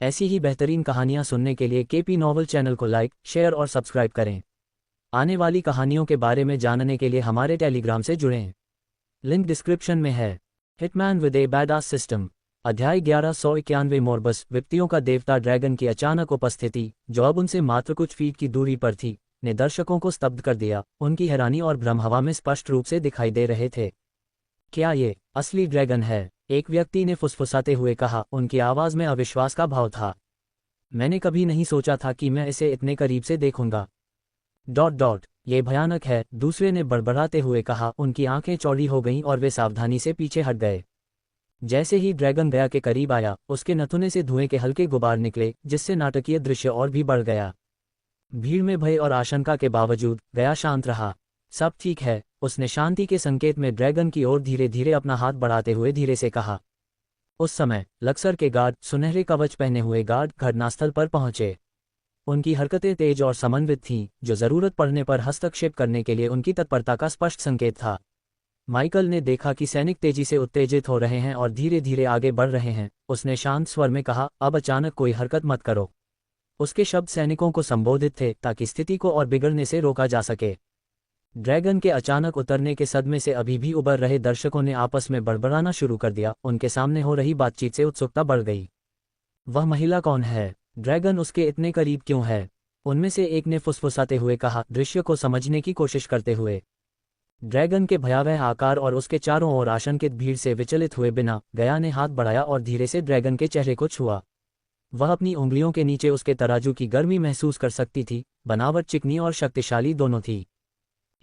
ऐसी ही बेहतरीन कहानियाँ सुनने के लिए केपी नॉवल चैनल को लाइक, शेयर और सब्सक्राइब करें। आने वाली कहानियों के बारे में जानने के लिए हमारे टेलीग्राम से जुड़ें। लिंक डिस्क्रिप्शन में है। Hitman with A badass system. अध्याय 1191 मोरबस, विपत्तियों का देवता ड्रैगन की अचानक उपस्थिति, जो अब उनसे मात्र कुछ फीट की दूरी पर थी, ने दर्शकों को स्तब्ध कर दिया। उनकी हैरानी और भ्रम हवा में स्पष्ट रूप से दिखाई दे रहे थे। क्या ये असली ड्रैगन है? एक व्यक्ति ने फुसफुसाते हुए कहा। उनकी आवाज़ में अविश्वास का भाव था। मैंने कभी नहीं सोचा था कि मैं इसे इतने करीब से देखूंगा। ये भयानक है, दूसरे ने बड़बड़ाते हुए कहा। उनकी आंखें चौड़ी हो गईं और वे सावधानी से पीछे हट गए। जैसे ही ड्रैगन गया के करीब आया, उसके नथुने से धुएं के हल्के गुबार निकले, जिससे नाटकीय दृश्य और भी बढ़ गया। भीड़ में भय और आशंका के बावजूद गया शांत रहा। सब ठीक है, उसने शांति के संकेत में ड्रैगन की ओर धीरे धीरे अपना हाथ बढ़ाते हुए धीरे से कहा। उस समय लक्सर के गार्ड, सुनहरे कवच पहने हुए गार्ड, घटनास्थल पर पहुंचे। उनकी हरकतें तेज और समन्वित थीं, जो जरूरत पड़ने पर हस्तक्षेप करने के लिए उनकी तत्परता का स्पष्ट संकेत था। माइकल ने देखा कि सैनिक तेजी से उत्तेजित हो रहे हैं और धीरे धीरे आगे बढ़ रहे हैं। उसने शांत स्वर में कहा, अब अचानक कोई हरकत मत करो। उसके शब्द सैनिकों को संबोधित थे, ताकि स्थिति को और बिगड़ने से रोका जा सके। ड्रैगन के अचानक उतरने के सदमे से अभी भी उबर रहे दर्शकों ने आपस में बड़बड़ाना शुरू कर दिया। उनके सामने हो रही बातचीत से उत्सुकता बढ़ गई। वह महिला कौन है? ड्रैगन उसके इतने करीब क्यों है? उनमें से एक ने फुसफुसाते हुए कहा, दृश्य को समझने की कोशिश करते हुए। ड्रैगन के भयावह आकार और उसके चारों ओर आशंकित भीड़ से विचलित हुए बिना, गया ने हाथ बढ़ाया और धीरे से ड्रैगन के चेहरे को छुआ। वह अपनी उंगलियों के नीचे उसके तराजू की गर्मी महसूस कर सकती थी। बनावट चिकनी और शक्तिशाली दोनों थी।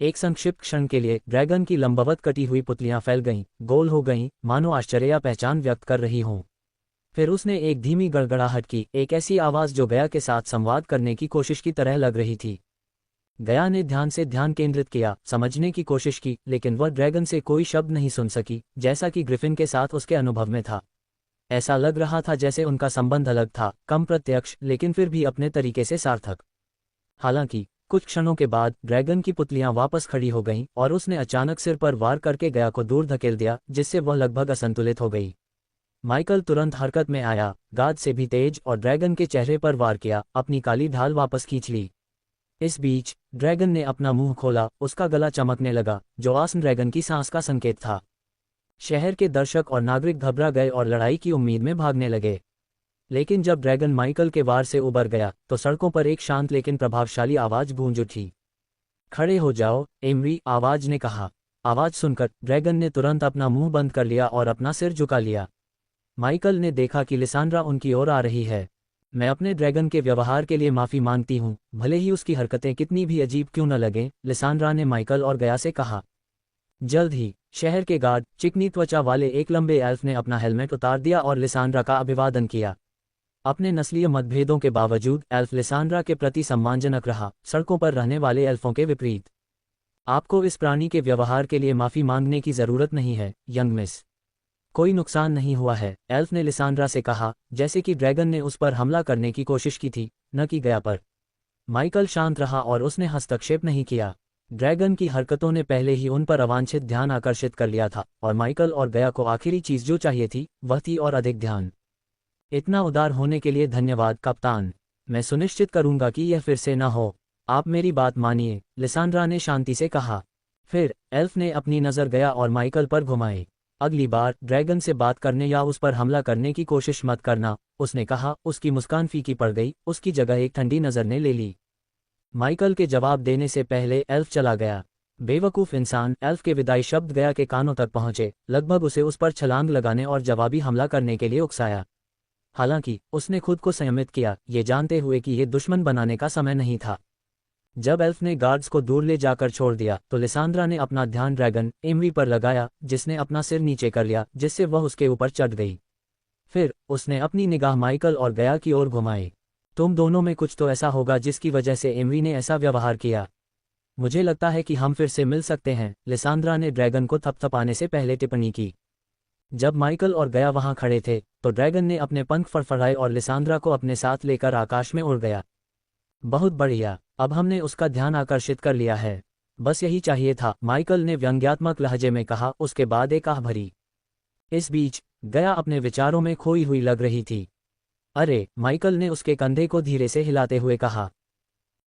एक संक्षिप्त क्षण के लिए ड्रैगन की लंबवत कटी हुई पुतलियां फैल गईं, गोल हो गईं, मानो आश्चर्य या पहचान व्यक्त कर रही हों। फिर उसने एक धीमी गड़गड़ाहट की, एक ऐसी आवाज़ जो गया के साथ संवाद करने की कोशिश की तरह लग रही थी। गया ने ध्यान से ध्यान केंद्रित किया, समझने की कोशिश की, लेकिन वह ड्रैगन से कोई शब्द नहीं सुन सकी, जैसा कि ग्रिफिन के साथ उसके अनुभव में था। ऐसा लग रहा था जैसे उनका संबंध अलग था, कम प्रत्यक्ष, लेकिन फिर भी अपने तरीके से सार्थक। हालांकि कुछ क्षणों के बाद ड्रैगन की पुतलियां वापस खड़ी हो गईं और उसने अचानक सिर पर वार करके गया को दूर धकेल दिया, जिससे वह लगभग असंतुलित हो गई। माइकल तुरंत हरकत में आया, गाद से भी तेज, और ड्रैगन के चेहरे पर वार किया, अपनी काली ढाल वापस खींच ली। इस बीच ड्रैगन ने अपना मुंह खोला, उसका गला चमकने लगा, जो आसन ड्रैगन की सांस का संकेत था। शहर के दर्शक और नागरिक घबरा गए और लड़ाई की उम्मीद में भागने लगे। लेकिन जब ड्रैगन माइकल के वार से उबर गया, तो सड़कों पर एक शांत लेकिन प्रभावशाली आवाज़ गूंज उठी। खड़े हो जाओ, एमरी, आवाज़ ने कहा। आवाज़ सुनकर ड्रैगन ने तुरंत अपना मुंह बंद कर लिया और अपना सिर झुका लिया। माइकल ने देखा कि लिसांड्रा उनकी ओर आ रही है। मैं अपने ड्रैगन के व्यवहार के लिए माफ़ी मांगती हूँ, भले ही उसकी हरकतें कितनी भी अजीब क्यों न लगें, लिसांड्रा ने माइकल और गया से कहा। जल्द ही शहर के गार्ड, चिकनी त्वचा वाले एक लंबे एल्फ ने अपना हेलमेट उतार दिया और लिसांड्रा का अभिवादन किया। अपने नस्लीय मतभेदों के बावजूद एल्फ लिसांड्रा के प्रति सम्मानजनक रहा, सड़कों पर रहने वाले एल्फों के विपरीत। आपको इस प्राणी के व्यवहार के लिए माफ़ी मांगने की ज़रूरत नहीं है, यंग मिस। कोई नुकसान नहीं हुआ है, एल्फ ने लिसांड्रा से कहा, जैसे कि ड्रैगन ने उस पर हमला करने की कोशिश की थी, न कि गया पर। माइकल शांत रहा और उसने हस्तक्षेप नहीं किया। ड्रैगन की हरकतों ने पहले ही उन पर अवांछित ध्यान आकर्षित कर लिया था, और माइकल और गया को आखिरी चीज़ जो चाहिए थी, वह थी और अधिक ध्यान। इतना उदार होने के लिए धन्यवाद, कप्तान। मैं सुनिश्चित करूंगा कि यह फिर से न हो। आप मेरी बात मानिए, लिसांड्रा ने शांति से कहा। फिर एल्फ ने अपनी नज़र गया और माइकल पर घुमाई। अगली बार ड्रैगन से बात करने या उस पर हमला करने की कोशिश मत करना, उसने कहा। उसकी मुस्कान फीकी पड़ गई, उसकी जगह एक ठंडी नज़र ने ले ली। माइकल के जवाब देने से पहले एल्फ चला गया। बेवकूफ़ इंसान, एल्फ के विदाई शब्द गया के कानों तक पहुंचे, लगभग उसे उस पर छलांग लगाने और जवाबी हमला करने के लिए उकसाया। हालांकि उसने खुद को संयमित किया, ये जानते हुए कि ये दुश्मन बनाने का समय नहीं था। जब एल्फ ने गार्ड्स को दूर ले जाकर छोड़ दिया, तो लिसांड्रा ने अपना ध्यान ड्रैगन एमरी पर लगाया, जिसने अपना सिर नीचे कर लिया, जिससे वह उसके ऊपर चढ़ गई। फिर उसने अपनी निगाह माइकल और गया की ओर घुमाई। तुम दोनों में कुछ तो ऐसा होगा जिसकी वजह से एमरी ने ऐसा व्यवहार किया। मुझे लगता है कि हम फिर से मिल सकते हैं, लिसांड्रा ने ड्रैगन को थपथपाने से पहले टिप्पणी की। जब माइकल और गया वहां खड़े थे, तो ड्रैगन ने अपने पंख फड़फड़ाए और लिसांड्रा को अपने साथ लेकर आकाश में उड़ गया। बहुत बढ़िया, अब हमने उसका ध्यान आकर्षित कर लिया है। बस यही चाहिए था, माइकल ने व्यंग्यात्मक लहजे में कहा, उसके बाद एक आह भरी। इस बीच गया अपने विचारों में खोई हुई लग रही थी। अरे, माइकल ने उसके कंधे को धीरे से हिलाते हुए कहा।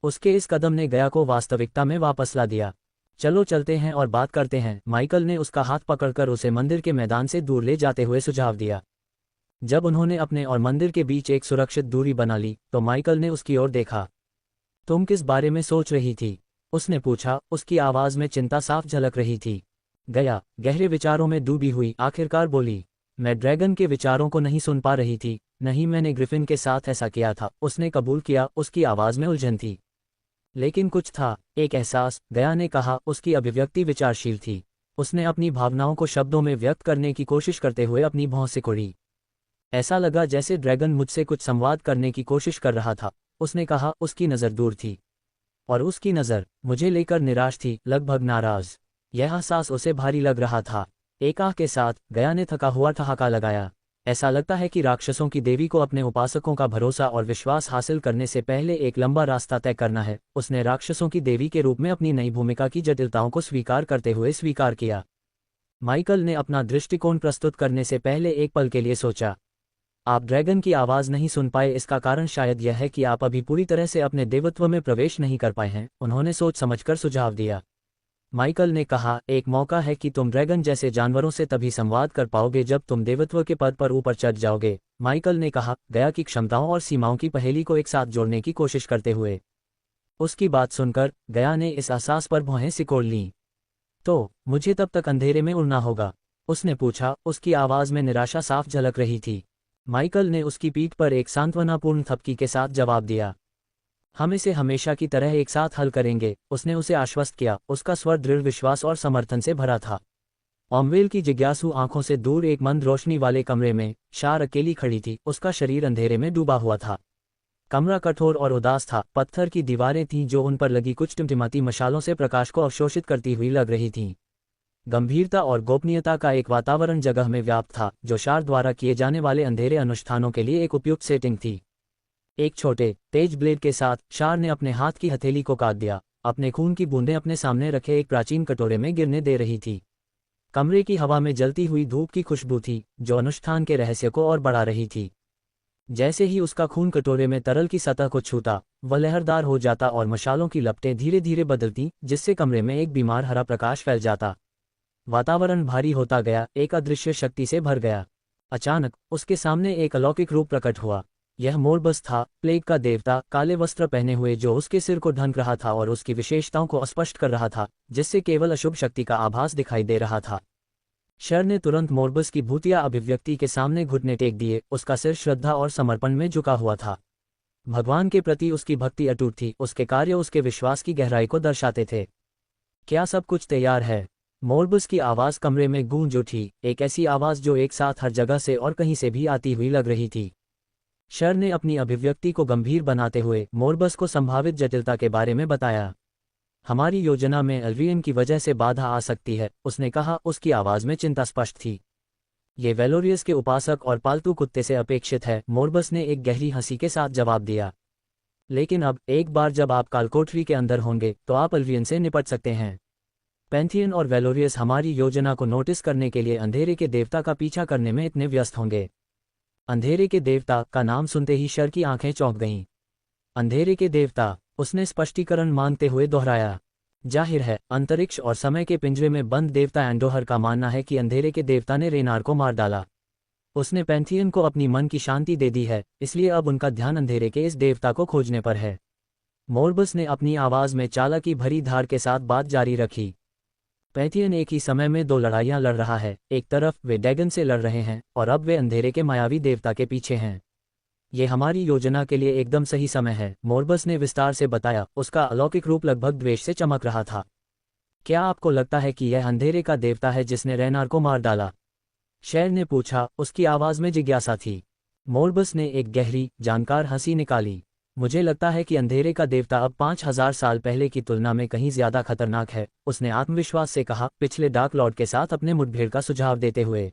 उसके इस कदम ने गया को वास्तविकता में वापस ला दिया। चलो चलते हैं और बात करते हैं, माइकल ने उसका हाथ पकड़कर उसे मंदिर के मैदान से दूर ले जाते हुए सुझाव दिया। जब उन्होंने अपने और मंदिर के बीच एक सुरक्षित दूरी बना ली तो माइकल ने उसकी ओर देखा। तुम किस बारे में सोच रही थी? उसने पूछा, उसकी आवाज़ में चिंता साफ झलक रही थी। गया गहरे विचारों में डूबी हुई आखिरकार बोली। मैं ड्रैगन के विचारों को नहीं सुन पा रही थी। नहीं, मैंने ग्रिफिन के साथ ऐसा किया था, उसने कबूल किया। उसकी आवाज़ में उलझन थी, लेकिन कुछ था, एक एहसास। गया ने कहा, उसकी अभिव्यक्ति विचारशील थी। उसने अपनी भावनाओं को शब्दों में व्यक्त करने की कोशिश करते हुए अपनी भौं सिकोड़ी। ऐसा लगा जैसे ड्रैगन मुझसे कुछ संवाद करने की कोशिश कर रहा था। उसने कहा, उसकी नज़र दूर थी और उसकी नज़र मुझे लेकर निराश थी, लगभग नाराज। यह एहसास उसे भारी लग रहा था। एक आह के साथ गया ने थका हुआ ठहाका लगाया। ऐसा लगता है कि राक्षसों की देवी को अपने उपासकों का भरोसा और विश्वास हासिल करने से पहले एक लंबा रास्ता तय करना है। उसने राक्षसों की देवी के रूप में अपनी नई भूमिका की जटिलताओं को स्वीकार करते हुए स्वीकार किया। माइकल ने अपना दृष्टिकोण प्रस्तुत करने से पहले एक पल के लिए सोचा। आप ड्रैगन की आवाज़ नहीं सुन पाए, इसका कारण शायद यह है कि आप अभी पूरी तरह से अपने देवत्व में प्रवेश नहीं कर पाए हैं, उन्होंने सोच समझकर सुझाव दिया। माइकल ने कहा, एक मौका है कि तुम ड्रैगन जैसे जानवरों से तभी संवाद कर पाओगे जब तुम देवत्व के पद पर ऊपर चढ़ जाओगे। माइकल ने कहा, गया की क्षमताओं और सीमाओं की पहेली को एक साथ जोड़ने की कोशिश करते हुए। उसकी बात सुनकर गया ने इस एहसास पर भौहें सिकोड़ लीं। तो मुझे तब तक अंधेरे में उड़ना होगा? उसने पूछा, उसकी आवाज़ में निराशा साफ झलक रही थी। माइकल ने उसकी पीठ पर एक सांत्वनापूर्ण थपकी के साथ जवाब दिया। हम इसे हमेशा की तरह एक साथ हल करेंगे, उसने उसे आश्वस्त किया। उसका स्वर दृढ़ विश्वास और समर्थन से भरा था। ऑमवेल की जिज्ञासु आंखों से दूर एक मंद रोशनी वाले कमरे में शार अकेली खड़ी थी। उसका शरीर अंधेरे में डूबा हुआ था। कमरा कठोर और उदास था। पत्थर की दीवारें थीं जो उन पर लगी कुछ टिमटिमाती मशालों से प्रकाश को अवशोषित करती हुई लग रही थीं। गंभीरता और गोपनीयता का एक वातावरण जगह में व्याप्त था, जो शार द्वारा किए जाने वाले अंधेरे अनुष्ठानों के लिए एक उपयुक्त सेटिंग थी। एक छोटे तेज ब्लेड के साथ शार ने अपने हाथ की हथेली को काट दिया। अपने खून की बूंदें अपने सामने रखे एक प्राचीन कटोरे में गिरने दे रही थी। कमरे की हवा में जलती हुई धूप की खुशबू थी, जो अनुष्ठान के रहस्य को और बढ़ा रही थी। जैसे ही उसका खून कटोरे में तरल की सतह को छूता, वह लहरदार हो जाता और मशालों की लपटें धीरे धीरे बदलती, जिससे कमरे में एक बीमार हरा प्रकाश फैल जाता। वातावरण भारी होता गया, एक अदृश्य शक्ति से भर गया। अचानक उसके सामने एक अलौकिक रूप प्रकट हुआ। यह मोरबस था, प्लेग का देवता, काले वस्त्र पहने हुए, जो उसके सिर को ढंक रहा था और उसकी विशेषताओं को स्पष्ट कर रहा था, जिससे केवल अशुभ शक्ति का आभास दिखाई दे रहा था। शर ने तुरंत मोरबस की भूतिया अभिव्यक्ति के सामने घुटने टेक दिए। उसका सिर श्रद्धा और समर्पण में झुका हुआ था। भगवान के प्रति उसकी भक्ति अटूट थी। उसके कार्य उसके विश्वास की गहराई को दर्शाते थे। क्या सब कुछ तैयार है? मोरबस की आवाज़ कमरे में गूंज उठी, एक ऐसी आवाज़ जो एक साथ हर जगह से और कहीं से भी आती हुई लग रही थी। शर ने अपनी अभिव्यक्ति को गंभीर बनाते हुए मोरबस को संभावित जटिलता के बारे में बताया। हमारी योजना में एल्वियन की वजह से बाधा आ सकती है, उसने कहा। उसकी आवाज़ में चिंता स्पष्ट थी। ये वेलोरियस के उपासक और पालतू कुत्ते से अपेक्षित है, मोरबस ने एक गहरी हंसी के साथ जवाब दिया। लेकिन अब एक बार जब आप कालकोठरी के अंदर होंगे तो आप एल्वियन से निपट सकते हैं। पैंथियन और वेलोरियस हमारी योजना को नोटिस करने के लिए अंधेरे के देवता का पीछा करने में इतने व्यस्त होंगे। अंधेरे के देवता का नाम सुनते ही शर की आंखें चौंक गईं। अंधेरे के देवता, उसने स्पष्टीकरण मांगते हुए दोहराया। जाहिर है, अंतरिक्ष और समय के पिंजरे में बंद देवता एंडोहर का मानना है कि अंधेरे के देवता ने रेनार को मार डाला। उसने पैंथियन को अपनी मन की शांति दे दी है, इसलिए अब उनका ध्यान अंधेरे के इस देवता को खोजने पर है। मोरबस ने अपनी आवाज़ में चालाकी भरी धार के साथ बात जारी रखी। पैंथियन एक ही समय में दो लड़ाइयां लड़ रहा है। एक तरफ वे ड्रैगन से लड़ रहे हैं और अब वे अंधेरे के मायावी देवता के पीछे हैं। ये हमारी योजना के लिए एकदम सही समय है, मोरबस ने विस्तार से बताया। उसका अलौकिक रूप लगभग द्वेष से चमक रहा था। क्या आपको लगता है कि यह अंधेरे का देवता है जिसने रेनार को मार डाला? शर ने पूछा, उसकी आवाज़ में जिज्ञासा थी। मोरबस ने एक गहरी, जानकार हंसी निकाली। मुझे लगता है कि अंधेरे का देवता अब 5000 साल पहले की तुलना में कहीं ज्यादा खतरनाक है, उसने आत्मविश्वास से कहा, पिछले डार्क लॉर्ड के साथ अपने मुठभेड़ का सुझाव देते हुए।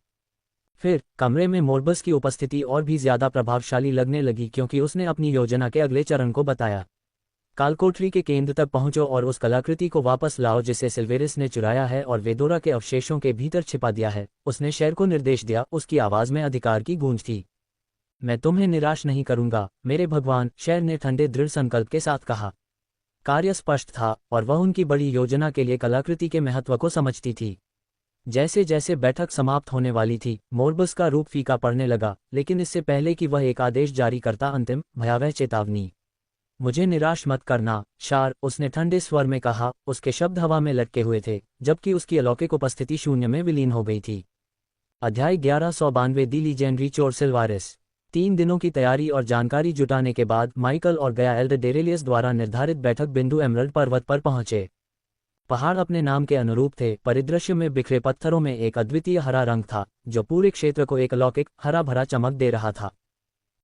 फिर कमरे में मोरबस की उपस्थिति और भी ज्यादा प्रभावशाली लगने लगी, क्योंकि उसने अपनी योजना के अगले चरण को बताया। कालकोठरी के केंद्र तक पहुंचो और उस कलाकृति को वापस लाओ जिसे सिल्वेरिस ने चुराया है और वेदोरा के अवशेषों के भीतर छिपा दिया है, उसने शर को निर्देश दिया। उसकी आवाज़ में अधिकार की गूंज थी। मैं तुम्हें निराश नहीं करूंगा मेरे भगवान, शेर ने ठंडे दृढ़ संकल्प के साथ कहा। कार्य स्पष्ट था और वह उनकी बड़ी योजना के लिए कलाकृति के महत्व को समझती थी। जैसे जैसे बैठक समाप्त होने वाली थी, मोर्बस का रूप फीका पड़ने लगा, लेकिन इससे पहले कि वह एक आदेश जारी करता, अंतिम भयावह चेतावनी। मुझे निराश मत करना, शार, उसने ठंडे स्वर में कहा। उसके शब्द हवा में लटके हुए थे, जबकि उसकी अलौकिक उपस्थिति शून्य में विलीन हो गई थी। अध्याय 1192 दी लीजेंडरी चोर सिल्वारिस। 3 दिनों की तैयारी और जानकारी जुटाने के बाद माइकल और गया एल्डर डेरेलियस द्वारा निर्धारित बैठक बिंदु एमरल्ड पर्वत पर पहुंचे। पहाड़ अपने नाम के अनुरूप थे। परिदृश्य में बिखरे पत्थरों में एक अद्वितीय हरा रंग था, जो पूरे क्षेत्र को एक अलौकिक हरा भरा चमक दे रहा था।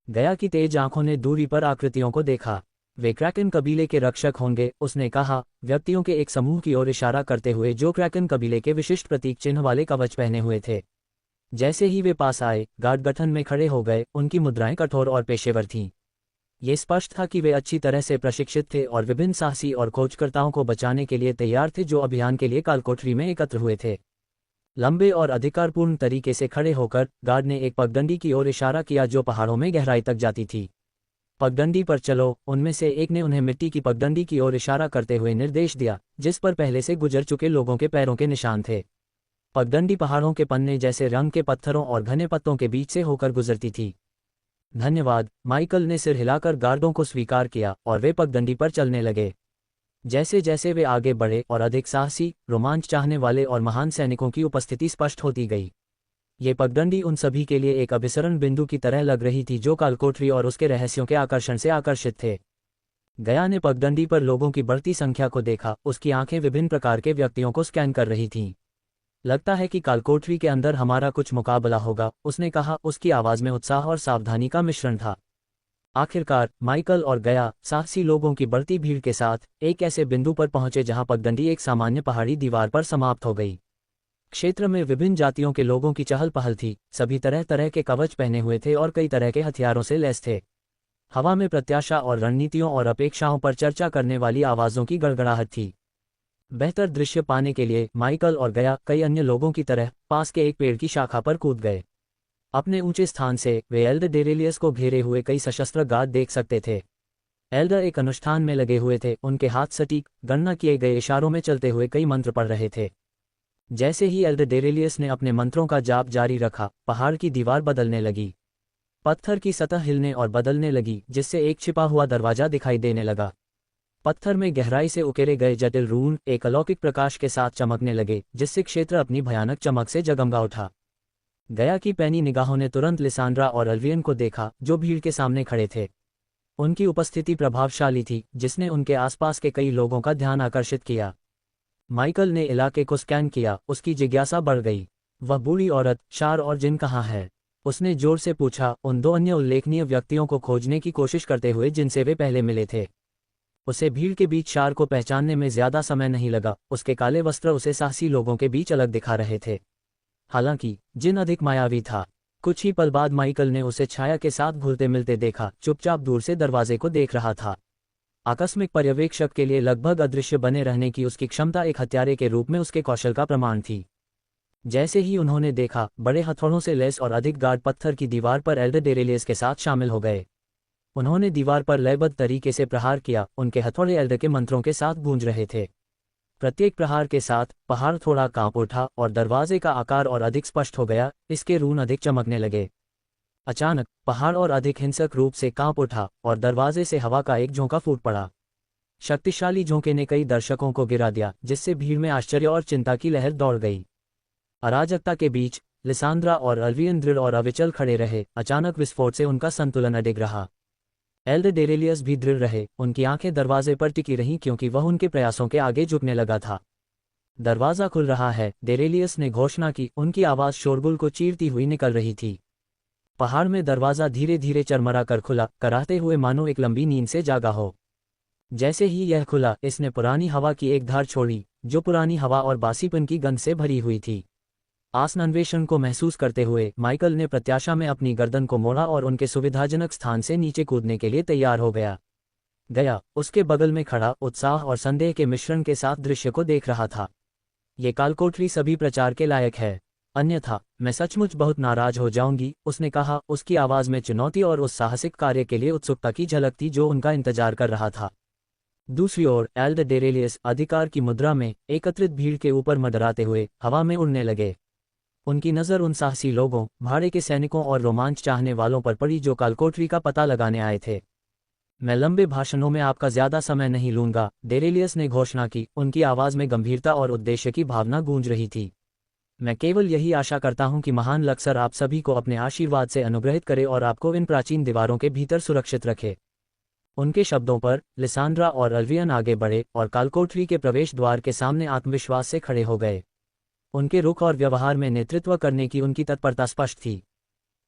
गया की तेज आंखों ने दूरी पर आकृतियों को देखा। वे क्रैकन कबीले के रक्षक होंगे, उसने कहा, व्यक्तियों के एक समूह की ओर इशारा करते हुए जो क्रैकन कबीले के विशिष्ट प्रतीक चिन्ह वाले कवच पहने हुए थे। जैसे ही वे पास आए, गार्ड गठन में खड़े हो गए। उनकी मुद्राएं कठोर और पेशेवर थीं। ये स्पष्ट था कि वे अच्छी तरह से प्रशिक्षित थे और विभिन्न साहसी और खोजकर्ताओं को बचाने के लिए तैयार थे जो अभियान के लिए कालकोठरी में एकत्र हुए थे। लंबे और अधिकारपूर्ण तरीके से खड़े होकर गार्ड ने एक पगडंडी की ओर इशारा किया जो पहाड़ों में गहराई तक जाती थी। पगडंडी पर चलो, उनमें से एक ने उन्हें मिट्टी की पगडंडी की ओर इशारा करते हुए निर्देश दिया, जिस पर पहले से गुजर चुके लोगों के पैरों के निशान थे। पगडंडी पहाड़ों के पन्ने जैसे रंग के पत्थरों और घने पत्तों के बीच से होकर गुजरती थी। धन्यवाद, माइकल ने सिर हिलाकर गार्डों को स्वीकार किया और वे पगडंडी पर चलने लगे। जैसे जैसे वे आगे बढ़े और अधिक साहसी, रोमांच चाहने वाले और महान सैनिकों की उपस्थिति स्पष्ट होती गई। ये पगडंडी उन सभी के लिए एक अभिसरण बिंदु की तरह लग रही थी जो कालकोठरी और उसके रहस्यों के आकर्षण से आकर्षित थे। गया ने पगडंडी पर लोगों की बढ़ती संख्या को देखा। उसकी आंखें विभिन्न प्रकार के व्यक्तियों को स्कैन कर रही थीं। लगता है कि कालकोठरी के अंदर हमारा कुछ मुकाबला होगा, उसने कहा। उसकी आवाज में उत्साह और सावधानी का मिश्रण था। आखिरकार माइकल और गया साहसी लोगों की बढ़ती भीड़ के साथ एक ऐसे बिंदु पर पहुंचे जहां पगडंडी एक सामान्य पहाड़ी दीवार पर समाप्त हो गई। क्षेत्र में विभिन्न जातियों के लोगों की चहल पहल थी। सभी तरह तरह के कवच पहने हुए थे और कई तरह के हथियारों से लैस थे। हवा में प्रत्याशा और रणनीतियों और अपेक्षाओं पर चर्चा करने वाली आवाज़ों की गड़गड़ाहट थी। बेहतर दृश्य पाने के लिए माइकल और गया कई अन्य लोगों की तरह पास के एक पेड़ की शाखा पर कूद गए। अपने ऊंचे स्थान से वे एल्डर डेरेलियस को घेरे हुए कई सशस्त्र गार्ड देख सकते थे। एल्डर एक अनुष्ठान में लगे हुए थे। उनके हाथ सटीक, गणना किए गए इशारों में चलते हुए कई मंत्र पढ़ रहे थे। जैसे ही एल्डर डेरेलियस ने अपने मंत्रों का जाप जारी रखा, पहाड़ की दीवार बदलने लगी। पत्थर की सतह हिलने और बदलने लगी, जिससे एक छिपा हुआ दरवाजा दिखाई देने लगा। पत्थर में गहराई से उकेरे गए जटिल रून एक अलौकिक प्रकाश के साथ चमकने लगे, जिससे क्षेत्र अपनी भयानक चमक से जगमगा उठा। गया की पैनी निगाहों ने तुरंत लिसांड्रा और अल्वियन को देखा, जो भीड़ के सामने खड़े थे। उनकी उपस्थिति प्रभावशाली थी, जिसने उनके आसपास के कई लोगों का ध्यान आकर्षित किया। माइकल ने इलाके को स्कैन किया। उसकी जिज्ञासा बढ़ गई। वह बूढ़ी औरत, शार और जिन कहाँ है? उसने जोर से पूछा, उन 2 अन्य उल्लेखनीय व्यक्तियों को खोजने की कोशिश करते हुए जिनसे वे पहले मिले थे। उसे भीड़ के बीच शार को पहचानने में ज्यादा समय नहीं लगा। उसके काले वस्त्र उसे साहसी लोगों के बीच अलग दिखा रहे थे। हालांकि जिन अधिक मायावी था। कुछ ही पल बाद माइकल ने उसे छाया के साथ घुलते मिलते देखा, चुपचाप दूर से दरवाजे को देख रहा था। आकस्मिक पर्यवेक्षक के लिए लगभग अदृश्य बने रहने की उसकी क्षमता एक हत्यारे के रूप में उसके कौशल का प्रमाण थी। जैसे ही उन्होंने देखा, बड़े हथौड़ों से लैस और अधिक गार्ड पत्थर की दीवार पर एल्डर डेरेलियस के साथ शामिल हो गए। उन्होंने दीवार पर लयबद्ध तरीके से प्रहार किया। उनके हथौड़े एल्डर के मंत्रों के साथ गूंज रहे थे। प्रत्येक प्रहार के साथ पहाड़ थोड़ा कांप उठा और दरवाजे का आकार और अधिक स्पष्ट हो गया। इसके रून अधिक चमकने लगे। अचानक पहाड़ और अधिक हिंसक रूप से कांप उठा और दरवाजे से हवा का एक झोंका फूट पड़ा। शक्तिशाली झोंके ने कई दर्शकों को गिरा दिया, जिससे भीड़ में आश्चर्य और चिंता की लहर दौड़ गई। अराजकता के बीच लिसांड्रा और अल्वियन दृढ़ और अविचल खड़े रहे। अचानक विस्फोट से उनका संतुलन अडिग रहा। एल्डर डेरेलियस भी दृढ़ रहे। उनकी आंखें दरवाजे पर टिकी रहीं, क्योंकि वह उनके प्रयासों के आगे झुकने लगा था। दरवाजा खुल रहा है, डेरेलियस ने घोषणा की। उनकी आवाज शोरगुल को चीरती हुई निकल रही थी। पहाड़ में दरवाजा धीरे धीरे चरमरा कर खुला, कराहते हुए मानो एक लंबी नींद से जागा हो। जैसे ही यह खुला, इसने पुरानी हवा की एक धार छोड़ी, जो पुरानी हवा और बासीपन की गंध से भरी हुई थी। आसन अन्वेषण को महसूस करते हुए माइकल ने प्रत्याशा में अपनी गर्दन को मोड़ा और उनके सुविधाजनक स्थान से नीचे कूदने के लिए तैयार हो गया। उसके बगल में खड़ा उत्साह और संदेह के मिश्रण के साथ दृश्य को देख रहा था। ये कालकोठरी सभी प्रचार के लायक है। अन्यथा मैं सचमुच बहुत नाराज हो जाऊंगी, उसने कहा। उसकी आवाज में चुनौती और उस साहसिक कार्य के लिए उत्सुकता की झलक थी जो उनका इंतजार कर रहा था। दूसरी ओर एल्डर डेरेलियस अधिकार की मुद्रा में एकत्रित भीड़ के ऊपर मंडराते हुए हवा में उड़ने लगे। उनकी नज़र उन साहसी लोगों, भाड़े के सैनिकों और रोमांच चाहने वालों पर पड़ी जो कालकोठरी का पता लगाने आए थे। मैं लंबे भाषणों में आपका ज्यादा समय नहीं लूंगा, डेरेलियस ने घोषणा की। उनकी आवाज में गंभीरता और उद्देश्य की भावना गूंज रही थी। मैं केवल यही आशा करता हूं कि महान लक्सर आप सभी को अपने आशीर्वाद से अनुग्रहित करे और आपको इन प्राचीन दीवारों के भीतर सुरक्षित रखे। उनके शब्दों पर लिसांड्रा और अल्वियन आगे बढ़े और कालकोठरी के प्रवेश द्वार के सामने आत्मविश्वास से खड़े हो गए। उनके रुख और व्यवहार में नेतृत्व करने की उनकी तत्परता स्पष्ट थी।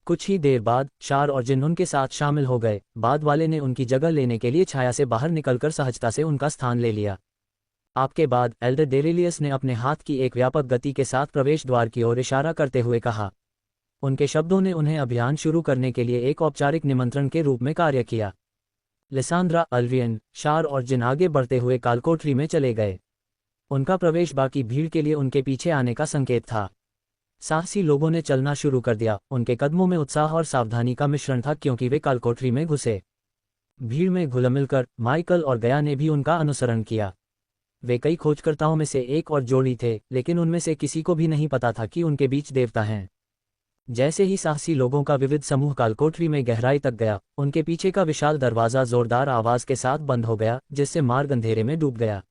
कुछ ही देर बाद शार और जिन उनके साथ शामिल हो गए। बाद वाले ने उनकी जगह लेने के लिए छाया से बाहर निकलकर सहजता से उनका स्थान ले लिया। आपके बाद एल्डर डेरेलियस ने अपने हाथ की एक व्यापक गति के साथ प्रवेश द्वार की ओर इशारा करते हुए कहा। उनके शब्दों ने उन्हें अभियान शुरू करने के लिए एक औपचारिक निमंत्रण के रूप में कार्य किया। लिसांड्रा, अल्वियन, शार और जिन आगे बढ़ते हुए कालकोठरी में चले गए। उनका प्रवेश बाकी भीड़ के लिए उनके पीछे आने का संकेत था। साहसी लोगों ने चलना शुरू कर दिया। उनके कदमों में उत्साह और सावधानी का मिश्रण था क्योंकि वे कालकोठरी में घुसे। भीड़ में घुलमिलकर माइकल और गया ने भी उनका अनुसरण किया। वे कई खोजकर्ताओं में से एक और जोड़ी थे, लेकिन उनमें से किसी को भी नहीं पता था कि उनके बीच देवता हैं। जैसे ही साहसी लोगों का विविध समूह कालकोठरी में गहराई तक गया, उनके पीछे का विशाल दरवाजा जोरदार आवाज के साथ बंद हो गया, जिससे मार्ग अंधेरे में डूब गया।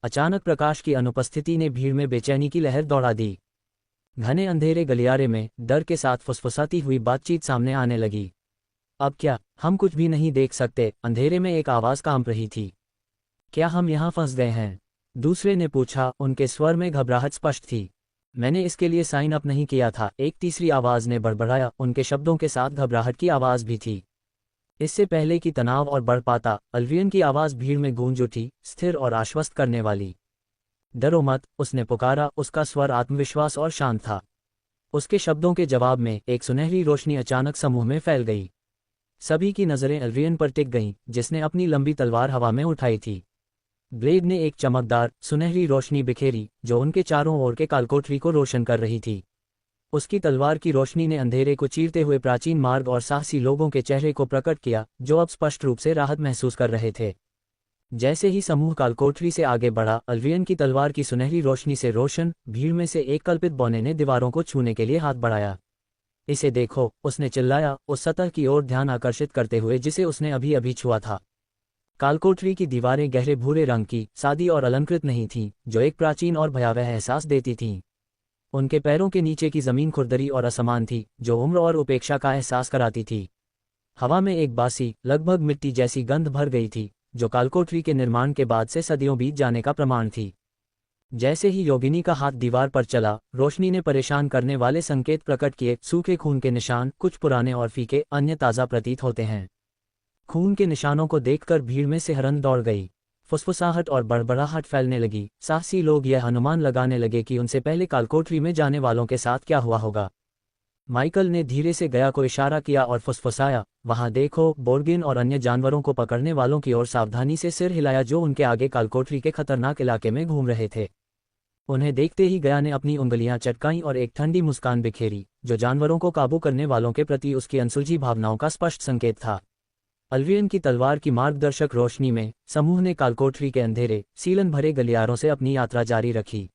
अचानक प्रकाश की अनुपस्थिति ने भीड़ में बेचैनी की लहर दौड़ा दी। घने अंधेरे गलियारे में डर के साथ फुसफुसाती हुई बातचीत सामने आने लगी। अब क्या? हम कुछ भी नहीं देख सकते, अंधेरे में एक आवाज कांप रही थी। क्या हम यहाँ फंस गए हैं? दूसरे ने पूछा। उनके स्वर में घबराहट स्पष्ट थी। मैंने इसके लिए साइन अप नहीं किया था, एक तीसरी आवाज ने बड़बड़ाया। उनके शब्दों के साथ घबराहट की आवाज भी थी। इससे पहले कि तनाव और बढ़ पाता, अल्वियन की आवाज भीड़ में गूंज उठी, स्थिर और आश्वस्त करने वाली। डरो मत, उसने पुकारा। उसका स्वर आत्मविश्वास और शांत था। उसके शब्दों के जवाब में एक सुनहरी रोशनी अचानक समूह में फैल गई। सभी की नजरें अल्वियन पर टिक गईं, जिसने अपनी लंबी तलवार हवा में उठाई थी। ब्लेड ने एक चमकदार, सुनहरी रोशनी बिखेरी, जो उनके चारों ओर के कालकोठरी को रोशन कर रही थी। उसकी तलवार की रोशनी ने अंधेरे को चीरते हुए प्राचीन मार्ग और साहसी लोगों के चेहरे को प्रकट किया, जो अब स्पष्ट रूप से राहत महसूस कर रहे थे। जैसे ही समूह कालकोठरी से आगे बढ़ा, अल्वियन की तलवार की सुनहरी रोशनी से रोशन भीड़ में से एक कल्पित बौने ने दीवारों को छूने के लिए हाथ बढ़ाया। इसे देखो, उसने चिल्लाया, उस सतह की ओर ध्यान आकर्षित करते हुए जिसे उसने अभी अभी छुआ था। कालकोठरी की दीवारें गहरे भूरे रंग की, सादी और अलंकृत नहीं थीं, जो एक प्राचीन और भयावह एहसास देती थीं। उनके पैरों के नीचे की जमीन खुरदरी और असमान थी, जो उम्र और उपेक्षा का एहसास कराती थी। हवा में एक बासी, लगभग मिट्टी जैसी गंध भर गई थी, जो कालकोठरी के निर्माण के बाद से सदियों बीत जाने का प्रमाण थी। जैसे ही योगिनी का हाथ दीवार पर चला, रोशनी ने परेशान करने वाले संकेत प्रकट किए। सूखे खून के निशान, कुछ पुराने और फीके, अन्य ताज़ा प्रतीत होते हैं। खून के निशानों को देखकर भीड़ में सिहरन दौड़ गई। फुसफुसाहट और बड़बड़ाहट फैलने लगी। साहसी लोग यह अनुमान लगाने लगे कि उनसे पहले कालकोठरी में जाने वालों के साथ क्या हुआ होगा। माइकल ने धीरे से गया को इशारा किया और फुसफुसाया, वहां देखो। बोर्गिन और अन्य जानवरों को पकड़ने वालों की ओर सावधानी से सिर हिलाया जो उनके आगे कालकोठरी के खतरनाक इलाके में घूम रहे थे। उन्हें देखते ही गया ने अपनी उंगलियां चटकाईं और एक ठंडी मुस्कान बिखेरी, जो जानवरों को काबू करने वालों के प्रति उसकी अनसुलझी भावनाओं का स्पष्ट संकेत था। अल्वियन की तलवार की मार्गदर्शक रोशनी में समूह ने कालकोठरी के अंधेरे, सीलन भरे गलियारों से अपनी यात्रा जारी रखी।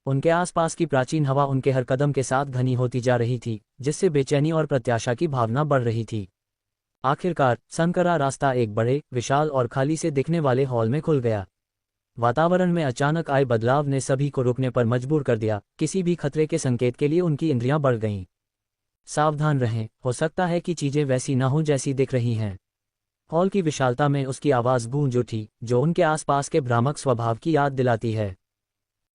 उनके आसपास की प्राचीन हवा उनके हर कदम के साथ घनी होती जा रही थी, जिससे बेचैनी और प्रत्याशा की भावना बढ़ रही थी। आखिरकार संकरा रास्ता एक बड़े, विशाल और खाली से दिखने वाले हॉल में खुल गया। वातावरण में अचानक आए बदलाव ने सभी को रुकने पर मजबूर कर दिया। किसी भी खतरे के संकेत के लिए उनकी इंद्रियां बढ़ गईं। सावधान रहें, हो सकता है कि चीजें वैसी न हों जैसी दिख रही हैं। हॉल की विशालता में उसकी आवाज गूंज उठी, जो उनके आसपास के भ्रामक स्वभाव की याद दिलाती है।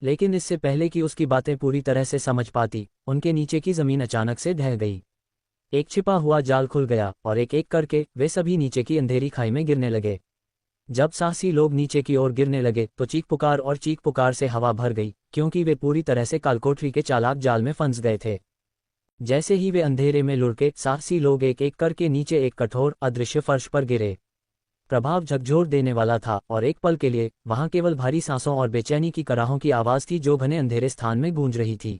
लेकिन इससे पहले कि उसकी बातें पूरी तरह से समझ पाती, उनके नीचे की जमीन अचानक से ढह गई। एक छिपा हुआ जाल खुल गया और एक एक करके वे सभी नीचे की अंधेरी खाई में गिरने लगे। जब साहसी लोग नीचे की ओर गिरने लगे तो चीख पुकार से हवा भर गई, क्योंकि वे पूरी तरह से कालकोठरी के चालाक जाल में फंस गए थे। जैसे ही वे अंधेरे में लुढ़के, साहसी लोग एक एक करके नीचे एक कठोर, अदृश्य फर्श पर गिरे। प्रभाव झकझोर देने वाला था और एक पल के लिए वहां केवल भारी सांसों और बेचैनी की कराहों की आवाज थी जो घने अंधेरे स्थान में गूंज रही थी।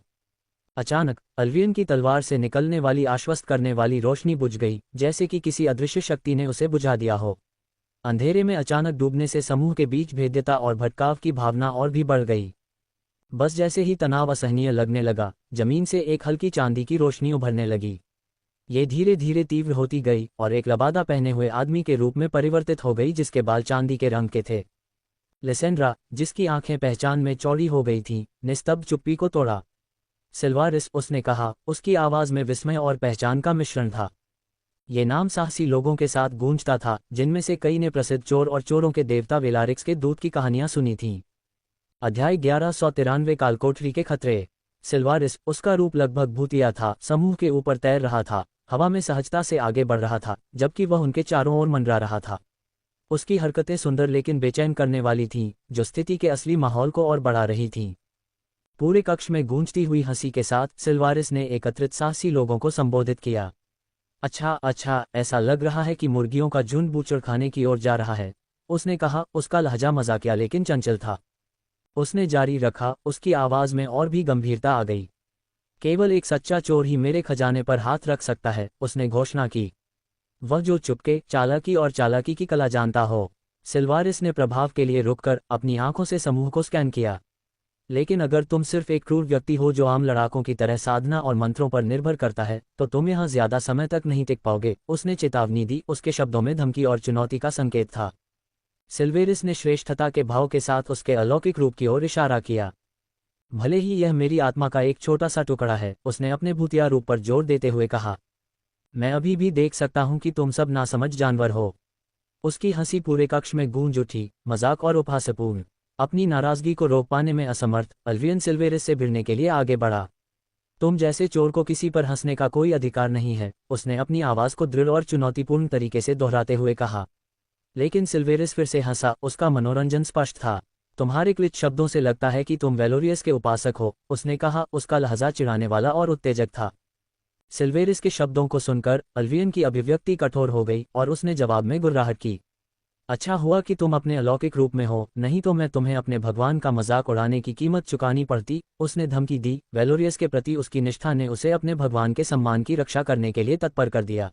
अचानक अल्वियन की तलवार से निकलने वाली आश्वस्त करने वाली रोशनी बुझ गई, जैसे कि किसी अदृश्य शक्ति ने उसे बुझा दिया हो। अंधेरे में अचानक डूबने से समूह के बीच भेद्यता और भटकाव की भावना और भी बढ़ गई। बस जैसे ही तनाव असहनीय लगने लगा, जमीन से एक हल्की चांदी की रोशनी उभरने लगी। ये धीरे धीरे तीव्र होती गई और एक लबादा पहने हुए आदमी के रूप में परिवर्तित हो गई, जिसके बाल चांदी के रंग के थे। लिसेंड्रा, जिसकी आंखें पहचान में चौड़ी हो गई थीं, ने स्तब्ध चुप्पी को तोड़ा। सिल्वारिस, उसने कहा, उसकी आवाज में विस्मय और पहचान का मिश्रण था। ये नाम साहसी लोगों के साथ गूंजता था, जिनमें से कई ने प्रसिद्ध चोर और चोरों के देवता वेलारिक्स के दूत की कहानियां सुनी थीं। अध्याय 1193 कालकोठरी के खतरे। सिल्वारिस, उसका रूप लगभग भूतिया था, समूह के ऊपर तैर रहा था, हवा में सहजता से आगे बढ़ रहा था, जबकि वह उनके चारों ओर मंडरा रहा था। उसकी हरकतें सुंदर लेकिन बेचैन करने वाली थीं, जो स्थिति के असली माहौल को और बढ़ा रही थीं। पूरे कक्ष में गूंजती हुई हंसी के साथ सिल्वारिस ने एकत्रित साहसी लोगों को संबोधित किया। अच्छा, ऐसा लग रहा है कि मुर्गियों का झुंड बूचड़खाने की ओर जा रहा है, उसने कहा। उसका लहजा मजाकिया लेकिन चंचल था। उसने जारी रखा, उसकी आवाज में और भी गंभीरता आ गई। केवल एक सच्चा चोर ही मेरे खजाने पर हाथ रख सकता है, उसने घोषणा की। वह जो चुपके, चालाकी और चालाकी की कला जानता हो। सिल्वारिस ने प्रभाव के लिए रुककर अपनी आंखों से समूह को स्कैन किया। लेकिन अगर तुम सिर्फ एक क्रूर व्यक्ति हो जो आम लड़ाकों की तरह साधना और मंत्रों पर निर्भर करता है, तो तुम यहाँ ज्यादा समय तक नहीं टिक पाओगे, उसने चेतावनी दी। उसके शब्दों में धमकी और चुनौती का संकेत था। सिल्वेरिस ने श्रेष्ठता के भाव के साथ उसके अलौकिक रूप की ओर इशारा किया। भले ही यह मेरी आत्मा का एक छोटा सा टुकड़ा है, उसने अपने भूतिया रूप पर जोर देते हुए कहा। मैं अभी भी देख सकता हूं कि तुम सब नासमझ जानवर हो। उसकी हंसी पूरे कक्ष में गूंज उठी, मजाक और उपहासपूर्ण। अपनी नाराजगी को रोक पाने में असमर्थ, अल्वियन सिल्वेरिस से भिड़ने के लिए आगे बढ़ा। तुम जैसे चोर को किसी पर हंसने का कोई अधिकार नहीं है, उसने अपनी आवाज को दृढ़ और चुनौतीपूर्ण तरीके से दोहराते हुए कहा। लेकिन सिल्वेरिस फिर से हंसा, उसका मनोरंजन स्पष्ट था। तुम्हारे क्लिच शब्दों से लगता है कि तुम वेलोरियस के उपासक हो, उसने कहा। उसका लहजा चिढ़ाने वाला और उत्तेजक था। सिल्वेरिस के शब्दों को सुनकर अल्वियन की अभिव्यक्ति कठोर हो गई और उसने जवाब में गुर्राहट की। अच्छा हुआ कि तुम अपने अलौकिक रूप में हो, नहीं तो मैं तुम्हें अपने भगवान का मजाक उड़ाने की कीमत चुकानी पड़ती, उसने धमकी दी। वेलोरियस के प्रति उसकी निष्ठा ने उसे अपने भगवान के सम्मान की रक्षा करने के लिए तत्पर कर दिया।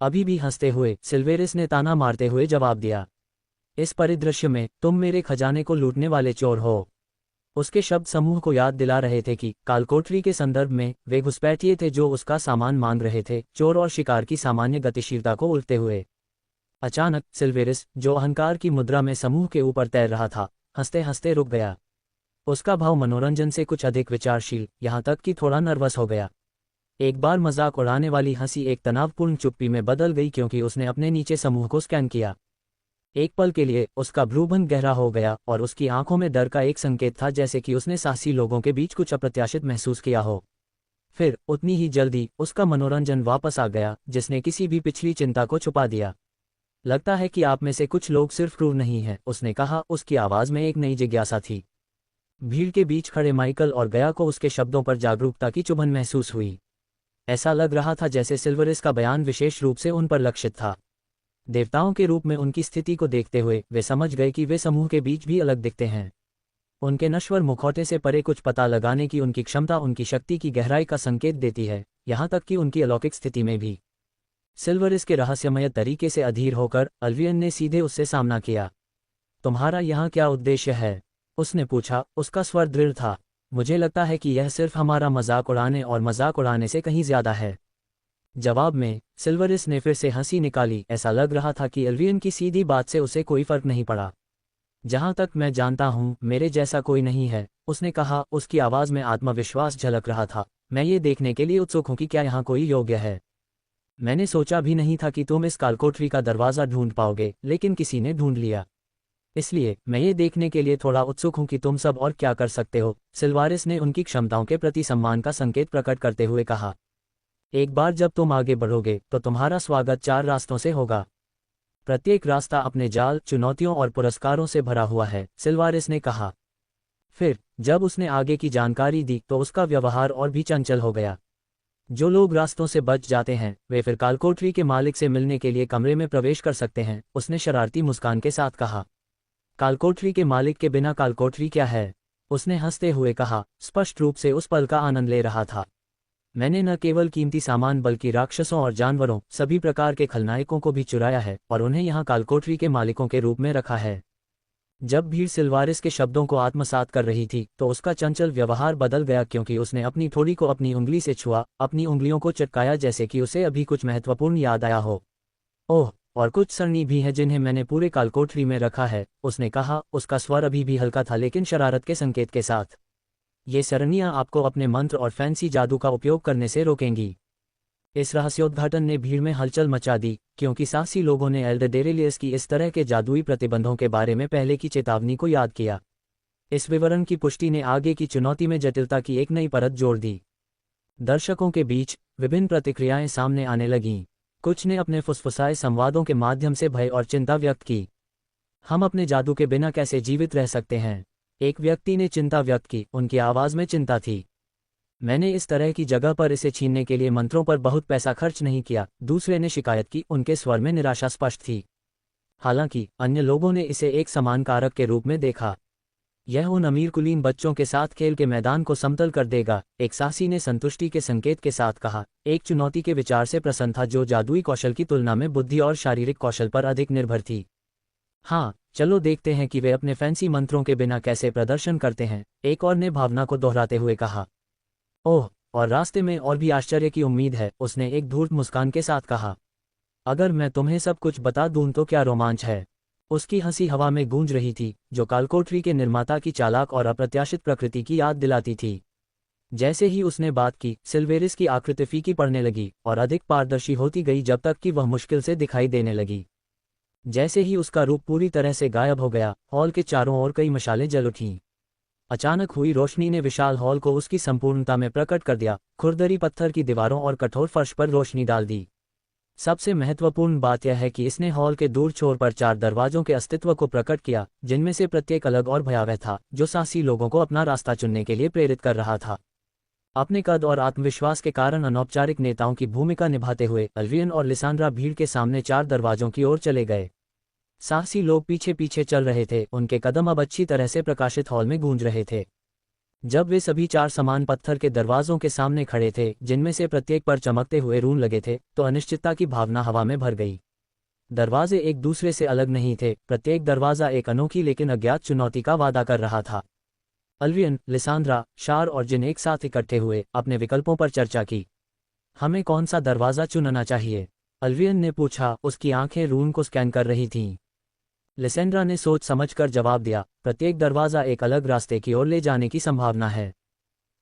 अभी भी हंसते हुए सिल्वेरिस ने ताना मारते हुए जवाब दिया। इस परिदृश्य में तुम मेरे खजाने को लूटने वाले चोर हो। उसके शब्द समूह को याद दिला रहे थे कि कालकोठरी के संदर्भ में वे घुसपैठिए थे जो उसका सामान मांग रहे थे, चोर और शिकार की सामान्य गतिशीलता को उलटते हुए। अचानक सिल्वेरिस, जो अहंकार की मुद्रा में समूह के ऊपर तैर रहा था, हंसते हंसते रुक गया। उसका भाव मनोरंजन से कुछ अधिक विचारशील, यहाँ तक कि थोड़ा नर्वस हो गया। एक बार मजाक उड़ाने वाली हंसी एक तनावपूर्ण चुप्पी में बदल गई, क्योंकि उसने अपने नीचे समूह को स्कैन किया। एक पल के लिए उसका भ्रूभंग गहरा हो गया और उसकी आंखों में डर का एक संकेत था, जैसे कि उसने साहसी लोगों के बीच कुछ अप्रत्याशित महसूस किया हो। फिर उतनी ही जल्दी उसका मनोरंजन वापस आ गया, जिसने किसी भी पिछली चिंता को छुपा दिया। लगता है कि आप में से कुछ लोग सिर्फ क्रूर नहीं हैं, उसने कहा। उसकी आवाज में एक नई जिज्ञासा थी। भीड़ के बीच खड़े माइकल और गया को उसके शब्दों पर जागरूकता की चुभन महसूस हुई। ऐसा लग रहा था जैसे सिल्वेरिस का बयान विशेष रूप से उन पर लक्षित था। देवताओं के रूप में उनकी स्थिति को देखते हुए वे समझ गए कि वे समूह के बीच भी अलग दिखते हैं। उनके नश्वर मुखौटे से परे कुछ पता लगाने की उनकी क्षमता उनकी शक्ति की गहराई का संकेत देती है, यहाँ तक कि उनकी अलौकिक स्थिति में भी। सिल्वेरिस के रहस्यमय तरीके से अधीर होकर अल्वियन ने सीधे उससे सामना किया। तुम्हारा यहाँ क्या उद्देश्य है, उसने पूछा। उसका स्वर दृढ़ था। मुझे लगता है कि यह सिर्फ हमारा मजाक उड़ाने और मजाक उड़ाने से कहीं ज्यादा है। जवाब में सिल्वेरिस ने फिर से हंसी निकाली। ऐसा लग रहा था कि अल्वियन की सीधी बात से उसे कोई फर्क नहीं पड़ा। जहां तक मैं जानता हूं, मेरे जैसा कोई नहीं है, उसने कहा। उसकी आवाज में आत्मविश्वास झलक रहा था। मैं ये देखने के लिए उत्सुक हूं कि क्या यहाँ कोई योग्य है। मैंने सोचा भी नहीं था कि तुम इस कालकोठरी का दरवाजा ढूंढ पाओगे, लेकिन किसी ने ढूंढ लिया। इसलिए मैं ये देखने के लिए थोड़ा उत्सुक हूं कि तुम सब और क्या कर सकते हो। सिल्वेरिस ने उनकी क्षमताओं के प्रति सम्मान का संकेत प्रकट करते हुए कहा। एक बार जब तुम आगे बढ़ोगे तो तुम्हारा स्वागत 4 रास्तों से होगा। प्रत्येक रास्ता अपने जाल, चुनौतियों और पुरस्कारों से भरा हुआ है, सिल्वेरिस ने कहा। फिर जब उसने आगे की जानकारी दी तो उसका व्यवहार और भी चंचल हो गया। जो लोग रास्तों से बच जाते हैं वे फिर कालकोठरी के मालिक से मिलने के लिए कमरे में प्रवेश कर सकते हैं, उसने शरारती मुस्कान के साथ कहा। कालकोठरी के मालिक के बिना कालकोठरी क्या है? उसने हंसते हुए कहा, स्पष्ट रूप से उस पल का आनंद ले रहा था। मैंने न केवल कीमती सामान बल्कि राक्षसों और जानवरों, सभी प्रकार के खलनायकों को भी चुराया है और उन्हें यहाँ कालकोठरी के मालिकों के रूप में रखा है। जब भीड़ सिल्वारिस के शब्दों को आत्मसात कर रही थी तो उसका चंचल व्यवहार बदल गया, क्योंकि उसने अपनी ठोड़ी को अपनी उंगली से छुआ, अपनी उंगलियों को चटकाया जैसे कि उसे अभी कुछ महत्वपूर्ण याद आया हो। ओह, और कुछ सरनी भी है जिन्हें मैंने पूरे कालकोठरी में रखा है, उसने कहा। उसका स्वर अभी भी हल्का था लेकिन शरारत के संकेत के साथ। ये सरणियां आपको अपने मंत्र और फैंसी जादू का उपयोग करने से रोकेंगी। इस रहस्योद्घाटन ने भीड़ में हलचल मचा दी, क्योंकि साहसी लोगों ने एल्डरडेरेलियस की इस तरह के जादुई प्रतिबंधों के बारे में पहले की चेतावनी को याद किया। इस विवरण की पुष्टि ने आगे की चुनौती में जटिलता की एक नई परत जोड़ दी। दर्शकों के बीच विभिन्न प्रतिक्रियाएं सामने आने लगीं। कुछ ने अपने फुसफुसाए संवादों के माध्यम से भय और चिंता व्यक्त की। हम अपने जादू के बिना कैसे जीवित रह सकते हैं? एक व्यक्ति ने चिंता व्यक्त की, उनकी आवाज़ में चिंता थी। मैंने इस तरह की जगह पर इसे छीनने के लिए मंत्रों पर बहुत पैसा खर्च नहीं किया, दूसरे ने शिकायत की, उनके स्वर में निराशा स्पष्ट थी। हालांकि अन्य लोगों ने इसे एक समान कारक के रूप में देखा। यह उन अमीर कुलीन बच्चों के साथ खेल के मैदान को समतल कर देगा, एक साहसी ने संतुष्टि के संकेत के साथ कहा, एक चुनौती के विचार से प्रसन्न था जो जादुई कौशल की तुलना में बुद्धि और शारीरिक कौशल पर अधिक निर्भर थी। हाँ, चलो देखते हैं कि वे अपने फैंसी मंत्रों के बिना कैसे प्रदर्शन करते हैं, एक और ने भावना को दोहराते हुए कहा। ओह, और रास्ते में और भी आश्चर्य की उम्मीद है, उसने एक धूर्त मुस्कान के साथ कहा। अगर मैं तुम्हें सब कुछ बता दूं तो क्या रोमांच है। उसकी हंसी हवा में गूंज रही थी, जो कालकोठरी के निर्माता की चालाक और अप्रत्याशित प्रकृति की याद दिलाती थी। जैसे ही उसने बात की, सिल्वेरिस की आकृति फीकी पड़ने लगी और अधिक पारदर्शी होती गई जब तक कि वह मुश्किल से दिखाई देने लगी। जैसे ही उसका रूप पूरी तरह से गायब हो गया, हॉल के चारों ओर कई मशालें जल उठीं। अचानक हुई रोशनी ने विशाल हॉल को उसकी संपूर्णता में प्रकट कर दिया, खुरदरी पत्थर की दीवारों और कठोर फर्श पर रोशनी डाल दी। सबसे महत्वपूर्ण बात यह है कि इसने हॉल के दूर छोर पर 4 दरवाजों के अस्तित्व को प्रकट किया, जिनमें से प्रत्येक अलग और भयावह था, जो साहसी लोगों को अपना रास्ता चुनने के लिए प्रेरित कर रहा था। अपने कद और आत्मविश्वास के कारण अनौपचारिक नेताओं की भूमिका निभाते हुए अल्वियन और लिसांड्रा भीड़ के सामने 4 दरवाजों की ओर चले गए। साहसी लोग पीछे पीछे चल रहे थे, उनके कदम अब अच्छी तरह से प्रकाशित हॉल में गूंज रहे थे। जब वे सभी 4 समान पत्थर के दरवाजों के सामने खड़े थे, जिनमें से प्रत्येक पर चमकते हुए रून लगे थे, तो अनिश्चितता की भावना हवा में भर गई। दरवाजे एक दूसरे से अलग नहीं थे, प्रत्येक दरवाजा एक अनोखी लेकिन अज्ञात चुनौती का वादा कर रहा था। अल्वियन, लिसांड्रा, शार और जिन एक साथ इकट्ठे हुए अपने विकल्पों पर चर्चा की। हमें कौन सा दरवाजा चुनना चाहिए? अल्वियन ने पूछा, उसकी आंखें रून को स्कैन कर रही थीं। लिसेंड्रा ने सोच समझकर जवाब दिया, प्रत्येक दरवाजा एक अलग रास्ते की ओर ले जाने की संभावना है।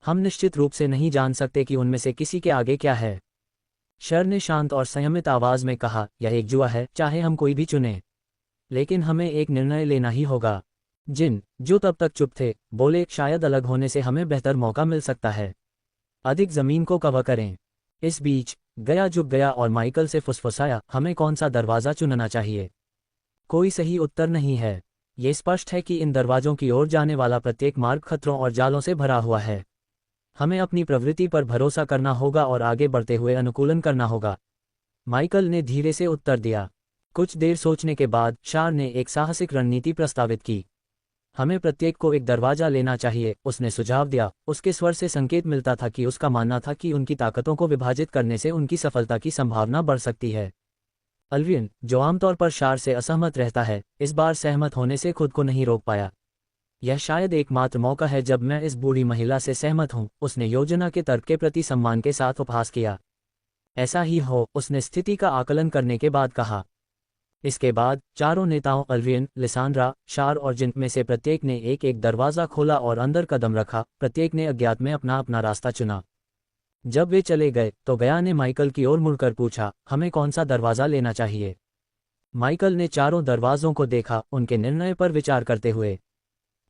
हम निश्चित रूप से नहीं जान सकते कि उनमें से किसी के आगे क्या है। शर ने शांत और संयमित आवाज में कहा, यह एक जुआ है, चाहे हम कोई भी चुने। लेकिन हमें एक निर्णय लेना ही होगा। जिन, जो तब तक चुप थे, बोले, शायद अलग होने से हमें बेहतर मौका मिल सकता है। अधिक जमीन को कवर करें। इस बीच गया झुक गया और माइकल से फुसफुसाया, हमें कौन सा दरवाजा चुनना चाहिए? कोई सही उत्तर नहीं है। ये स्पष्ट है कि इन दरवाजों की ओर जाने वाला प्रत्येक मार्ग खतरों और जालों से भरा हुआ है। हमें अपनी प्रवृत्ति पर भरोसा करना होगा और आगे बढ़ते हुए अनुकूलन करना होगा। माइकल ने धीरे से उत्तर दिया। कुछ देर सोचने के बाद शार ने एक साहसिक रणनीति प्रस्तावित की। हमें प्रत्येक को एक दरवाजा लेना चाहिए, उसने सुझाव दिया। उसके स्वर से संकेत मिलता था कि उसका मानना था कि उनकी ताकतों को विभाजित करने से उनकी सफलता की संभावना बढ़ सकती है। अल्वियन, जो आमतौर पर शार से असहमत रहता है, इस बार सहमत होने से खुद को नहीं रोक पाया। यह शायद एकमात्र मौका है जब मैं इस बूढ़ी महिला से सहमत हूं, उसने योजना के तर्क के प्रति सम्मान के साथ उपहास किया। ऐसा ही हो, उसने स्थिति का आकलन करने के बाद कहा। इसके बाद चारों नेताओं अल्वियन, लिसांड्रा, शार और जिन में से प्रत्येक ने एक एक दरवाजा खोला और अंदर कदम रखा। प्रत्येक ने अज्ञात में अपना अपना रास्ता चुना। जब वे चले गए तो गया ने माइकल की ओर मुड़कर पूछा, हमें कौन सा दरवाजा लेना चाहिए? माइकल ने चारों दरवाजों को देखा, उनके निर्णय पर विचार करते हुए।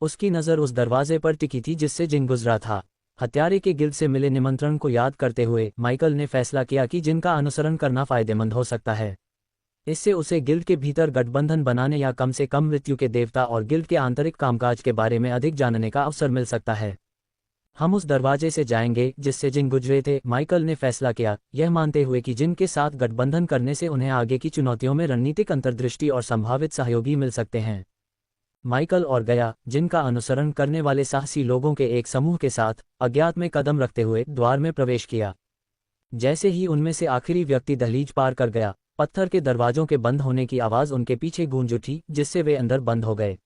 उसकी नज़र उस दरवाजे पर टिकी थी जिससे जिन गुजरा था। हत्यारे के गिल्ड से मिले निमंत्रण को याद करते हुए माइकल ने फैसला किया कि जिनका अनुसरण करना फायदेमंद हो सकता है। इससे उसे गिल्ड के भीतर गठबंधन बनाने या कम से कम मृत्यु के देवता और गिल्ड के आंतरिक कामकाज के बारे में अधिक जानने का अवसर मिल सकता है। हम उस दरवाजे से जाएंगे जिससे जिन गुजरे थे, माइकल ने फैसला किया, यह मानते हुए कि जिन के साथ गठबंधन करने से उन्हें आगे की चुनौतियों में रणनीतिक अंतर्दृष्टि और संभावित सहयोगी मिल सकते हैं। माइकल और गया, जिनका अनुसरण करने वाले साहसी लोगों के एक समूह के साथ अज्ञात में कदम रखते हुए द्वार में प्रवेश किया। जैसे ही उनमें से आखिरी व्यक्ति दहलीज पार कर गया, पत्थर के दरवाजों के बंद होने की आवाज़ उनके पीछे गूंज उठी, जिससे वे अंदर बंद हो गए।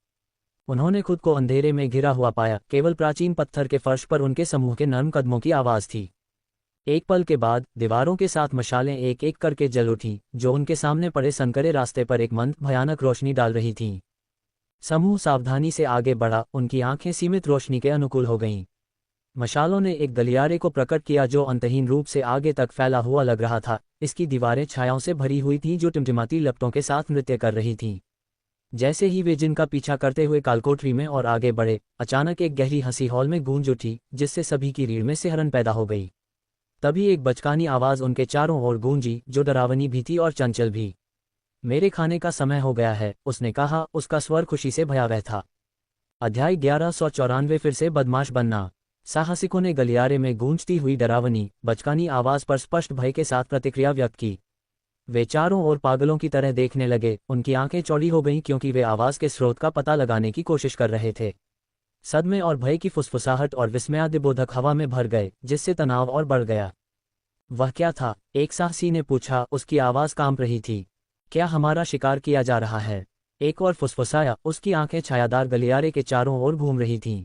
उन्होंने खुद को अंधेरे में घिरा हुआ पाया, केवल प्राचीन पत्थर के फर्श पर उनके समूह के नर्म कदमों की आवाज़ थी। एक पल के बाद दीवारों के साथ मशालें एक एक करके जल उठीं, जो उनके सामने पड़े संकरे रास्ते पर एक मंद भयानक रोशनी डाल रही थीं। समूह सावधानी से आगे बढ़ा, उनकी आंखें सीमित रोशनी के अनुकूल हो गईं। मशालों ने एक गलियारे को प्रकट किया जो अंतहीन रूप से आगे तक फैला हुआ लग रहा था। इसकी दीवारें छायाओं से भरी हुई थीं जो टिमटिमाती लपटों के साथ नृत्य कर रही थीं। जैसे ही वे जिनका पीछा करते हुए कालकोठरी में और आगे बढ़े, अचानक एक गहरी हंसी हॉल में गूंज उठी, जिससे सभी की रीढ़ में सिहरन पैदा हो गई। तभी एक बचकानी आवाज़ उनके चारों ओर गूंजी, जो डरावनी भी थी और चंचल भी। मेरे खाने का समय हो गया है, उसने कहा, उसका स्वर खुशी से भयावह था। अध्याय 1194 फिर से बदमाश बनना। साहसिकों ने गलियारे में गूंजती हुई डरावनी, बचकानी आवाज़ पर स्पष्ट भय के साथ प्रतिक्रिया व्यक्त की। वे चारों ओर पागलों की तरह देखने लगे, उनकी आंखें चौड़ी हो गईं क्योंकि वे आवाज़ के स्रोत का पता लगाने की कोशिश कर रहे थे। सदमे और भय की फुसफुसाहट और विस्मयादिबोधक हवा में भर गए, जिससे तनाव और बढ़ गया। वह क्या था? एक साहसी ने पूछा, उसकी आवाज़ कांप रही थी। क्या हमारा शिकार किया जा रहा है? एक और फुसफुसाया, उसकी आंखें छायादार गलियारे के चारों ओर घूम रही थीं।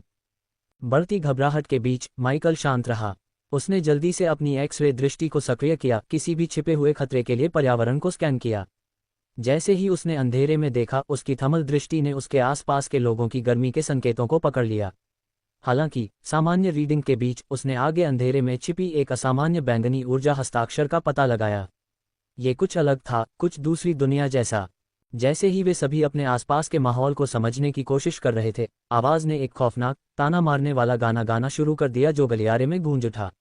बढ़ती घबराहट के बीच माइकल शांत रहा। उसने जल्दी से अपनी एक्स-रे दृष्टि को सक्रिय किया, किसी भी छिपे हुए खतरे के लिए पर्यावरण को स्कैन किया। जैसे ही उसने अंधेरे में देखा, उसकी थमल दृष्टि ने उसके आसपास के लोगों की गर्मी के संकेतों को पकड़ लिया। हालांकि सामान्य रीडिंग के बीच उसने आगे अंधेरे में छिपी एक असामान्य बैंगनी ऊर्जा हस्ताक्षर का पता लगाया। ये कुछ अलग था, कुछ दूसरी दुनिया जैसा। जैसे ही वे सभी अपने आसपास के माहौल को समझने की कोशिश कर रहे थे, आवाज़ ने एक खौफनाक, ताना मारने वाला गाना गाना शुरू कर दिया जो गलियारे में गूंज उठा।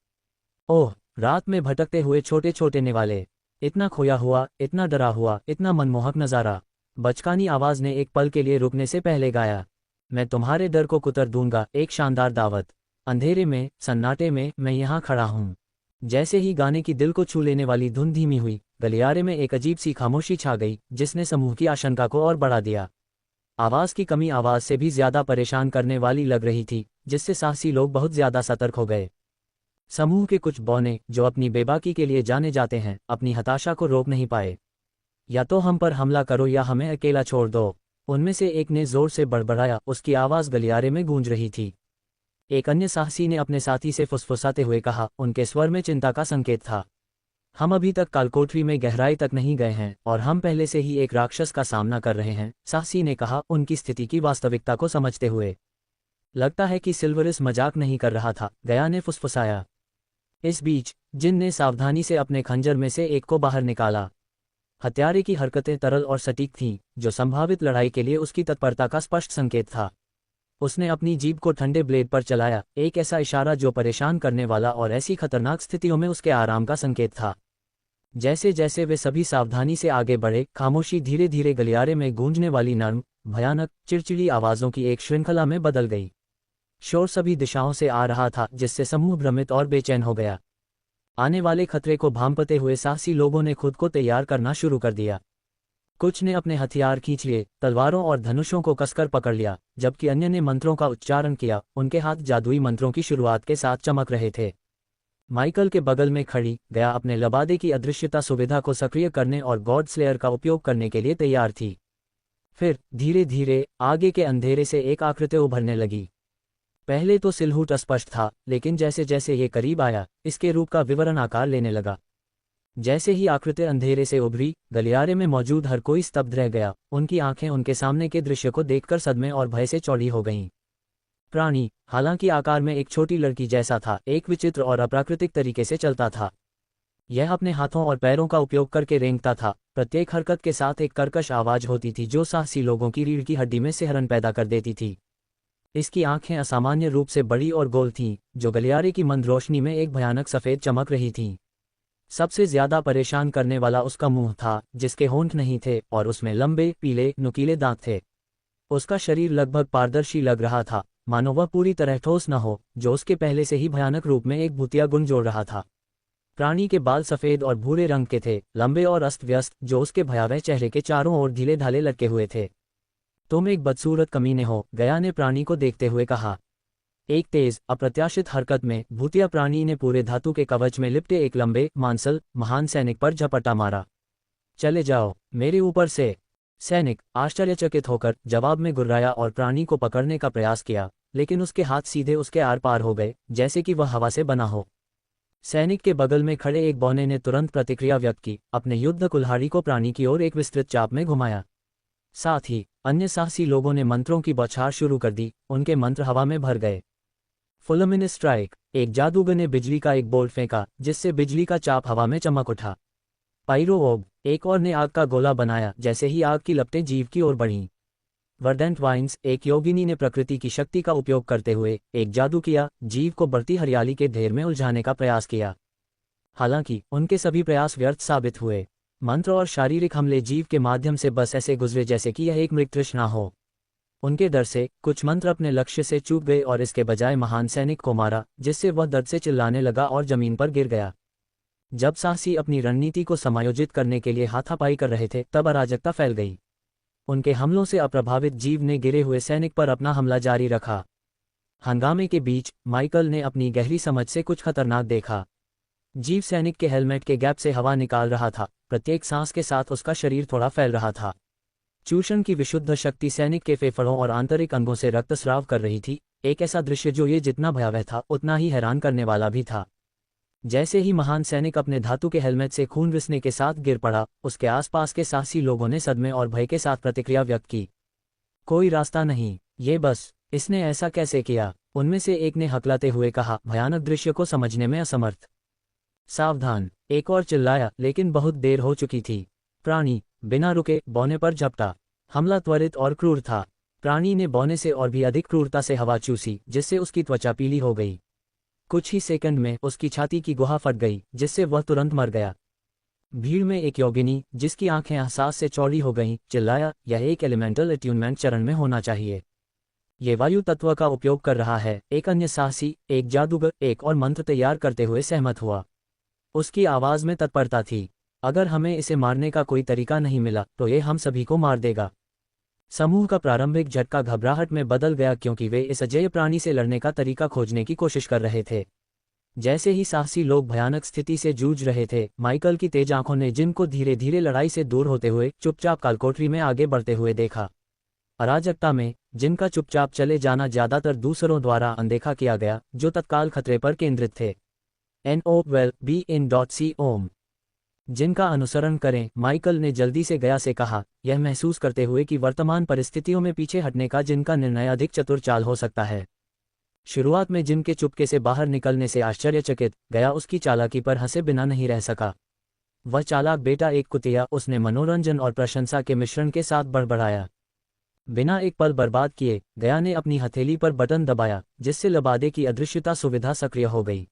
ओह, रात में भटकते हुए छोटे छोटे निवाले, इतना खोया हुआ, इतना डरा हुआ, इतना मनमोहक नज़ारा। बचकानी आवाज़ ने एक पल के लिए रुकने से पहले गाया। मैं तुम्हारे डर को कुतर दूंगा, एक शानदार दावत। अंधेरे में, सन्नाटे में, मैं यहाँ खड़ा हूँ। जैसे ही गाने की दिल को छू लेने वाली धुन धीमी हुई, गलियारे में एक अजीब सी खामोशी छा गई, जिसने समूह की आशंका को और बढ़ा दिया। आवाज़ की कमी आवाज़ से भी ज्यादा परेशान करने वाली लग रही थी, जिससे साहसी लोग बहुत ज्यादा सतर्क हो गए। समूह के कुछ बौने, जो अपनी बेबाकी के लिए जाने जाते हैं, अपनी हताशा को रोक नहीं पाए। या तो हम पर हमला करो या हमें अकेला छोड़ दो, उनमें से एक ने जोर से बड़बड़ाया, उसकी आवाज़ गलियारे में गूंज रही थी। एक अन्य साहसी ने अपने साथी से फुसफुसाते हुए कहा, उनके स्वर में चिंता का संकेत था। हम अभी तक कालकोठरी में गहराई तक नहीं गए हैं और हम पहले से ही एक राक्षस का सामना कर रहे हैं, साहसी ने कहा, उनकी स्थिति की वास्तविकता को समझते हुए। लगता है कि सिल्वरिस मजाक नहीं कर रहा था, गया ने फुसफुसाया। इस बीच जिन ने सावधानी से अपने खंजर में से एक को बाहर निकाला। हत्यारे की हरकतें तरल और सटीक थीं, जो संभावित लड़ाई के लिए उसकी तत्परता का स्पष्ट संकेत था। उसने अपनी जीभ को ठंडे ब्लेड पर चलाया, एक ऐसा इशारा जो परेशान करने वाला और ऐसी खतरनाक स्थितियों में उसके आराम का संकेत था। जैसे जैसे वे सभी सावधानी से आगे बढ़े, खामोशी धीरे धीरे गलियारे में गूंजने वाली नर्म, भयानक, चिड़चिड़ी आवाज़ों की एक श्रृंखला में बदल गई। शोर सभी दिशाओं से आ रहा था, जिससे समूह भ्रमित और बेचैन हो गया। आने वाले खतरे को भांपते हुए साहसी लोगों ने खुद को तैयार करना शुरू कर दिया। कुछ ने अपने हथियार खींच लिए, तलवारों और धनुषों को कसकर पकड़ लिया, जबकि अन्य ने मंत्रों का उच्चारण किया। उनके हाथ जादुई मंत्रों की शुरुआत के साथ चमक रहे थे। माइकल के बगल में खड़ी गया अपने लबादे की अदृश्यता सुविधा को सक्रिय करने और गॉड स्लेयर का उपयोग करने के लिए तैयार थी। फिर धीरे धीरे आगे के अंधेरे से एक आकृति उभरने लगी। पहले तो सिलहूट अस्पष्ट था, लेकिन जैसे जैसे ये करीब आया, इसके रूप का विवरण आकार लेने लगा। जैसे ही आकृति अंधेरे से उभरी, गलियारे में मौजूद हर कोई स्तब्ध रह गया। उनकी आंखें उनके सामने के दृश्य को देखकर सदमे और भय से चौड़ी हो गईं। प्राणी, हालांकि आकार में एक छोटी लड़की जैसा था, एक विचित्र और अप्राकृतिक तरीके से चलता था। यह अपने हाथों और पैरों का उपयोग करके रेंगता था। प्रत्येक हरकत के साथ एक कर्कश आवाज होती थी जो साहसी लोगों की रीढ़ की हड्डी में सिहरन पैदा कर देती थी। इसकी आंखें असामान्य रूप से बड़ी और गोल थीं, जो गलियारे की मंद रोशनी में एक भयानक सफेद चमक रही थीं। सबसे ज्यादा परेशान करने वाला उसका मुंह था, जिसके होंठ नहीं थे और उसमें लंबे, पीले, नुकीले दांत थे। उसका शरीर लगभग पारदर्शी लग रहा था, मानो वह पूरी तरह ठोस न हो, जो उसके पहले से ही भयानक रूप में एक भूतिया गुण जोड़ रहा था। प्राणी के बाल सफेद और भूरे रंग के थे, लंबे और अस्त व्यस्त, जो उसके भयावह चेहरे के चारों ओर ढीले ढाले लटके हुए थे। तुम एक बदसूरत कमीने हो, गया ने प्राणी को देखते हुए कहा। एक तेज अप्रत्याशित हरकत में भूतिया प्राणी ने पूरे धातु के कवच में लिपटे एक लंबे मांसल महान सैनिक पर झपटा मारा। चले जाओ मेरे ऊपर से। सैनिक आश्चर्यचकित होकर जवाब में गुर्राया और प्राणी को पकड़ने का प्रयास किया, लेकिन उसके हाथ सीधे उसके आर पार हो गए, जैसे कि वह हवा से बना हो। सैनिक के बगल में खड़े एक बौने ने तुरंत प्रतिक्रिया व्यक्त की, अपने युद्ध कुल्हाड़ी को प्राणी की ओर एक विस्तृत चाप में घुमाया। साथ ही अन्य साहसी लोगों ने मंत्रों की बौछार शुरू कर दी, उनके मंत्र हवा में भर गए। फुलमिनस स्ट्राइक, एक जादूगर ने बिजली का एक बोल्ट फेंका, जिससे बिजली का चाप हवा में चमक उठा। पाइरोवोब, एक और ने आग का गोला बनाया, जैसे ही आग की लपटें जीव की ओर बढ़ीं। वर्डेंट वाइन्स, एक योगिनी ने प्रकृति की शक्ति का उपयोग करते हुए एक जादू किया, जीव को बढ़ती हरियाली के ढेर में उलझाने का प्रयास किया। हालांकि उनके सभी प्रयास व्यर्थ साबित हुए। मंत्र और शारीरिक हमले जीव के माध्यम से बस ऐसे गुजरे जैसे कि यह एक मृगतृष्णा हो। उनके डर से कुछ मंत्र अपने लक्ष्य से चूक गए और इसके बजाय महान सैनिक को मारा, जिससे वह दर्द से चिल्लाने लगा और जमीन पर गिर गया। जब साहसी अपनी रणनीति को समायोजित करने के लिए हाथापाई कर रहे थे, तब अराजकता फैल गई। उनके हमलों से अप्रभावित जीव ने गिरे हुए सैनिक पर अपना हमला जारी रखा। हंगामे के बीच माइकल ने अपनी गहरी समझ से कुछ खतरनाक देखा। जीव सैनिक के हेलमेट के गैप से हवा निकाल रहा था, प्रत्येक सांस के साथ उसका शरीर थोड़ा फैल रहा था। चूषण की विशुद्ध शक्ति सैनिक के फेफड़ों और आंतरिक अंगों से रक्तस्राव कर रही थी, एक ऐसा दृश्य जो ये जितना भयावह था उतना ही हैरान करने वाला भी था। जैसे ही महान सैनिक अपने धातु के हेलमेट से खून रिसने के साथ गिर पड़ा, उसके आसपास के साहसी लोगों ने सदमे और भय के साथ प्रतिक्रिया व्यक्त की। कोई रास्ता नहीं, ये बस, इसने ऐसा कैसे किया? उनमें से एक ने हकलाते हुए कहा, भयानक दृश्य को समझने में असमर्थ। सावधान, एक और चिल्लाया, लेकिन बहुत देर हो चुकी थी। प्राणी बिना रुके बौने पर झपटा। हमला त्वरित और क्रूर था। प्राणी ने बौने से और भी अधिक क्रूरता से हवा चूसी, जिससे उसकी त्वचा पीली हो गई। कुछ ही सेकंड में उसकी छाती की गुहा फट गई, जिससे वह तुरंत मर गया। भीड़ में एक योगिनी, जिसकी आंखें एहसास से चौड़ी हो गईं, चिल्लाया, यह एक एलिमेंटल अट्यूनमेंट चरण में होना चाहिए। ये वायु तत्व का उपयोग कर रहा है। एक अन्य साहसी, एक जादूगर, एक और मंत्र तैयार करते हुए सहमत हुआ। उसकी आवाज में तत्परता थी। अगर हमें इसे मारने का कोई तरीका नहीं मिला तो ये हम सभी को मार देगा। समूह का प्रारंभिक झटका घबराहट में बदल गया, क्योंकि वे इस अजेय प्राणी से लड़ने का तरीका खोजने की कोशिश कर रहे थे। जैसे ही साहसी लोग भयानक स्थिति से जूझ रहे थे, माइकल की तेज आंखों ने जिन को धीरे धीरे लड़ाई से दूर होते हुए चुपचाप कालकोठरी में आगे बढ़ते हुए देखा। अराजकता में जिनका चुपचाप चले जाना ज्यादातर दूसरों द्वारा अनदेखा किया गया, जो तत्काल खतरे पर केंद्रित थे। NOWELL-BE-IN.C जिनका अनुसरण करें, माइकल ने जल्दी से गया से कहा, यह महसूस करते हुए कि वर्तमान परिस्थितियों में पीछे हटने का जिनका निर्णय अधिक चतुर चाल हो सकता है। शुरुआत में जिनके चुपके से बाहर निकलने से आश्चर्यचकित, गया उसकी चालाकी पर हंसे बिना नहीं रह सका। वह चालाक बेटा एक कुतिया, उसने मनोरंजन और प्रशंसा के मिश्रण के साथ बड़बड़ाया। बिना एक पल बर्बाद किए, गया ने अपनी हथेली पर बटन दबाया, जिससे लबादे की अदृश्यता सुविधा सक्रिय हो गई।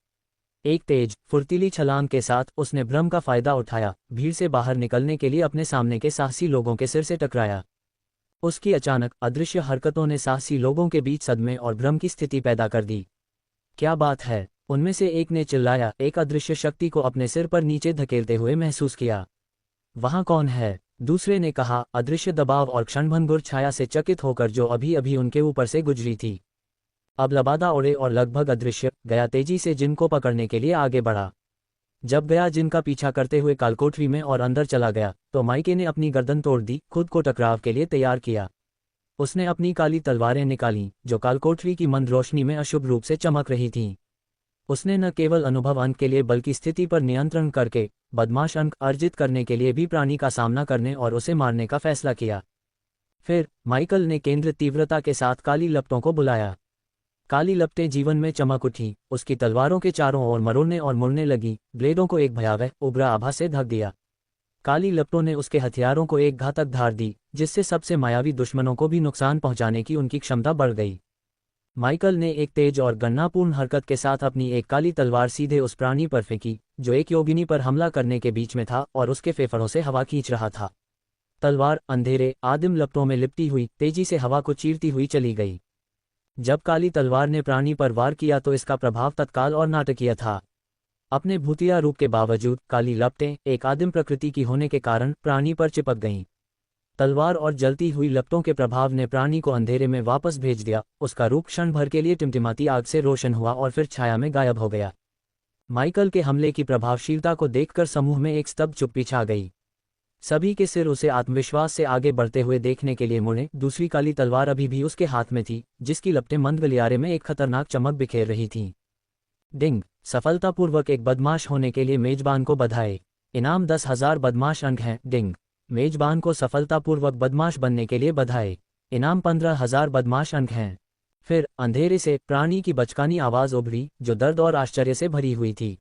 एक तेज फुर्तीली छलांग के साथ उसने भ्रम का फायदा उठाया, भीड़ से बाहर निकलने के लिए अपने सामने के साहसी लोगों के सिर से टकराया। उसकी अचानक अदृश्य हरकतों ने साहसी लोगों के बीच सदमे और भ्रम की स्थिति पैदा कर दी। क्या बात है? उनमें से एक ने चिल्लाया, एक अदृश्य शक्ति को अपने सिर पर नीचे धकेलते हुए महसूस किया। वहां कौन है? दूसरे ने कहा, अदृश्य दबाव और क्षणभंगुर छाया से चकित होकर जो अभी अभी उनके ऊपर से गुजरी थी। अब लबादा उड़े और लगभग अदृश्य, गया तेजी से जिन को पकड़ने के लिए आगे बढ़ा। जब गया जिन का पीछा करते हुए कालकोठरी में और अंदर चला गया, तो माइके ने अपनी गर्दन तोड़ दी, खुद को टकराव के लिए तैयार किया। उसने अपनी काली तलवारें निकालीं, जो कालकोठरी की मंद रोशनी में अशुभ रूप से चमक रही थीं। उसने न केवल अनुभव अंक के लिए बल्कि स्थिति पर नियंत्रण करके बदमाश अंक अर्जित करने के लिए भी प्राणी का सामना करने और उसे मारने का फैसला किया। फिर माइकल ने केंद्रित तीव्रता के साथ काली लपटों को बुलाया। काली लपटें जीवन में चमक उठीं, उसकी तलवारों के चारों ओर मरोड़ने और मुड़ने लगीं, ब्लेडों को एक भयावह उभरा आभा से ढक दिया। काली लपटों ने उसके हथियारों को एक घातक धार दी, जिससे सबसे मायावी दुश्मनों को भी नुकसान पहुंचाने की उनकी क्षमता बढ़ गई। माइकल ने एक तेज और गणनापूर्ण हरकत के साथ अपनी एक काली तलवार सीधे उस प्राणी पर फेंकी, जो एक योगिनी पर हमला करने के बीच में था और उसके फेफड़ों से हवा खींच रहा था। तलवार अंधेरे आदिम लपटों में लिपटी हुई तेजी से हवा को चीरती हुई चली गई। जब काली तलवार ने प्राणी पर वार किया तो इसका प्रभाव तत्काल और नाटकीय था। अपने भूतिया रूप के बावजूद काली लपटें एक आदिम प्रकृति की होने के कारण प्राणी पर चिपक गईं। तलवार और जलती हुई लपटों के प्रभाव ने प्राणी को अंधेरे में वापस भेज दिया। उसका रूप क्षण भर के लिए टिमटिमाती आग से रोशन हुआ और फिर छाया में गायब हो गया। माइकल के हमले की प्रभावशीलता को देखकर समूह में एक स्तब्ध चुप्पी छा गई। सभी के सिर उसे आत्मविश्वास से आगे बढ़ते हुए देखने के लिए मुड़े। दूसरी काली तलवार अभी भी उसके हाथ में थी, जिसकी लपटें मंद गलियारे में एक खतरनाक चमक बिखेर रही थीं। डिंग। सफलतापूर्वक एक बदमाश होने के लिए मेजबान को बधाई। इनाम 10,000 बदमाश अंक हैं। डिंग। मेजबान को सफलतापूर्वक बदमाश बनने के लिए बधाई। इनाम 15,000 बदमाश अंक हैं। फिर अंधेरे से प्राणी की बचकानी आवाज उभरी, जो दर्द और आश्चर्य से भरी हुई थी।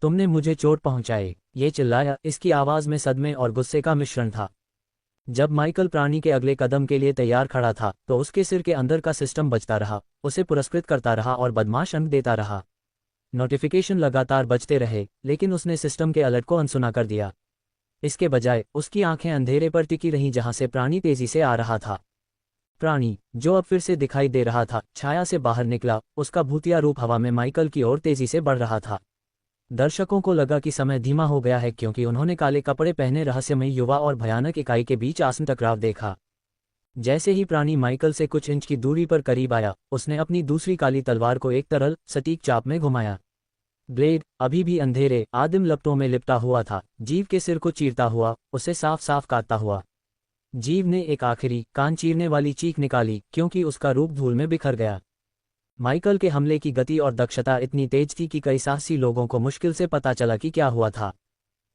तुमने मुझे चोट पहुंचाई, ये चिल्लाया। इसकी आवाज में सदमे और गुस्से का मिश्रण था। जब माइकल प्राणी के अगले कदम के लिए तैयार खड़ा था, तो उसके सिर के अंदर का सिस्टम बजता रहा, उसे पुरस्कृत करता रहा और बदमाश अंक देता रहा। नोटिफिकेशन लगातार बजते रहे, लेकिन उसने सिस्टम के अलर्ट को अनसुना कर दिया। इसके बजाय उसकी आंखें अंधेरे पर टिकी रहीं जहां से प्राणी तेजी से आ रहा था। प्राणी, जो अब फिर से दिखाई दे रहा था, छाया से बाहर निकला। उसका भूतिया रूप हवा में माइकल की ओर तेजी से बढ़ रहा था। दर्शकों को लगा कि समय धीमा हो गया है, क्योंकि उन्होंने काले कपड़े पहने रहस्यमय युवा और भयानक इकाई के बीच आसन टकराव देखा। जैसे ही प्राणी माइकल से कुछ इंच की दूरी पर करीब आया, उसने अपनी दूसरी काली तलवार को एक तरल, सटीक चाप में घुमाया। ब्लेड अभी भी अंधेरे, आदिम लपटों में लिपटा हुआ था, जीव के सिर को चीरता हुआ, उसे साफ साफ काटता हुआ। जीव ने एक आखिरी, कान चीरने वाली चीख निकाली, क्योंकि उसका रूप धूल में बिखर गया। माइकल के हमले की गति और दक्षता इतनी तेज थी कि कई साहसी लोगों को मुश्किल से पता चला कि क्या हुआ था।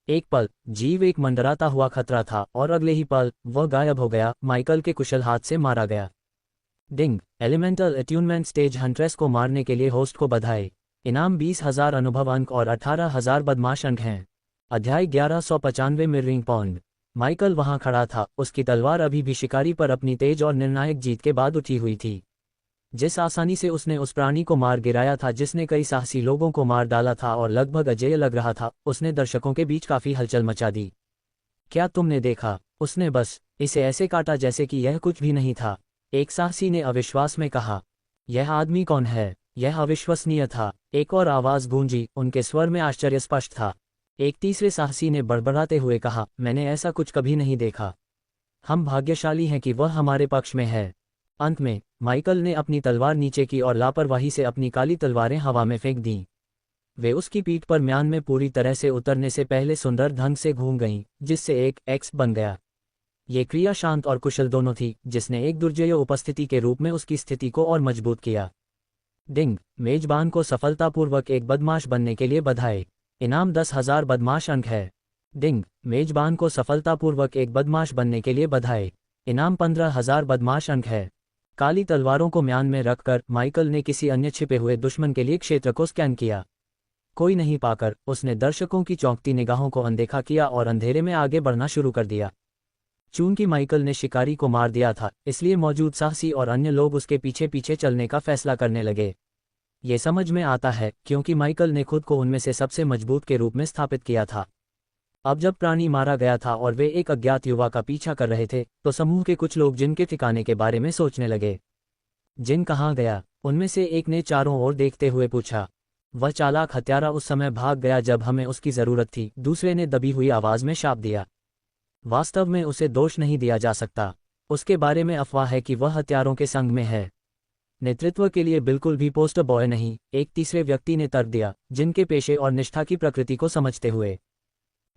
एक पल जीव एक मंडराता हुआ खतरा था, और अगले ही पल वह गायब हो गया, माइकल के कुशल हाथ से मारा गया। डिंग। एलिमेंटल अट्यूनमेंट स्टेज हंट्रेस को मारने के लिए होस्ट को बधाई। इनाम 20,000 अनुभव अंक और 18,000 बदमाश अंक हैं। अध्याय 1195 मिररिंग पॉन्ड। माइकल वहां खड़ा था, उसकी तलवार अभी भी शिकारी पर अपनी तेज और निर्णायक जीत के बाद उठी हुई थी। जिस आसानी से उसने उस प्राणी को मार गिराया था जिसने कई साहसी लोगों को मार डाला था और लगभग अजेय लग रहा था, उसने दर्शकों के बीच काफी हलचल मचा दी। क्या तुमने देखा? उसने बस इसे ऐसे काटा जैसे कि यह कुछ भी नहीं था, एक साहसी ने अविश्वास में कहा। यह आदमी कौन है? यह अविश्वसनीय था। एक और आवाज गूंजी, उनके स्वर में आश्चर्य स्पष्ट था। एक तीसरे साहसी ने बड़बड़ाते हुए कहा, मैंने ऐसा कुछ कभी नहीं देखा। हम भाग्यशाली हैं कि वह हमारे पक्ष में है। अंत में माइकल ने अपनी तलवार नीचे की और लापरवाही से अपनी काली तलवारें हवा में फेंक दीं। वे उसकी पीठ पर म्यान में पूरी तरह से उतरने से पहले सुंदर ढंग से घूम गईं, जिससे एक एक्स बन गया। ये क्रिया शांत और कुशल दोनों थी, जिसने एक दुर्जेय उपस्थिति के रूप में उसकी स्थिति को और मजबूत किया। डिंग। मेजबान को सफलतापूर्वक एक बदमाश बनने के लिए बधाई। इनाम 10,000 बदमाश अंक है। डिंग। मेजबान को सफलतापूर्वक एक बदमाश बनने के लिए बधाई। इनाम 15,000 बदमाश अंक है। काली तलवारों को म्यान में रखकर माइकल ने किसी अन्य छिपे हुए दुश्मन के लिए क्षेत्र को स्कैन किया। कोई नहीं पाकर उसने दर्शकों की चौंकती निगाहों को अनदेखा किया और अंधेरे में आगे बढ़ना शुरू कर दिया। चूंकि माइकल ने शिकारी को मार दिया था, इसलिए मौजूद साहसी और अन्य लोग उसके पीछे पीछे चलने का फैसला करने लगे। ये समझ में आता है, क्योंकि माइकल ने खुद को उनमें से सबसे मजबूत के रूप में स्थापित किया था। अब जब प्राणी मारा गया था और वे एक अज्ञात युवा का पीछा कर रहे थे, तो समूह के कुछ लोग जिन के ठिकाने के बारे में सोचने लगे। जिन कहाँ गया? उनमें से एक ने चारों ओर देखते हुए पूछा। वह चालाक हत्यारा उस समय भाग गया जब हमें उसकी जरूरत थी, दूसरे ने दबी हुई आवाज में शाप दिया। वास्तव में उसे दोष नहीं दिया जा सकता। उसके बारे में अफवाह है कि वह हत्यारों के संग में है। नेतृत्व के लिए बिल्कुल भी पोस्टर बॉय नहीं, एक तीसरे व्यक्ति ने तर्क दिया, जिनके पेशे और निष्ठा की प्रकृति को समझते हुए।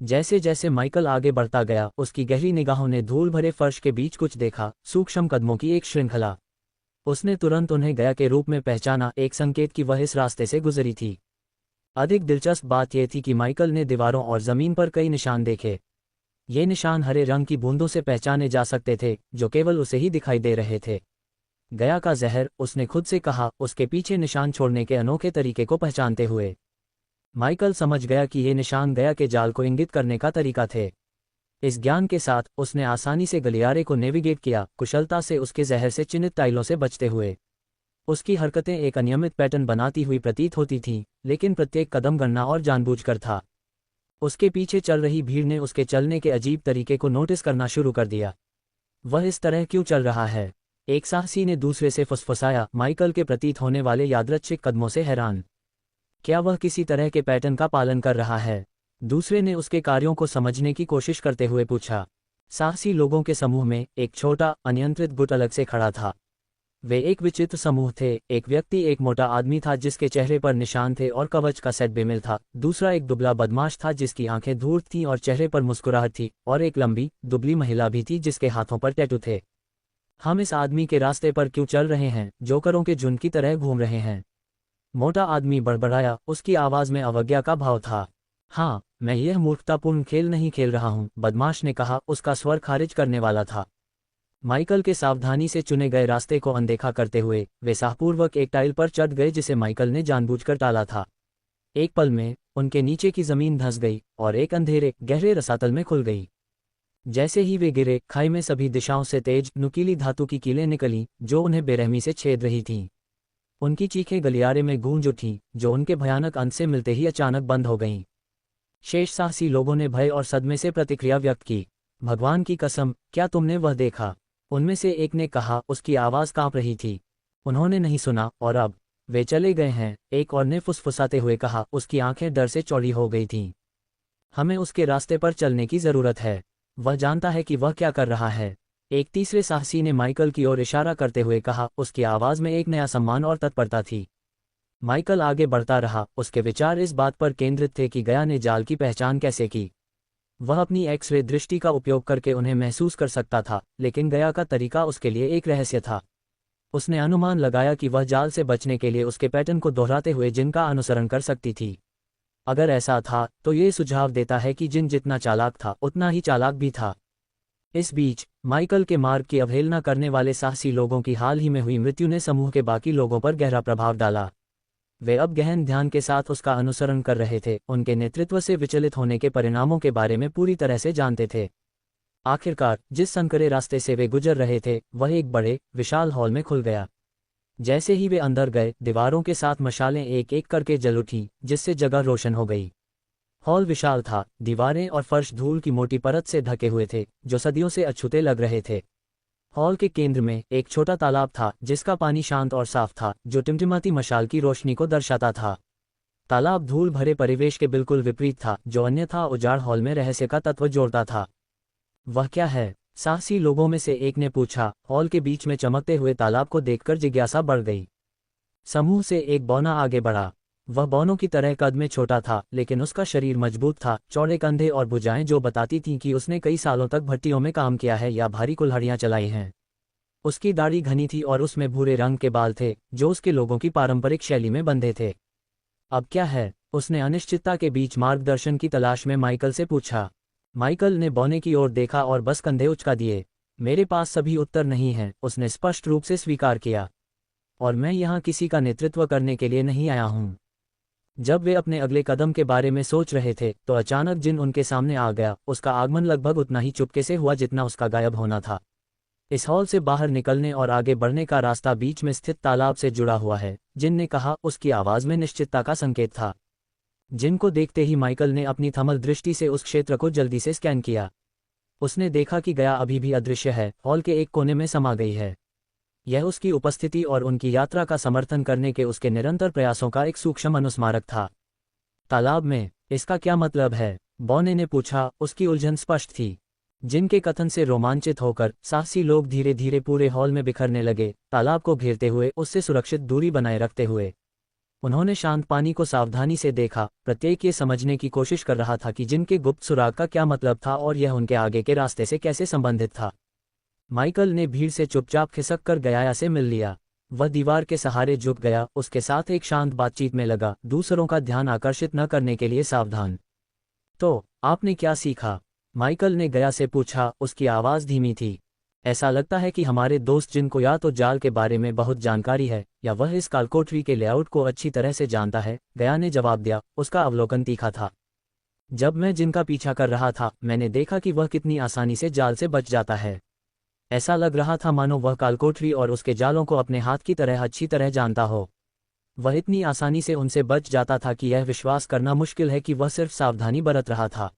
जैसे जैसे माइकल आगे बढ़ता गया, उसकी गहरी निगाहों ने धूल भरे फर्श के बीच कुछ देखा, सूक्ष्म कदमों की एक श्रृंखला। उसने तुरंत उन्हें गया के रूप में पहचाना, एक संकेत कि वह इस रास्ते से गुजरी थी। अधिक दिलचस्प बात यह थी कि माइकल ने दीवारों और जमीन पर कई निशान देखे। ये निशान हरे रंग की बूंदों से पहचाने जा सकते थे, जो केवल उसे ही दिखाई दे रहे थे। गया का जहर, उसने खुद से कहा, उसके पीछे निशान छोड़ने के अनोखे तरीके को पहचानते हुए। माइकल समझ गया कि ये निशान गया के जाल को इंगित करने का तरीका थे। इस ज्ञान के साथ उसने आसानी से गलियारे को नेविगेट किया, कुशलता से उसके जहर से चिन्हित टाइलों से बचते हुए। उसकी हरकतें एक अनियमित पैटर्न बनाती हुई प्रतीत होती थीं, लेकिन प्रत्येक कदम गणना और जानबूझकर था। उसके पीछे चल रही भीड़ ने उसके चलने के अजीब तरीके को नोटिस करना शुरू कर दिया। वह इस तरह क्यों चल रहा है? एक साहसी ने दूसरे से फुसफुसाया, माइकल के प्रतीत होने वाले यादृच्छिक कदमों से हैरान। क्या वह किसी तरह के पैटर्न का पालन कर रहा है? दूसरे ने उसके कार्यों को समझने की कोशिश करते हुए पूछा। साहसी लोगों के समूह में एक छोटा अनियंत्रित गुट अलग से खड़ा था। वे एक विचित्र समूह थे। एक व्यक्ति एक मोटा आदमी था जिसके चेहरे पर निशान थे और कवच का सेट बेमेल था। दूसरा एक दुबला बदमाश था जिसकी आंखें धूर्त थीं और चेहरे पर मुस्कुराहट थी, और एक लंबी दुबली महिला भी थी जिसके हाथों पर टैटू थे। हम इस आदमी के रास्ते पर क्यों चल रहे हैं? जोकरों के झुंड की तरह घूम रहे हैं। मोटा आदमी बड़बड़ाया, उसकी आवाज में अवज्ञा का भाव था। हाँ, मैं यह मूर्खतापूर्ण खेल नहीं खेल रहा हूँ, बदमाश ने कहा, उसका स्वर खारिज करने वाला था। माइकल के सावधानी से चुने गए रास्ते को अनदेखा करते हुए वे साहपूर्वक एक टाइल पर चढ़ गए जिसे माइकल ने जानबूझकर टाला था। एक पल में उनके नीचे की जमीन धंस गई और एक अंधेरे गहरे रसातल में खुल गई। जैसे ही वे गिरे, खाई में सभी दिशाओं से तेज नुकीली धातु की कीलें निकलीं जो उन्हें बेरहमी से छेद रही थीं। उनकी चीखें गलियारे में गूंज उठीं जो उनके भयानक अंत से मिलते ही अचानक बंद हो गईं। शेष साहसी लोगों ने भय और सदमे से प्रतिक्रिया व्यक्त की। भगवान की कसम, क्या तुमने वह देखा? उनमें से एक ने कहा, उसकी आवाज़ कांप रही थी। उन्होंने नहीं सुना और अब वे चले गए हैं, एक और ने फुसफुसाते हुए कहा, उसकी आंखें डर से चौड़ी हो गई थीं। हमें उसके रास्ते पर चलने की ज़रूरत है, वह जानता है कि वह क्या कर रहा है। एक तीसरे साहसी ने माइकल की ओर इशारा करते हुए कहा, उसकी आवाज़ में एक नया सम्मान और तत्परता थी। माइकल आगे बढ़ता रहा, उसके विचार इस बात पर केंद्रित थे कि गया ने जाल की पहचान कैसे की। वह अपनी एक्स-रे दृष्टि का उपयोग करके उन्हें महसूस कर सकता था, लेकिन गया का तरीका उसके लिए एक रहस्य था। उसने अनुमान लगाया कि वह जाल से बचने के लिए उसके पैटर्न को दोहराते हुए जिन का अनुसरण कर सकती थी। अगर ऐसा था तो ये सुझाव देता है कि जिन जितना चालाक था उतना ही चालाक भी था। इस बीच माइकल के मार्ग की अवहेलना करने वाले साहसी लोगों की हाल ही में हुई मृत्यु ने समूह के बाकी लोगों पर गहरा प्रभाव डाला। वे अब गहन ध्यान के साथ उसका अनुसरण कर रहे थे, उनके नेतृत्व से विचलित होने के परिणामों के बारे में पूरी तरह से जानते थे। आखिरकार जिस संकरे रास्ते से वे गुजर रहे थे वह एक बड़े विशाल हॉल में खुल गया। जैसे ही वे अंदर गए, दीवारों के साथ मशालें एक एक करके जल उठीं, जिससे जगह रोशन हो गई। हॉल विशाल था, दीवारें और फर्श धूल की मोटी परत से ढके हुए थे जो सदियों से अछूते लग रहे थे। हॉल के केंद्र में एक छोटा तालाब था जिसका पानी शांत और साफ था, जो टिमटिमाती मशाल की रोशनी को दर्शाता था। तालाब धूल भरे परिवेश के बिल्कुल विपरीत था, जो अन्यथा उजाड़ हॉल में रहस्य का तत्व जोड़ता था। वह क्या है? साहसी लोगों में से एक ने पूछा। हॉल के बीच में चमकते हुए तालाब को देखकर जिज्ञासा बढ़ गई। समूह से एक बौना आगे बढ़ा। वह बौनों की तरह कद में छोटा था, लेकिन उसका शरीर मजबूत था, चौड़े कंधे और भुजाएं जो बताती थीं कि उसने कई सालों तक भट्टियों में काम किया है या भारी कुल्हाड़ियां चलाई हैं। उसकी दाढ़ी घनी थी और उसमें भूरे रंग के बाल थे जो उसके लोगों की पारंपरिक शैली में बंधे थे। अब क्या है? उसने अनिश्चितता के बीच मार्गदर्शन की तलाश में माइकल से पूछा। माइकल ने बौने की ओर देखा और बस कंधे उचका दिए। मेरे पास सभी उत्तर नहीं हैं, उसने स्पष्ट रूप से स्वीकार किया। और मैं यहाँ किसी का नेतृत्व करने के लिए नहीं आया हूँ। जब वे अपने अगले कदम के बारे में सोच रहे थे तो अचानक जिन उनके सामने आ गया, उसका आगमन लगभग उतना ही चुपके से हुआ जितना उसका गायब होना था। इस हॉल से बाहर निकलने और आगे बढ़ने का रास्ता बीच में स्थित तालाब से जुड़ा हुआ है, जिन ने कहा। उसकी आवाज में निश्चितता का संकेत था। जिनको देखते ही माइकल ने अपनी थमल दृष्टि से उस क्षेत्र को जल्दी से स्कैन किया। उसने देखा कि गया अभी भी अदृश्य है, हॉल के एक कोने में समा गई है। यह उसकी उपस्थिति और उनकी यात्रा का समर्थन करने के उसके निरंतर प्रयासों का एक सूक्ष्म अनुस्मारक था। तालाब में, इसका क्या मतलब है? बौने ने पूछा। उसकी उलझन स्पष्ट थी। जिनके कथन से रोमांचित होकर साहसी लोग धीरे धीरे पूरे हॉल में बिखरने लगे, तालाब को घेरते हुए, उससे सुरक्षित दूरी बनाए रखते हुए। उन्होंने शांत पानी को सावधानी से देखा, प्रत्येक ये समझने की कोशिश कर रहा था कि जिनके गुप्त सुराग का क्या मतलब था और यह उनके आगे के रास्ते से कैसे संबंधित था। माइकल ने भीड़ से चुपचाप खिसक कर गया से मिल लिया। वह दीवार के सहारे झुक गया, उसके साथ एक शांत बातचीत में लगा, दूसरों का ध्यान आकर्षित न करने के लिए सावधान। तो आपने क्या सीखा? माइकल ने गया से पूछा। उसकी आवाज़ धीमी थी। ऐसा लगता है कि हमारे दोस्त जिनको या तो जाल के बारे में बहुत जानकारी है या वह इस कालकोठरी के लेआउट को अच्छी तरह से जानता है, गया ने जवाब दिया। उसका अवलोकन तीखा था। जब मैं जिनका पीछा कर रहा था, मैंने देखा कि वह कितनी आसानी से जाल से बच जाता है। ऐसा लग रहा था मानो वह कालकोठरी और उसके जालों को अपने हाथ की तरह अच्छी तरह जानता हो। वह इतनी आसानी से उनसे बच जाता था कि यह विश्वास करना मुश्किल है कि वह सिर्फ सावधानी बरत रहा था।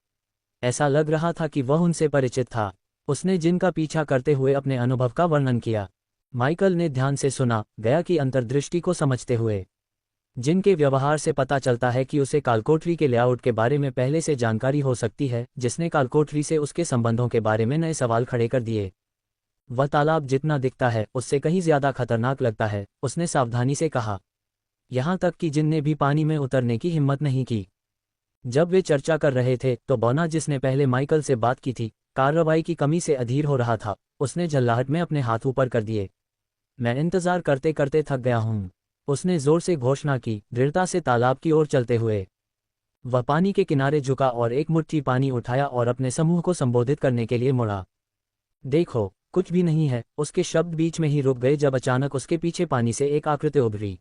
ऐसा लग रहा था कि वह उनसे परिचित था। उसने जिनका पीछा करते हुए अपने अनुभव का वर्णन किया। माइकल ने ध्यान से सुना, गया की अंतर्दृष्टि को समझते हुए। जिनके व्यवहार से पता चलता है कि उसे कालकोठरी के लेआउट के बारे में पहले से जानकारी हो सकती है, जिसने कालकोठरी से उसके संबंधों के बारे में नए सवाल खड़े कर दिए। वह तालाब जितना दिखता है उससे कहीं ज्यादा खतरनाक लगता है, उसने सावधानी से कहा। यहाँ तक कि जिनने भी पानी में उतरने की हिम्मत नहीं की। जब वे चर्चा कर रहे थे तो बोना, जिसने पहले माइकल से बात की थी, कार्रवाई की कमी से अधीर हो रहा था। उसने झल्लाहट में अपने हाथ ऊपर कर दिए। मैं इंतजार करते करते थक गया हूँ, उसने जोर से घोषणा की, दृढ़ता से तालाब की ओर चलते हुए। वह पानी के किनारे झुका और एक मुट्ठी पानी उठाया और अपने समूह को संबोधित करने के लिए मुड़ा। देखो, कुछ भी नहीं है। उसके शब्द बीच में ही रुक गए जब अचानक उसके पीछे पानी से एक आकृति उभरी।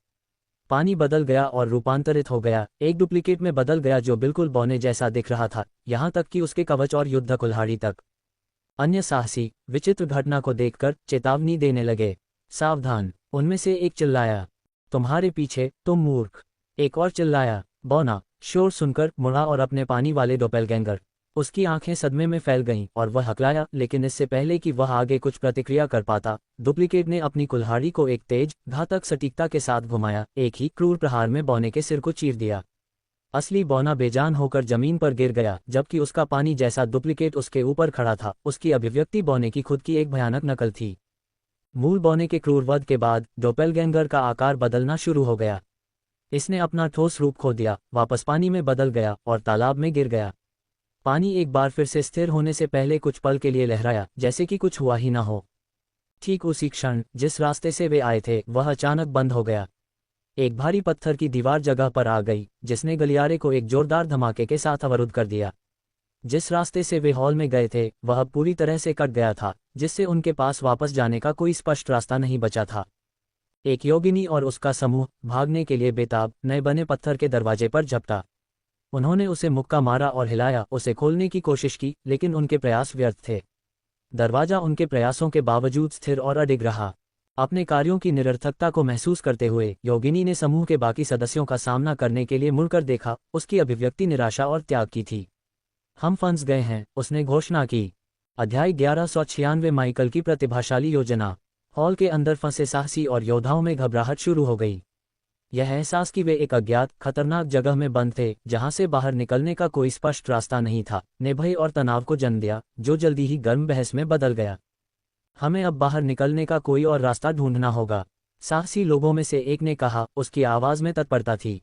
पानी बदल गया और रूपांतरित हो गया, एक डुप्लीकेट में बदल गया जो बिल्कुल बौने जैसा दिख रहा था, यहाँ तक कि उसके कवच और युद्ध कुल्हाड़ी तक। अन्य साहसी विचित्र घटना को देखकर चेतावनी देने लगे, सावधान। उनमें से एक चिल्लाया, तुम्हारे पीछे, तुम मूर्ख। एक और चिल्लाया। बौना शोर सुनकर मुड़ा और अपने पानी वाले डोपेलगैंगर। उसकी आंखें सदमे में फैल गईं और वह हकलाया, लेकिन इससे पहले कि वह आगे कुछ प्रतिक्रिया कर पाता, डुप्लीकेट ने अपनी कुल्हाड़ी को एक तेज, घातक सटीकता के साथ घुमाया, एक ही क्रूर प्रहार में बौने के सिर को चीर दिया। असली बौना बेजान होकर जमीन पर गिर गया, जबकि उसका पानी जैसा डुप्लीकेट उसके ऊपर खड़ा था। उसकी अभिव्यक्ति बौने की खुद की एक भयानक नकल थी। मूल बौने के क्रूर वध के बाद डोपेलगैंगर का आकार बदलना शुरू हो गया। इसने अपना ठोस रूप खो दिया, वापस पानी में बदल गया और तालाब में गिर गया। पानी एक बार फिर से स्थिर होने से पहले कुछ पल के लिए लहराया, जैसे कि कुछ हुआ ही ना हो। ठीक उसी क्षण जिस रास्ते से वे आए थे वह अचानक बंद हो गया। एक भारी पत्थर की दीवार जगह पर आ गई, जिसने गलियारे को एक जोरदार धमाके के साथ अवरुद्ध कर दिया। जिस रास्ते से वे हॉल में गए थे वह अब पूरी तरह से कट गया था, जिससे उनके पास वापस जाने का कोई स्पष्ट रास्ता नहीं बचा था। एक योगिनी और उसका समूह भागने के लिए बेताब नए बने पत्थर के दरवाजे पर झपटा। उन्होंने उसे मुक्का मारा और हिलाया, उसे खोलने की कोशिश की, लेकिन उनके प्रयास व्यर्थ थे। दरवाजा उनके प्रयासों के बावजूद स्थिर और अडिग रहा। अपने कार्यों की निरर्थकता को महसूस करते हुए योगिनी ने समूह के बाकी सदस्यों का सामना करने के लिए मुड़कर देखा। उसकी अभिव्यक्ति निराशा और त्याग की थी। हम फंस गए हैं, उसने घोषणा की। अध्याय 1196 माइकल की प्रतिभाशाली योजना। हॉल के अंदर फंसे साहसी और योद्धाओं में घबराहट शुरू हो गई। यह एहसास कि वे एक अज्ञात खतरनाक जगह में बंद थे, जहां से बाहर निकलने का कोई स्पष्ट रास्ता नहीं था, ने भय और तनाव को जन्म दिया, जो जल्दी ही गर्म बहस में बदल गया। हमें अब बाहर निकलने का कोई और रास्ता ढूंढना होगा, साहसी लोगों में से एक ने कहा, उसकी आवाज में तत्परता थी।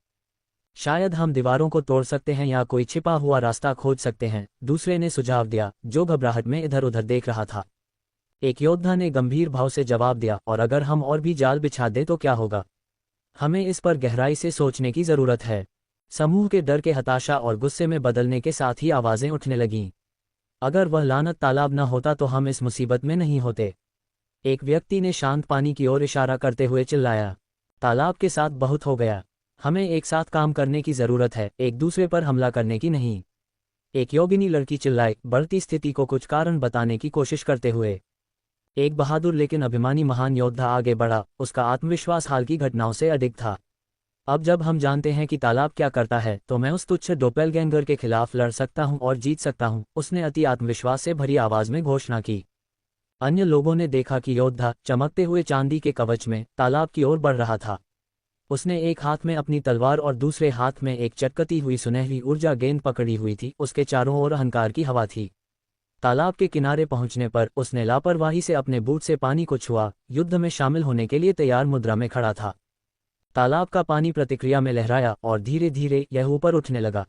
शायद हम दीवारों को तोड़ सकते हैं या कोई छिपा हुआ रास्ता खोज सकते हैं, दूसरे ने सुझाव दिया, जो घबराहट में इधर उधर देख रहा था। एक योद्धा ने गंभीर भाव से जवाब दिया, और अगर हम और भी जाल बिछा दें तो क्या होगा? हमें इस पर गहराई से सोचने की जरूरत है। समूह के डर के हताशा और गुस्से में बदलने के साथ ही आवाजें उठने लगीं। अगर वह लानत तालाब न होता तो हम इस मुसीबत में नहीं होते। एक व्यक्ति ने शांत पानी की ओर इशारा करते हुए चिल्लाया, तालाब के साथ बहुत हो गया। हमें एक साथ काम करने की जरूरत है, एक दूसरे पर हमला करने की नहीं। एक योगिनी लड़की चिल्लाई, बढ़ती स्थिति को कुछ कारण बताने की कोशिश करते हुए। एक बहादुर लेकिन अभिमानी महान योद्धा आगे बढ़ा, उसका आत्मविश्वास हाल की घटनाओं से अधिक था। अब जब हम जानते हैं कि तालाब क्या करता है तो मैं उस तुच्छ डोपेलगैंगर के खिलाफ लड़ सकता हूं और जीत सकता हूं, उसने अति आत्मविश्वास से भरी आवाज में घोषणा की। अन्य लोगों ने देखा कि योद्धा चमकते हुए चांदी के कवच में तालाब की ओर बढ़ रहा था। उसने एक हाथ में अपनी तलवार और दूसरे हाथ में एक चटकती हुई सुनहरी ऊर्जा गेंद पकड़ी हुई थी। उसके चारों ओर अहंकार की हवा थी। तालाब के किनारे पहुंचने पर उसने लापरवाही से अपने बूट से पानी को छुआ, युद्ध में शामिल होने के लिए तैयार मुद्रा में खड़ा था। तालाब का पानी प्रतिक्रिया में लहराया और धीरे धीरे यह ऊपर उठने लगा।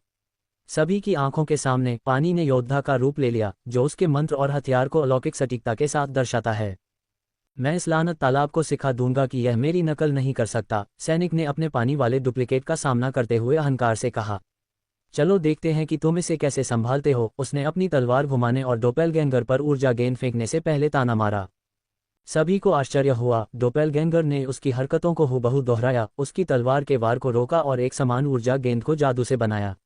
सभी की आंखों के सामने पानी ने योद्धा का रूप ले लिया, जो उसके मंत्र और हथियार को अलौकिक सटीकता के साथ दर्शाता है। मैं इस लानत तालाब को सिखा दूंगा कि यह मेरी नकल नहीं कर सकता, सैनिक ने अपने पानी वाले डुप्लीकेट का सामना करते हुए अहंकार से कहा। चलो देखते हैं कि तुम इसे कैसे संभालते हो, उसने अपनी तलवार घुमाने और डोपेलगैंगर पर ऊर्जा गेंद फेंकने से पहले ताना मारा। सभी को आश्चर्य हुआ। डोपेलगैंगर ने उसकी हरकतों को हूबहू दोहराया, उसकी तलवार के वार को रोका और एक समान ऊर्जा गेंद को जादू से बनाया।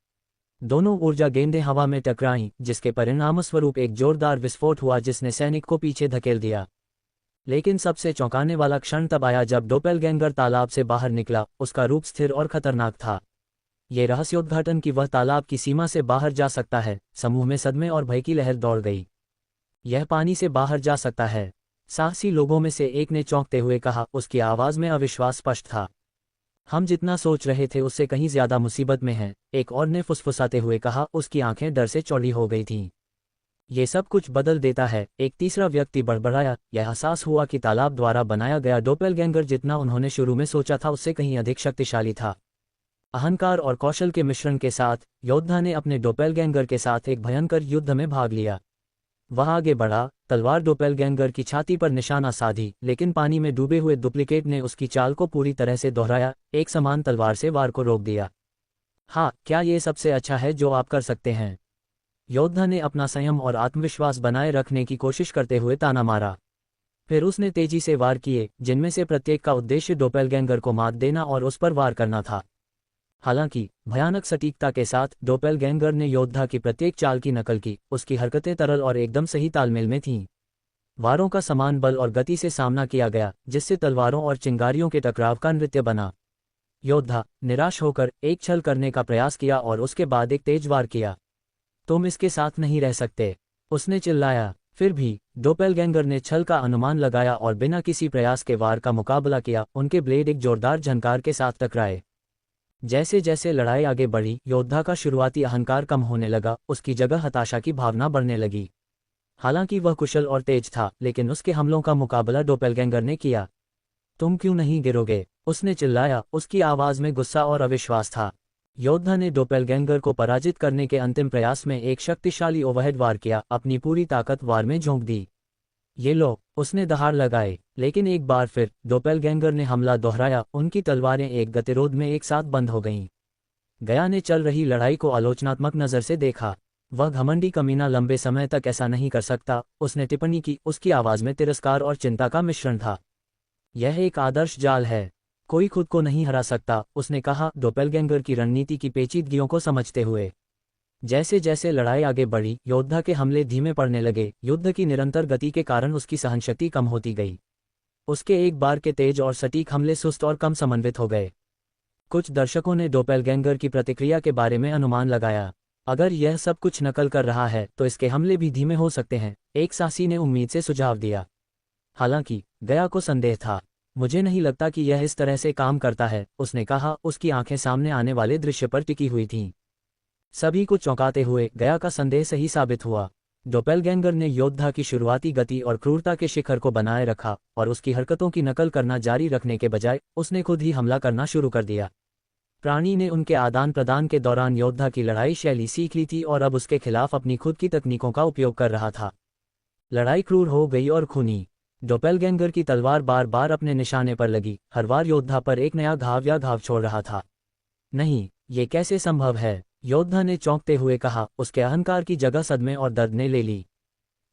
दोनों ऊर्जा गेंदें हवा में टकराईं, जिसके परिणामस्वरूप एक जोरदार विस्फोट हुआ जिसने सैनिक को पीछे धकेल दिया। लेकिन सबसे चौंकाने वाला क्षण तब आया जब डोपेलगैंगर तालाब से बाहर निकला। उसका रूप स्थिर और खतरनाक था। ये रहस्योद्घाटन कि वह तालाब की सीमा से बाहर जा सकता है। समूह में सदमे और भय की लहर दौड़ गई। यह पानी से बाहर जा सकता है, साहसी लोगों में से एक ने चौंकते हुए कहा। उसकी आवाज में अविश्वास स्पष्ट था। हम जितना सोच रहे थे उससे कहीं ज्यादा मुसीबत में हैं, एक और ने फुसफुसाते हुए कहा। उसकी आंखें डर से चौड़ी हो गई थीं। ये सब कुछ बदल देता है, एक तीसरा व्यक्ति बड़बड़ाया। यह एहसास हुआ कि तालाब द्वारा बनाया गया डोपेलगैंगर जितना उन्होंने शुरू में सोचा था उससे कहीं अधिक शक्तिशाली था। अहंकार और कौशल के मिश्रण के साथ योद्धा ने अपने डोपेलगैंगर के साथ एक भयंकर युद्ध में भाग लिया। वह आगे बढ़ा, तलवार डोपेलगैंगर की छाती पर निशाना साधी, लेकिन पानी में डूबे हुए डुप्लीकेट ने उसकी चाल को पूरी तरह से दोहराया, एक समान तलवार से वार को रोक दिया। हाँ, क्या ये सबसे अच्छा है जो आप कर सकते हैं? योद्धा ने अपना संयम और आत्मविश्वास बनाए रखने की कोशिश करते हुए ताना मारा। फिर उसने तेजी से वार किए, जिनमें से प्रत्येक का उद्देश्य डोपेलगैंगर को मात देना और उस पर वार करना था। हालांकि भयानक सटीकता के साथ डोपेलगैंगर ने योद्धा की प्रत्येक चाल की नकल की, उसकी हरकतें तरल और एकदम सही तालमेल में थीं। वारों का समान बल और गति से सामना किया गया, जिससे तलवारों और चिंगारियों के टकराव का नृत्य बना। योद्धा निराश होकर एक छल करने का प्रयास किया और उसके बाद एक तेज वार किया। तुम इसके साथ नहीं रह सकते, उसने चिल्लाया। फिर भी डोपेलगैंगर ने छल का अनुमान लगाया और बिना किसी प्रयास के वार का मुकाबला किया। उनके ब्लेड एक जोरदार झनकार के साथ टकराए। जैसे जैसे लड़ाई आगे बढ़ी, योद्धा का शुरुआती अहंकार कम होने लगा, उसकी जगह हताशा की भावना बढ़ने लगी। हालांकि वह कुशल और तेज था, लेकिन उसके हमलों का मुकाबला डोपेलगैंगर ने किया। तुम क्यों नहीं गिरोगे, उसने चिल्लाया, उसकी आवाज में गुस्सा और अविश्वास था। योद्धा ने डोपेलगैंगर को पराजित करने के अंतिम प्रयास में एक शक्तिशाली ओवरहेड वार किया, अपनी पूरी ताकत वार में झोंक दी। ये लो, उसने दहाड़ लगाए, लेकिन एक बार फिर डोपेलगैंगर ने हमला दोहराया। उनकी तलवारें एक गतिरोध में एक साथ बंद हो गईं। गया ने चल रही लड़ाई को आलोचनात्मक नज़र से देखा। वह घमंडी कमीना लंबे समय तक ऐसा नहीं कर सकता, उसने टिप्पणी की। उसकी आवाज़ में तिरस्कार और चिंता का मिश्रण था। यह एक आदर्श जाल है, कोई खुद को नहीं हरा सकता, उसने कहा, डोपेलगैंगर की रणनीति की पेचीदगियों को समझते हुए। जैसे जैसे लड़ाई आगे बढ़ी, योद्धा के हमले धीमे पड़ने लगे। युद्ध की निरंतर गति के कारण उसकी सहनशक्ति कम होती गई। उसके एक बार के तेज और सटीक हमले सुस्त और कम समन्वित हो गए। कुछ दर्शकों ने डोपेलगैंगर की प्रतिक्रिया के बारे में अनुमान लगाया। अगर यह सब कुछ नकल कर रहा है तो इसके हमले भी धीमे हो सकते हैं, एक सासी ने उम्मीद से सुझाव दिया। हालांकि गया को संदेह था। मुझे नहीं लगता कि यह इस तरह से काम करता है, उसने कहा। उसकी आंखें सामने आने वाले दृश्य पर टिकी हुई थीं। सभी को चौंकाते हुए गया का संदेह सही साबित हुआ। डोपेलगैंगर ने योद्धा की शुरुआती गति और क्रूरता के शिखर को बनाए रखा, और उसकी हरकतों की नकल करना जारी रखने के बजाय उसने खुद ही हमला करना शुरू कर दिया। प्राणी ने उनके आदान प्रदान के दौरान योद्धा की लड़ाई शैली सीख ली थी और अब उसके खिलाफ अपनी खुद की तकनीकों का उपयोग कर रहा था। लड़ाई क्रूर हो गई और खूनी। डोपेलगैंगर की तलवार बार बार अपने निशाने पर लगी, हर बार योद्धा पर एक नया घाव या घाव छोड़ रहा था। नहीं, ये कैसे संभव है, योद्धा ने चौंकते हुए कहा। उसके अहंकार की जगह सदमे और दर्द ने ले ली।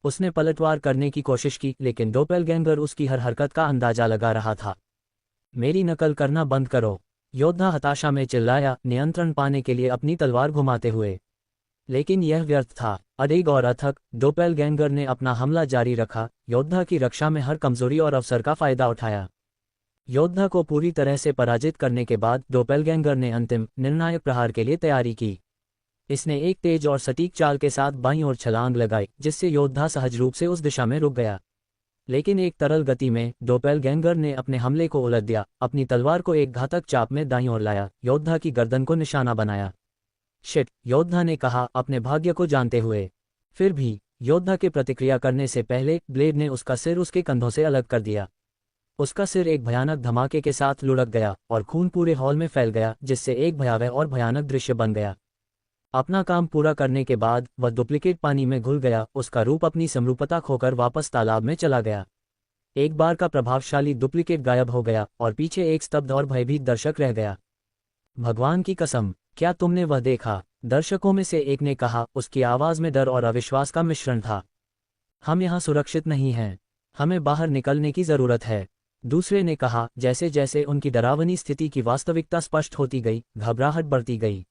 उसने पलटवार करने की कोशिश की, लेकिन डोपेलगैंगर उसकी हर हरकत का अंदाजा लगा रहा था। मेरी नकल करना बंद करो, योद्धा हताशा में चिल्लाया, नियंत्रण पाने के लिए अपनी तलवार घुमाते हुए। लेकिन यह व्यर्थ था। अडिग और अथक डोपेलगैंगर ने अपना हमला जारी रखा, योद्धा की रक्षा में हर कमजोरी और अवसर का फायदा उठाया। योद्धा को पूरी तरह से पराजित करने के बाद डोपेलगैंगर ने अंतिम निर्णायक प्रहार के लिए तैयारी की। इसने एक तेज और सटीक चाल के साथ बाईं ओर छलांग लगाई, जिससे योद्धा सहज रूप से उस दिशा में रुक गया। लेकिन एक तरल गति में डोपेलगैंगर ने अपने हमले को उलट दिया, अपनी तलवार को एक घातक चाप में दाईं ओर लाया, योद्धा की गर्दन को निशाना बनाया। शिट, योद्धा ने कहा, अपने भाग्य को जानते हुए। फिर भी योद्धा के प्रतिक्रिया करने से पहले ब्लेड ने उसका सिर उसके कंधों से अलग कर दिया। उसका सिर एक भयानक धमाके के साथ लुढ़क गया और खून पूरे हॉल में फैल गया, जिससे एक भयावह और भयानक दृश्य बन गया। अपना काम पूरा करने के बाद वह डुप्लीकेट पानी में घुल गया, उसका रूप अपनी समरूपता खोकर वापस तालाब में चला गया। एक बार का प्रभावशाली डुप्लीकेट गायब हो गया और पीछे एक स्तब्ध और भयभीत दर्शक रह गया। भगवान की कसम, क्या तुमने वह देखा? दर्शकों में से एक ने कहा, उसकी आवाज में डर और अविश्वास का मिश्रण था। हम यहाँ सुरक्षित नहीं हैं, हमें बाहर निकलने की जरूरत है, दूसरे ने कहा। जैसे जैसे उनकी डरावनी स्थिति की वास्तविकता स्पष्ट होती गई, घबराहट बढ़ती गई।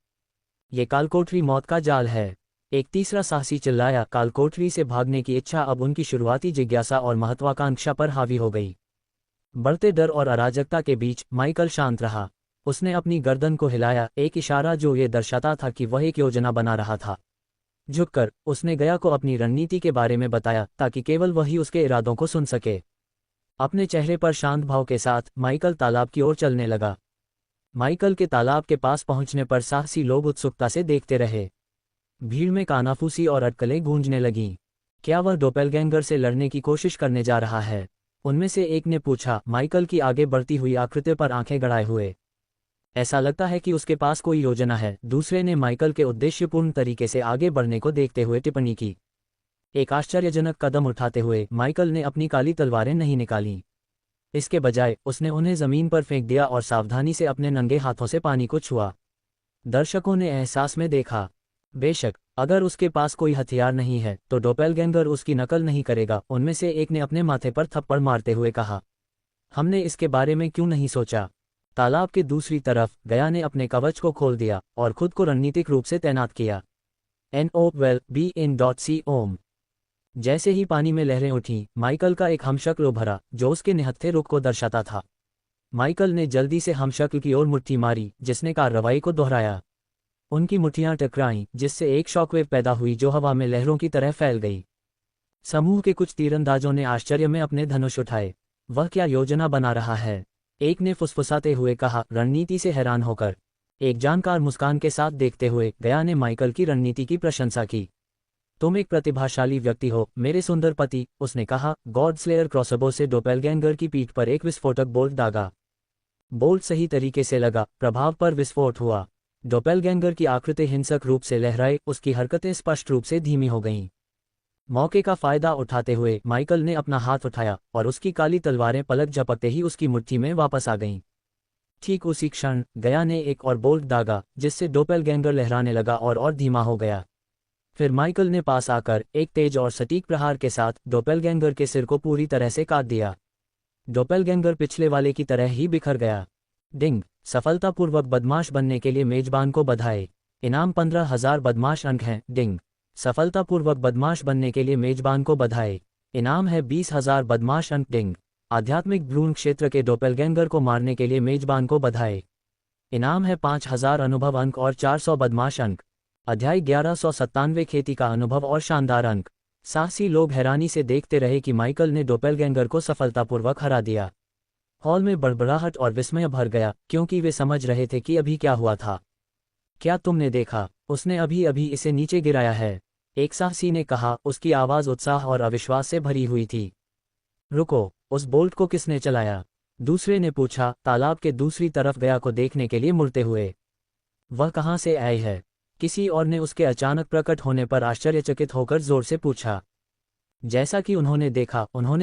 ये कालकोठरी मौत का जाल है, एक तीसरा साहसी चिल्लाया। कालकोठरी से भागने की इच्छा अब उनकी शुरुआती जिज्ञासा और महत्वाकांक्षा पर हावी हो गई। बढ़ते डर और अराजकता के बीच माइकल शांत रहा। उसने अपनी गर्दन को हिलाया, एक इशारा जो ये दर्शाता था कि वह एक योजना बना रहा था। झुककर उसने गया को अपनी रणनीति के बारे में बताया, ताकि केवल वही उसके इरादों को सुन सके। अपने चेहरे पर शांत भाव के साथ माइकल तालाब की ओर चलने लगा। माइकल के तालाब के पास पहुंचने पर साहसी लोग उत्सुकता से देखते रहे। भीड़ में कानाफूसी और अटकलें गूंजने लगीं। क्या वह डोपेलगैंगर से लड़ने की कोशिश करने जा रहा है? उनमें से एक ने पूछा, माइकल की आगे बढ़ती हुई आकृति पर आंखें गड़ाए हुए। ऐसा लगता है कि उसके पास कोई योजना है, दूसरे ने माइकल के उद्देश्यपूर्ण तरीके से आगे बढ़ने को देखते हुए टिप्पणी की। एक आश्चर्यजनक कदम उठाते हुए माइकल ने अपनी काली तलवारें नहीं निकालीं। इसके बजाय उसने उन्हें जमीन पर फेंक दिया और सावधानी से अपने नंगे हाथों से पानी को छुआ। दर्शकों ने एहसास में देखा, बेशक अगर उसके पास कोई हथियार नहीं है तो डोपेलगैंगर उसकी नकल नहीं करेगा। उनमें से एक ने अपने माथे पर थप्पड़ मारते हुए कहा, हमने इसके बारे में क्यों नहीं सोचा? तालाब के दूसरी तरफ गया ने अपने कवच को खोल दिया और खुद को रणनीतिक रूप से तैनात किया। NOWELL-BE-IN.C ओम। जैसे ही पानी में लहरें उठीं, माइकल का एक हमशक्ल उभरा जो उसके निहत्थे रुख को दर्शाता था। माइकल ने जल्दी से हमशक्ल की ओर मुट्ठी मारी, जिसने कार्रवाई को दोहराया। उनकी मुट्ठियां टकराईं, जिससे एक शॉकवेव पैदा हुई जो हवा में लहरों की तरह फैल गई। समूह के कुछ तीरंदाजों ने आश्चर्य में अपने धनुष उठाए। वह क्या योजना बना रहा है? एक ने फुसफुसाते हुए कहा, रणनीति से हैरान होकर। एक जानकार मुस्कान के साथ देखते हुए गया ने माइकल की रणनीति की प्रशंसा की। तुम एक प्रतिभाशाली व्यक्ति हो मेरे सुंदर पति, उसने कहा। गॉड स्लेयर क्रॉसबो से डोपेलगैंगर की पीठ पर एक विस्फोटक बोल्ट दागा। बोल्ट सही तरीके से लगा, प्रभाव पर विस्फोट हुआ। डोपेलगैंगर की आकृति हिंसक रूप से लहराई, उसकी हरकतें स्पष्ट रूप से धीमी हो गईं। मौके का फायदा उठाते हुए माइकल ने अपना हाथ उठाया और उसकी काली तलवारें पलक झपकते ही उसकी मुट्ठी में वापस आ गईं। ठीक उसी क्षण गया ने एक और बोल्ट दागा, जिससे डोपेलगैंगर लहराने लगा और धीमा हो गया। फिर माइकल ने पास आकर एक तेज और सटीक प्रहार के साथ डोपेलगैंगर के सिर को पूरी तरह से काट दिया। डोपेलगैंगर पिछले वाले की तरह ही बिखर गया। डिंग। सफलतापूर्वक बदमाश बनने के लिए मेजबान को बधाई। इनाम 15,000 बदमाश अंक हैं। डिंग। सफलतापूर्वक बदमाश बनने के लिए मेजबान को बधाई। इनाम है 20,000 बदमाश अंक। डिंग। आध्यात्मिक भ्रूण क्षेत्र के डोपेलगैंगर को मारने के लिए मेजबान को बधाई। इनाम है 5,000 अनुभव अंक और 400 बदमाश अंक। अध्याय 1197 खेती का अनुभव और शानदार अंक। साहसी लोग हैरानी से देखते रहे कि माइकल ने डोपेलगैंगर को सफलतापूर्वक हरा दिया। हॉल में बड़बड़ाहट और विस्मय भर गया, क्योंकि वे समझ रहे थे कि अभी क्या हुआ था। क्या तुमने देखा? उसने अभी अभी इसे नीचे गिराया है, एक साहसी ने कहा, उसकी आवाज़ उत्साह और अविश्वास से भरी हुई थी। रुको, उस बोल्ट को किसने चलाया? दूसरे ने पूछा, तालाब के दूसरी तरफ गया को देखने के लिए मुड़ते हुए। वह कहाँ से आई है? किसी और ने उसके अचानक प्रकट होने पर आश्चर्यचकित होकर जोर से पूछा। जैसा कि उन्होंने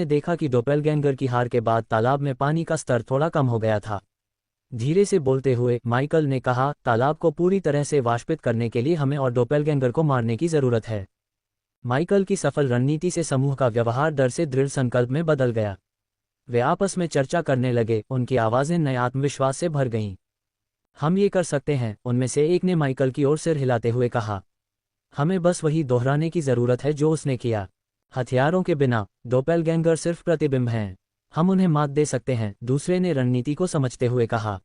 देखा कि डोपेलगैंगर की हार के बाद तालाब में पानी का स्तर थोड़ा कम हो गया था। धीरे से बोलते हुए माइकल ने कहा, तालाब को पूरी तरह से वाष्पित करने के लिए हमें और डोपेलगैंगर को मारने की जरूरत है। माइकल की सफल रणनीति से समूह का व्यवहार डर से दृढ़ संकल्प में बदल गया। वे आपस में चर्चा करने लगे, उनकी आवाज़ें नए आत्मविश्वास से भर गईं। हम ये कर सकते हैं, उनमें से एक ने माइकल की ओर सिर हिलाते हुए कहा। हमें बस वही दोहराने की जरूरत है जो उसने किया। हथियारों के बिना डोपेलगैंगर सिर्फ प्रतिबिंब हैं, हम उन्हें मात दे सकते हैं, दूसरे ने रणनीति को समझते हुए कहा।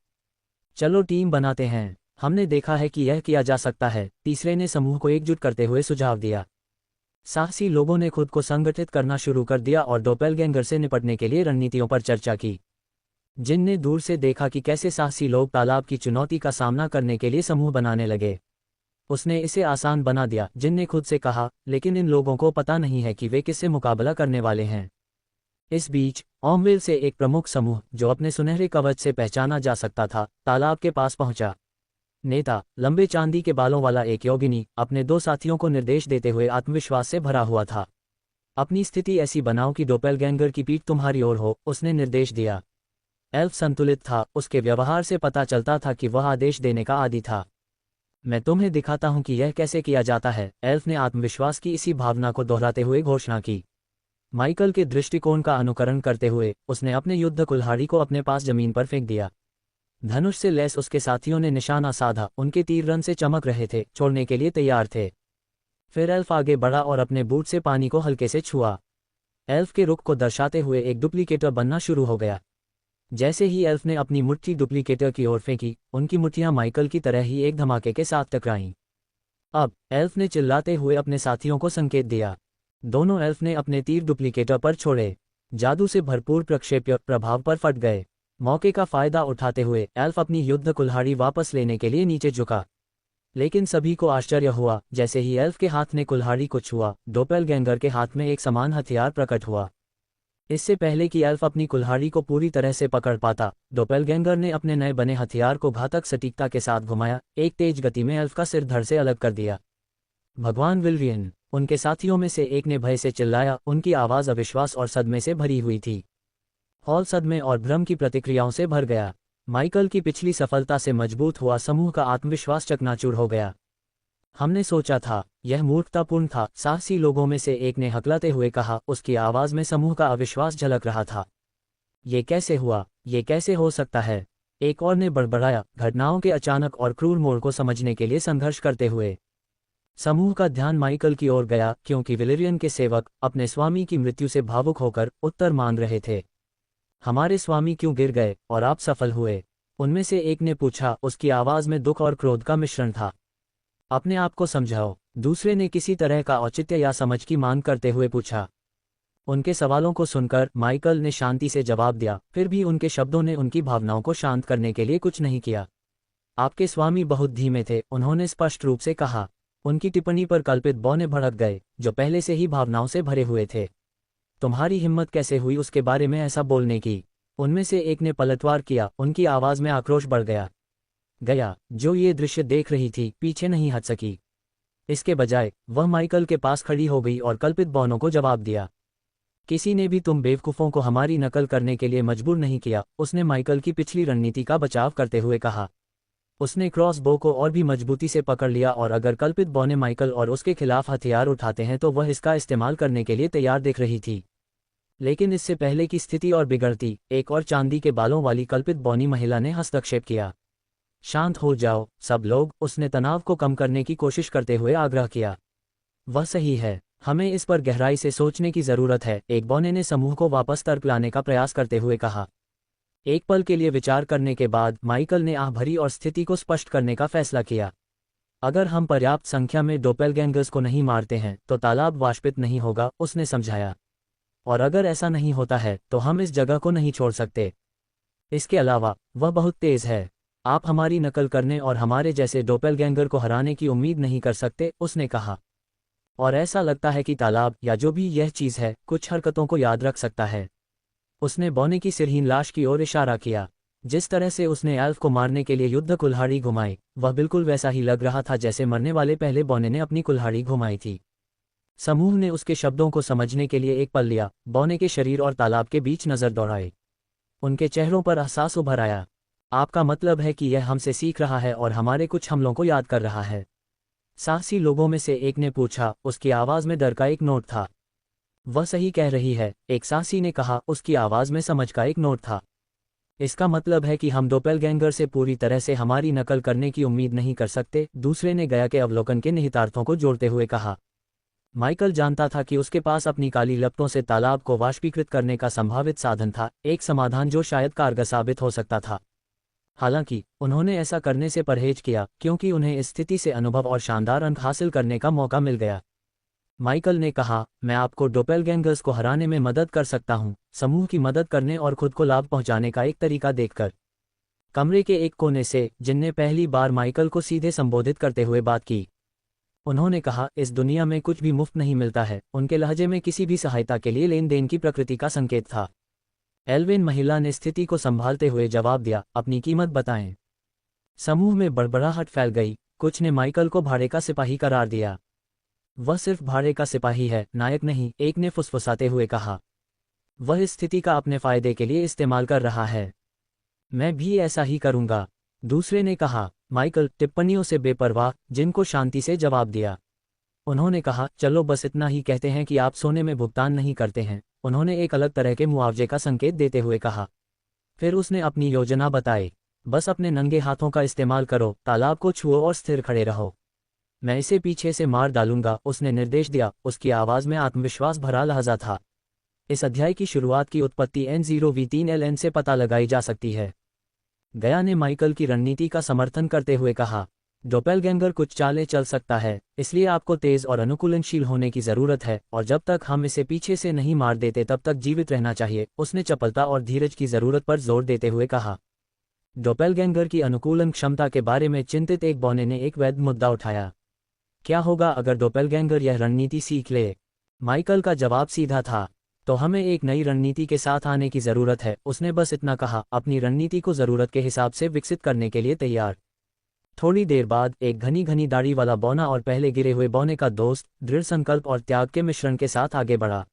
चलो टीम बनाते हैं, हमने देखा है कि यह किया जा सकता है, तीसरे ने समूह को एकजुट करते हुए सुझाव दिया। साहसी लोगों ने खुद को संगठित करना शुरू कर दिया और डोपेलगैंगर से निपटने के लिए रणनीतियों पर चर्चा की। जिन ने दूर से देखा कि कैसे साहसी लोग तालाब की चुनौती का सामना करने के लिए समूह बनाने लगे, उसने इसे आसान बना दिया। जिन ने खुद से कहा, लेकिन इन लोगों को पता नहीं है कि वे किससे मुकाबला करने वाले हैं। इस बीच ओमवेल से एक प्रमुख समूह, जो अपने सुनहरे कवच से पहचाना जा सकता था, तालाब के पास पहुंचा। नेता, लंबे चांदी के बालों वाला एक योगिनी, अपने दो साथियों को निर्देश देते हुए आत्मविश्वास से भरा हुआ था। अपनी स्थिति ऐसी बनाओ कि डोपेलगैंगर की पीठ तुम्हारी ओर हो, उसने निर्देश दिया। एल्फ संतुलित था, उसके व्यवहार से पता चलता था कि वह आदेश देने का आदी था। मैं तुम्हें दिखाता हूं कि यह कैसे किया जाता है, एल्फ ने आत्मविश्वास की इसी भावना को दोहराते हुए घोषणा की। माइकल के दृष्टिकोण का अनुकरण करते हुए उसने अपने युद्ध कुल्हाड़ी को अपने पास जमीन पर फेंक दिया। धनुष से लैस उसके साथियों ने निशाना साधा, उनके तीर रन से चमक रहे थे, छोड़ने के लिए तैयार थे। फिर एल्फ आगे बढ़ा और अपने बूट से पानी को हल्के से छुआ। एल्फ के रुख को दर्शाते हुए एक डुप्लीकेटर बनना शुरू हो गया। जैसे ही एल्फ ने अपनी मुट्ठी डुप्लीकेटर की ओर फेंकी, उनकी मुट्ठियां माइकल की तरह ही एक धमाके के साथ टकराईं। अब एल्फ ने चिल्लाते हुए अपने साथियों को संकेत दिया। दोनों एल्फ ने अपने तीर डुप्लीकेटर पर छोड़े। जादू से भरपूर प्रक्षेप्य प्रभाव पर फट गए। मौके का फायदा उठाते हुए एल्फ अपनी युद्ध कुल्हाड़ी वापस लेने के लिए नीचे झुका। लेकिन सभी को आश्चर्य हुआ, जैसे ही एल्फ के हाथ ने कुल्हाड़ी को छुआ, डोपेलगैंगर के हाथ में एक समान हथियार प्रकट हुआ। इससे पहले कि एल्फ अपनी कुल्हाड़ी को पूरी तरह से पकड़ पाता, डोपेलगैंगर ने अपने नए बने हथियार को घातक सटीकता के साथ घुमाया, एक तेज गति में एल्फ का सिर धड़ से अलग कर दिया। भगवान विल्रियन, उनके साथियों में से एक ने भय से चिल्लाया, उनकी आवाज़ अविश्वास और सदमे से भरी हुई थी। हॉल सदमे और भ्रम की प्रतिक्रियाओं से भर गया। माइकल की पिछली सफलता से मजबूत हुआ समूह का आत्मविश्वास चकनाचूर हो गया। हमने सोचा था, यह मूर्खतापूर्ण था, साहसी लोगों में से एक ने हकलाते हुए कहा, उसकी आवाज़ में समूह का अविश्वास झलक रहा था। ये कैसे हुआ? ये कैसे हो सकता है? एक और ने बड़बड़ाया, घटनाओं के अचानक और क्रूर मोड़ को समझने के लिए संघर्ष करते हुए। समूह का ध्यान माइकल की ओर गया, क्योंकि विलेरियन के सेवक अपने स्वामी की मृत्यु से भावुक होकर उत्तर मांग रहे थे। हमारे स्वामी क्यों गिर गए और आप सफल हुए? उनमें से एक ने पूछा, उसकी आवाज़ में दुख और क्रोध का मिश्रण था। अपने आप को समझाओ, दूसरे ने किसी तरह का औचित्य या समझ की मांग करते हुए पूछा। उनके सवालों को सुनकर माइकल ने शांति से जवाब दिया, फिर भी उनके शब्दों ने उनकी भावनाओं को शांत करने के लिए कुछ नहीं किया। आपके स्वामी बहुत धीमे थे, उन्होंने स्पष्ट रूप से कहा। उनकी टिप्पणी पर कल्पित बौने भड़क गए, जो पहले से ही भावनाओं से भरे हुए थे। तुम्हारी हिम्मत कैसे हुई उसके बारे में ऐसा बोलने की? उनमें से एक ने पलटवार किया, उनकी आवाज़ में आक्रोश बढ़ गया। जो ये दृश्य देख रही थी, पीछे नहीं हट सकी। इसके बजाय वह माइकल के पास खड़ी हो गई और कल्पित बौनों को जवाब दिया। किसी ने भी तुम बेवकूफ़ों को हमारी नकल करने के लिए मजबूर नहीं किया, उसने माइकल की पिछली रणनीति का बचाव करते हुए कहा। उसने क्रॉस बो को और भी मजबूती से पकड़ लिया, और अगर कल्पित बौने माइकल और उसके खिलाफ हथियार उठाते हैं तो वह इसका इस्तेमाल करने के लिए तैयार दिख रही थी। लेकिन इससे पहले की स्थिति और बिगड़ती, एक और चांदी के बालों वाली कल्पित बौनी महिला ने हस्तक्षेप किया। शांत हो जाओ सब लोग, उसने तनाव को कम करने की कोशिश करते हुए आग्रह किया। वह सही है, हमें इस पर गहराई से सोचने की ज़रूरत है, एक बौने ने समूह को वापस तर्क लाने का प्रयास करते हुए कहा। एक पल के लिए विचार करने के बाद माइकल ने आह भरी और स्थिति को स्पष्ट करने का फैसला किया। अगर हम पर्याप्त संख्या में डोपेलगैंगर्स को नहीं मारते हैं तो तालाब वाष्पित नहीं होगा, उसने समझाया। और अगर ऐसा नहीं होता है तो हम इस जगह को नहीं छोड़ सकते। इसके अलावा वह बहुत तेज है, आप हमारी नकल करने और हमारे जैसे डोपेलगैंगर को हराने की उम्मीद नहीं कर सकते, उसने कहा। और ऐसा लगता है कि तालाब या जो भी यह चीज़ है कुछ हरकतों को याद रख सकता है। उसने बौने की सिरहीन लाश की ओर इशारा किया। जिस तरह से उसने एल्फ को मारने के लिए युद्ध कुल्हाड़ी घुमाई, वह बिल्कुल वैसा ही लग रहा था जैसे मरने वाले पहले बौने ने अपनी कुल्हाड़ी घुमाई थी। समूह ने उसके शब्दों को समझने के लिए एक पल लिया, बौने के शरीर और तालाब के बीच नज़र दौड़ाई। उनके चेहरों पर एहसास उभर आया। आपका मतलब है कि यह हमसे सीख रहा है और हमारे कुछ हमलों को याद कर रहा है? साहसी लोगों में से एक ने पूछा, उसकी आवाज़ में डर का एक नोट था। वह सही कह रही है, एक साहसी ने कहा, उसकी आवाज़ में समझ का एक नोट था। इसका मतलब है कि हम डोपेलगैंगर से पूरी तरह से हमारी नकल करने की उम्मीद नहीं कर सकते, दूसरे ने गया के अवलोकन के निहितार्थों को जोड़ते हुए कहा। माइकल जानता था कि उसके पास अपनी काली लपटों से तालाब को वाष्पीकृत करने का संभावित साधन था, एक समाधान जो शायद कारगर साबित हो सकता था। हालांकि उन्होंने ऐसा करने से परहेज किया, क्योंकि उन्हें इस स्थिति से अनुभव और शानदार अंक हासिल करने का मौका मिल गया। माइकल ने कहा, मैं आपको डोपेलगैंगर्स को हराने में मदद कर सकता हूं, समूह की मदद करने और खुद को लाभ पहुंचाने का एक तरीका देखकर। कमरे के एक कोने से, जिनने पहली बार माइकल को सीधे संबोधित करते हुए बात की, उन्होंने कहा, इस दुनिया में कुछ भी मुफ्त नहीं मिलता है। उनके लहजे में किसी भी सहायता के लिए लेन देन की प्रकृति का संकेत था। एल्विन महिला ने स्थिति को संभालते हुए जवाब दिया, अपनी कीमत बताएं। समूह में बड़बड़ाहट फैल गई, कुछ ने माइकल को भाड़े का सिपाही करार दिया। वह सिर्फ भाड़े का सिपाही है, नायक नहीं, एक ने फुसफुसाते हुए कहा। वह इस स्थिति का अपने फायदे के लिए इस्तेमाल कर रहा है। मैं भी ऐसा ही करूंगा, दूसरे ने कहा। माइकल टिप्पणियों से बेपरवाह, जिनको शांति से जवाब दिया। उन्होंने कहा, चलो बस इतना ही कहते हैं कि आप सोने में भुगतान नहीं करते हैं, उन्होंने एक अलग तरह के मुआवजे का संकेत देते हुए कहा। फिर उसने अपनी योजना बताई, बस अपने नंगे हाथों का इस्तेमाल करो, तालाब को छुओ और स्थिर खड़े रहो। मैं इसे पीछे से मार डालूंगा, उसने निर्देश दिया, उसकी आवाज़ में आत्मविश्वास भरा लहजा था। इस अध्याय की शुरुआत की उत्पत्ति N0V3LN से पता लगाई जा सकती है। गया ने माइकल की रणनीति का समर्थन करते हुए कहा, डोपेलगैंगर कुछ चालें चल सकता है, इसलिए आपको तेज और अनुकूलनशील होने की जरूरत है, और जब तक हम इसे पीछे से नहीं मार देते तब तक जीवित रहना चाहिए, उसने चपलता और धीरज की जरूरत पर जोर देते हुए कहा। डोपेलगैंगर की अनुकूलन क्षमता के बारे में चिंतित एक बौने ने एक वैध मुद्दा उठाया। क्या होगा अगर डोपेलगैंगर यह रणनीति सीख ले? माइकल का जवाब सीधा था, तो हमें एक नई रणनीति के साथ आने की जरूरत है। उसने बस इतना कहा, अपनी रणनीति को जरूरत के हिसाब से विकसित करने के लिए तैयार। थोड़ी देर बाद एक घनी घनी दाढ़ी वाला बौना और पहले गिरे हुए बौने का दोस्त दृढ़ संकल्प और त्याग के मिश्रण के साथ आगे बढ़ा।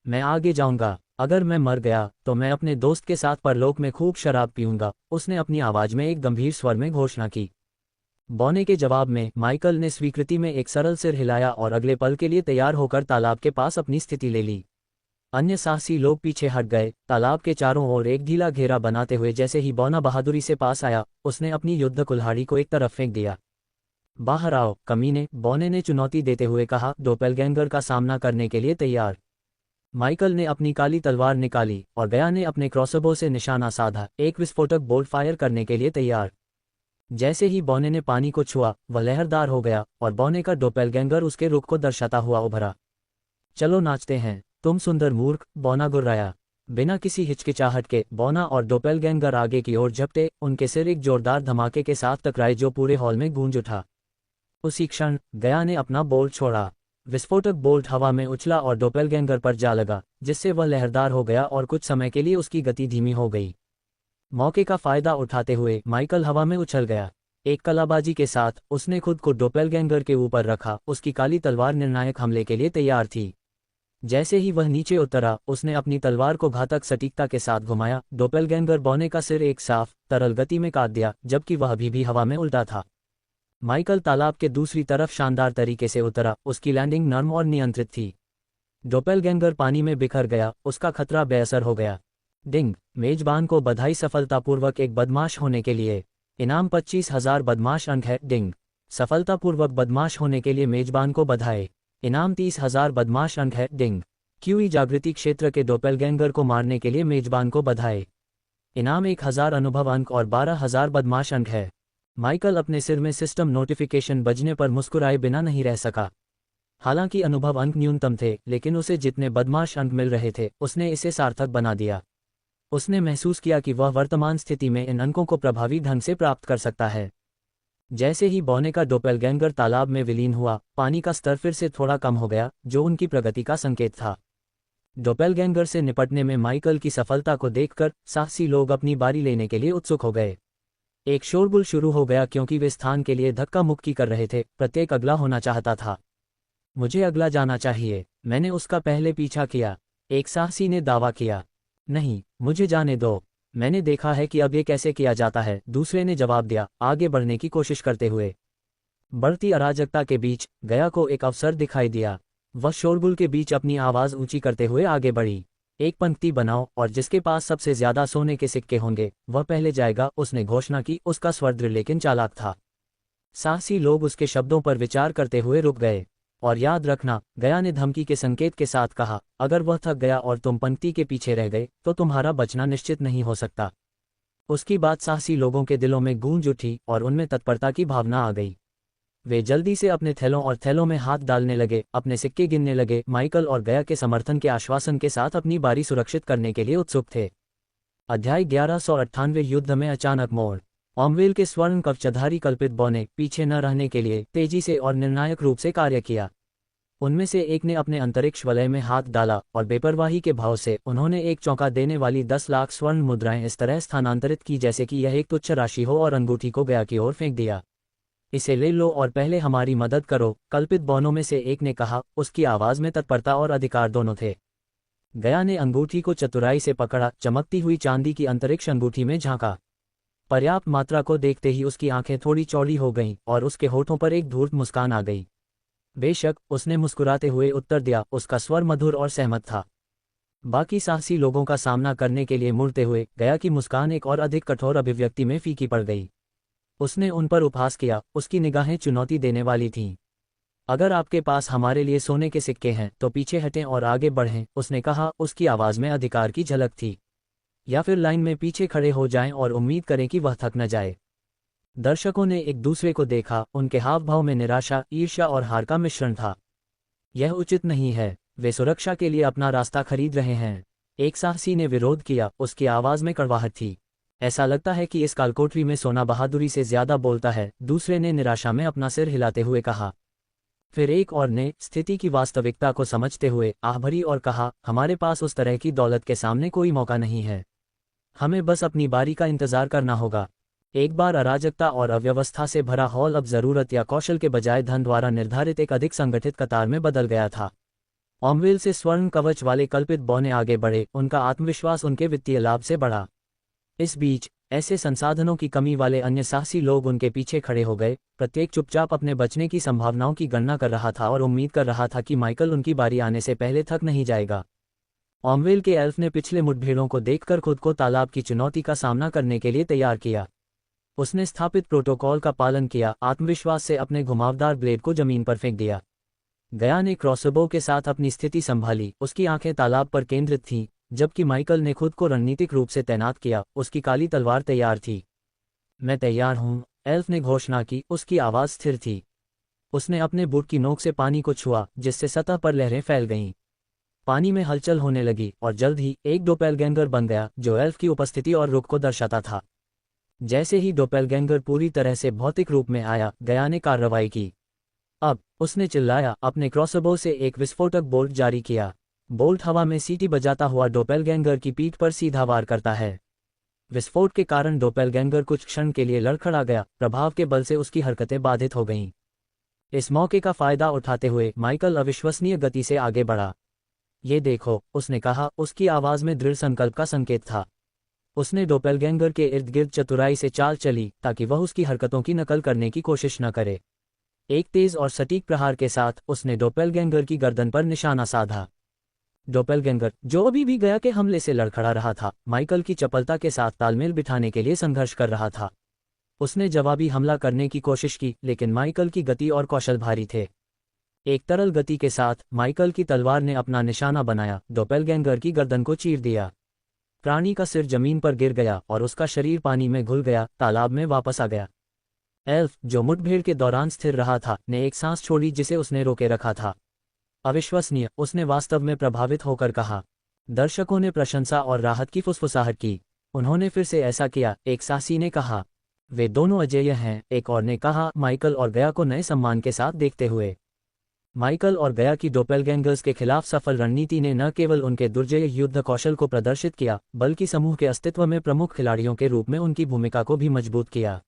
मैं आगे जाऊंगा, अगर मैं मर गया तो मैं अपने दोस्त के साथ परलोक में खूब शराब पीऊंगा, उसने अपनी आवाज में एक गंभीर स्वर में घोषणा की। बौने के जवाब में माइकल ने स्वीकृति में एक सरल सिर हिलाया और अगले पल के लिए तैयार होकर तालाब के पास अपनी स्थिति ले ली। अन्य साहसी लोग पीछे हट गए, तालाब के चारों ओर एक ढीला घेरा बनाते हुए। जैसे ही बौना बहादुरी से पास आया, उसने अपनी युद्ध कुल्हाड़ी को एक तरफ फेंक दिया। बाहर आओ कमीने, बौने ने चुनौती देते हुए कहा, डोपेलगैंगर का सामना करने के लिए तैयार। माइकल ने अपनी काली तलवार निकाली और गया ने अपने क्रॉसबो से निशाना साधा, एक विस्फोटक बोल्ट फायर करने के लिए तैयार। जैसे ही बौने ने पानी को छुआ, वह लहरदार हो गया और बौने का डोपेलगैंगर उसके रुख को दर्शाता हुआ उभरा। चलो नाचते हैं, तुम सुंदर मूर्ख, बौना गुर्राया। बिना किसी हिचकिचाहट के बौना और डोपेलगैंगर आगे की ओर झपटे, उनके सिर एक जोरदार धमाके के साथ टकराए जो पूरे हॉल में गूंज उठा। उसी क्षण गया ने अपना बोल्ट छोड़ा। विस्फोटक बोल्ट हवा में उछला और डोपेलगैंगर पर जा लगा, जिससे वह लहरदार हो गया और कुछ समय के लिए उसकी गति धीमी हो गई। मौके का फायदा उठाते हुए माइकल हवा में उछल गया। एक कलाबाजी के साथ उसने खुद को डोपेलगैंगर के ऊपर रखा, उसकी काली तलवार निर्णायक हमले के लिए तैयार थी। जैसे ही वह नीचे उतरा, उसने अपनी तलवार को घातक सटीकता के साथ घुमाया। डोपेलगैंगर बौने का सिर एक साफ तरल गति में काट दिया, जबकि वह अभी भी हवा में उल्टा था। माइकल तालाब के दूसरी तरफ शानदार तरीके से उतरा, उसकी लैंडिंग नर्म और नियंत्रित थी। डोपेलगैंगर पानी में बिखर गया, उसका खतरा बेअसर हो गया। डिंग, मेजबान को बधाई, सफलतापूर्वक एक बदमाश होने के लिए इनाम 25,000 बदमाश अंक है। डिंग, सफलतापूर्वक बदमाश होने के लिए मेजबान को बधाई, इनाम 30,000 बदमाश अंक है। डिंग, क्यूई जागृति क्षेत्र के डोपेलगैंगर को मारने के लिए मेजबान को बधाई, इनाम 1,000 अनुभव अंक और 12,000 बदमाश अंक है। माइकल अपने सिर में सिस्टम नोटिफिकेशन बजने पर मुस्कुराए बिना नहीं रह सका। हालांकि अनुभव अंक न्यूनतम थे, लेकिन उसे जितने बदमाश अंक मिल रहे थे, उसने इसे सार्थक बना दिया। उसने महसूस किया कि वह वर्तमान स्थिति में इन अंकों को प्रभावी ढंग से प्राप्त कर सकता है। जैसे ही बौने का डोपेलगैंगर तालाब में विलीन हुआ, पानी का स्तर फिर से थोड़ा कम हो गया, जो उनकी प्रगति का संकेत था। डोपेलगैंगर से निपटने में माइकल की सफलता को देखकर साहसी लोग अपनी बारी लेने के लिए उत्सुक हो गए। एक शोरगुल शुरू हो गया क्योंकि वे स्थान के लिए धक्का मुक्की कर रहे थे। प्रत्येक अगला होना चाहता था। मुझे अगला जाना चाहिए, मैंने उसका पहले पीछा किया, एक साहसी ने दावा किया। नहीं, मुझे जाने दो, मैंने देखा है कि अब ये कैसे किया जाता है, दूसरे ने जवाब दिया, आगे बढ़ने की कोशिश करते हुए। बढ़ती अराजकता के बीच गया को एक अवसर दिखाई दिया। वह शोरगुल के बीच अपनी आवाज ऊंची करते हुए आगे बढ़ी। एक पंक्ति बनाओ और जिसके पास सबसे ज्यादा सोने के सिक्के होंगे वह पहले जाएगा, उसने घोषणा की। उसका स्वर दृढ़ लेकिन चालाक था। साहसी लोग उसके शब्दों पर विचार करते हुए रुक गए। और याद रखना, गया ने धमकी के संकेत के साथ कहा, अगर वह थक गया और तुम पंक्ति के पीछे रह गए तो तुम्हारा बचना निश्चित नहीं हो सकता। उसकी बात साहसी लोगों के दिलों में गूंज उठी और उनमें तत्परता की भावना आ गई। वे जल्दी से अपने थैलों और थैलों में हाथ डालने लगे, अपने सिक्के गिनने लगे। माइकल और गया के समर्थन के आश्वासन के साथ अपनी बारी सुरक्षित करने के लिए उत्सुक थे। अध्याय 1198 युद्ध में अचानक मोड़। ऑमवेल के स्वर्ण कवचधारी कल्पित बौने पीछे न रहने के लिए तेजी से और निर्णायक रूप से कार्य किया। उनमें से एक ने अपने अंतरिक्ष वलय में हाथ डाला और बेपरवाही के भाव से उन्होंने एक चौंका देने वाली 10 लाख स्वर्ण मुद्राएं इस तरह स्थानांतरित की जैसे कि यह एक तुच्छ राशि हो और अंगूठी को गया की ओर फेंक दिया। इसे ले लो और पहले हमारी मदद करो, कल्पित बौनों में से एक ने कहा। उसकी आवाज में तत्परता और अधिकार दोनों थे। गया ने अंगूठी को चतुराई से पकड़ा, चमकती हुई चांदी की अंतरिक्ष अंगूठी में झांका। पर्याप्त मात्रा को देखते ही उसकी आंखें थोड़ी चौड़ी हो गईं और उसके होठों पर एक धूर्त मुस्कान आ गई। बेशक, उसने मुस्कुराते हुए उत्तर दिया, उसका स्वर मधुर और सहमत था। बाकी साहसी लोगों का सामना करने के लिए मुड़ते हुए गया की मुस्कान एक और अधिक कठोर अभिव्यक्ति में फीकी पड़ गई। उसने उन पर उपहास किया, उसकी निगाहें चुनौती देने वाली थीं। अगर आपके पास हमारे लिए सोने के सिक्के हैं तो पीछे हटें और आगे बढ़ें, उसने कहा। उसकी आवाज में अधिकार की झलक थी। या फिर लाइन में पीछे खड़े हो जाएं और उम्मीद करें कि वह थक न जाए। दर्शकों ने एक दूसरे को देखा, उनके हाव भाव में निराशा, ईर्ष्या और हार का मिश्रण था। यह उचित नहीं है, वे सुरक्षा के लिए अपना रास्ता खरीद रहे हैं। एक साहसी ने विरोध किया, उसकी आवाज में कड़वाहट थी। ऐसा लगता है कि इस कालकोठरी में सोना बहादुरी से ज्यादा बोलता है, दूसरे ने निराशा में अपना सिर हिलाते हुए कहा। फिर एक और ने, स्थिति की वास्तविकता को समझते हुए, आह भरी और कहा, हमारे पास उस तरह की दौलत के सामने कोई मौका नहीं है। हमें बस अपनी बारी का इंतजार करना होगा। एक बार अराजकता और अव्यवस्था से भरा हॉल अब जरूरत या कौशल के बजाय धन द्वारा निर्धारित एक अधिक संगठित कतार में बदल गया था। ऑमवेल से स्वर्ण कवच वाले कल्पित बौने आगे बढ़े, उनका आत्मविश्वास उनके वित्तीय लाभ से बढ़ा। इस बीच ऐसे संसाधनों की कमी वाले अन्य साहसी लोग उनके पीछे खड़े हो गए, प्रत्येक चुपचाप अपने बचने की संभावनाओं की गणना कर रहा था और उम्मीद कर रहा था कि माइकल उनकी बारी आने से पहले थक नहीं जाएगा। ऑमवेल के एल्फ ने पिछले मुठभेड़ों को देखकर खुद को तालाब की चुनौती का सामना करने के लिए तैयार किया। उसने स्थापित प्रोटोकॉल का पालन किया, आत्मविश्वास से अपने घुमावदार ब्लेड को जमीन पर फेंक दिया। गया ने क्रॉसबो के साथ अपनी स्थिति संभाली, उसकी आंखें तालाब पर केंद्रित थीं, जबकि माइकल ने खुद को रणनीतिक रूप से तैनात किया, उसकी काली तलवार तैयार थी। मैं तैयार हूं, एल्फ ने घोषणा की, उसकी आवाज स्थिर थी। उसने अपने बूट की नोक से पानी को छुआ, जिससे सतह पर लहरें फैल गईं। पानी में हलचल होने लगी और जल्द ही एक डोपेलगैंगर बन गया, जो एल्फ की उपस्थिति और रुख को दर्शाता था। जैसे ही डोपेलगैंगर पूरी तरह से भौतिक रूप में आया, गया ने कार्रवाई की। अब उसने चिल्लाया, अपने क्रॉसबो से एक विस्फोटक बोल्ट जारी किया। बोल्ट हवा में सीटी बजाता हुआ डोपेलगैंगर की पीठ पर सीधा वार करता है। विस्फोट के कारण डोपेलगैंगर कुछ क्षण के लिए लड़खड़ा गया, प्रभाव के बल से उसकी हरकतें बाधित हो गईं। इस मौके का फायदा उठाते हुए माइकल अविश्वसनीय गति से आगे बढ़ा। ये देखो, उसने कहा, उसकी आवाज में दृढ़ संकल्प का संकेत था। उसने डोपेलगैंगर के इर्द गिर्द चतुराई से चाल चली, ताकि वह उसकी हरकतों की नकल करने की कोशिश न करे। एक तेज और सटीक प्रहार के साथ उसने डोपेलगैंगर की गर्दन पर निशाना साधा। डोपेलगैंगर, जो अभी भी गया के हमले से लड़खड़ा रहा था, माइकल की चपलता के साथ तालमेल बिठाने के लिए संघर्ष कर रहा था। उसने जवाबी हमला करने की कोशिश की, लेकिन माइकल की गति और कौशल भारी थे। एक तरल गति के साथ माइकल की तलवार ने अपना निशाना बनाया, डोपेलगैंगर की गर्दन को चीर दिया। प्राणी का सिर जमीन पर गिर गया और उसका शरीर पानी में घुल गया, तालाब में वापस आ गया। एल्फ, जो मुठभेड़ के दौरान स्थिर रहा था, ने एक सांस छोड़ी जिसे उसने रोके रखा था। अविश्वसनीय, उसने वास्तव में प्रभावित होकर कहा। दर्शकों ने प्रशंसा और राहत की फुसफुसाहट की। उन्होंने फिर से ऐसा किया, एक साहसी ने कहा। वे दोनों अजेय हैं, एक और ने कहा, माइकल और गया को नए सम्मान के साथ देखते हुए। माइकल और गया की डोपेलगैंगर्स के खिलाफ सफल रणनीति ने न केवल उनके दुर्जय युद्ध कौशल को प्रदर्शित किया, बल्कि समूह के अस्तित्व में प्रमुख खिलाड़ियों के रूप में उनकी भूमिका को भी मजबूत किया।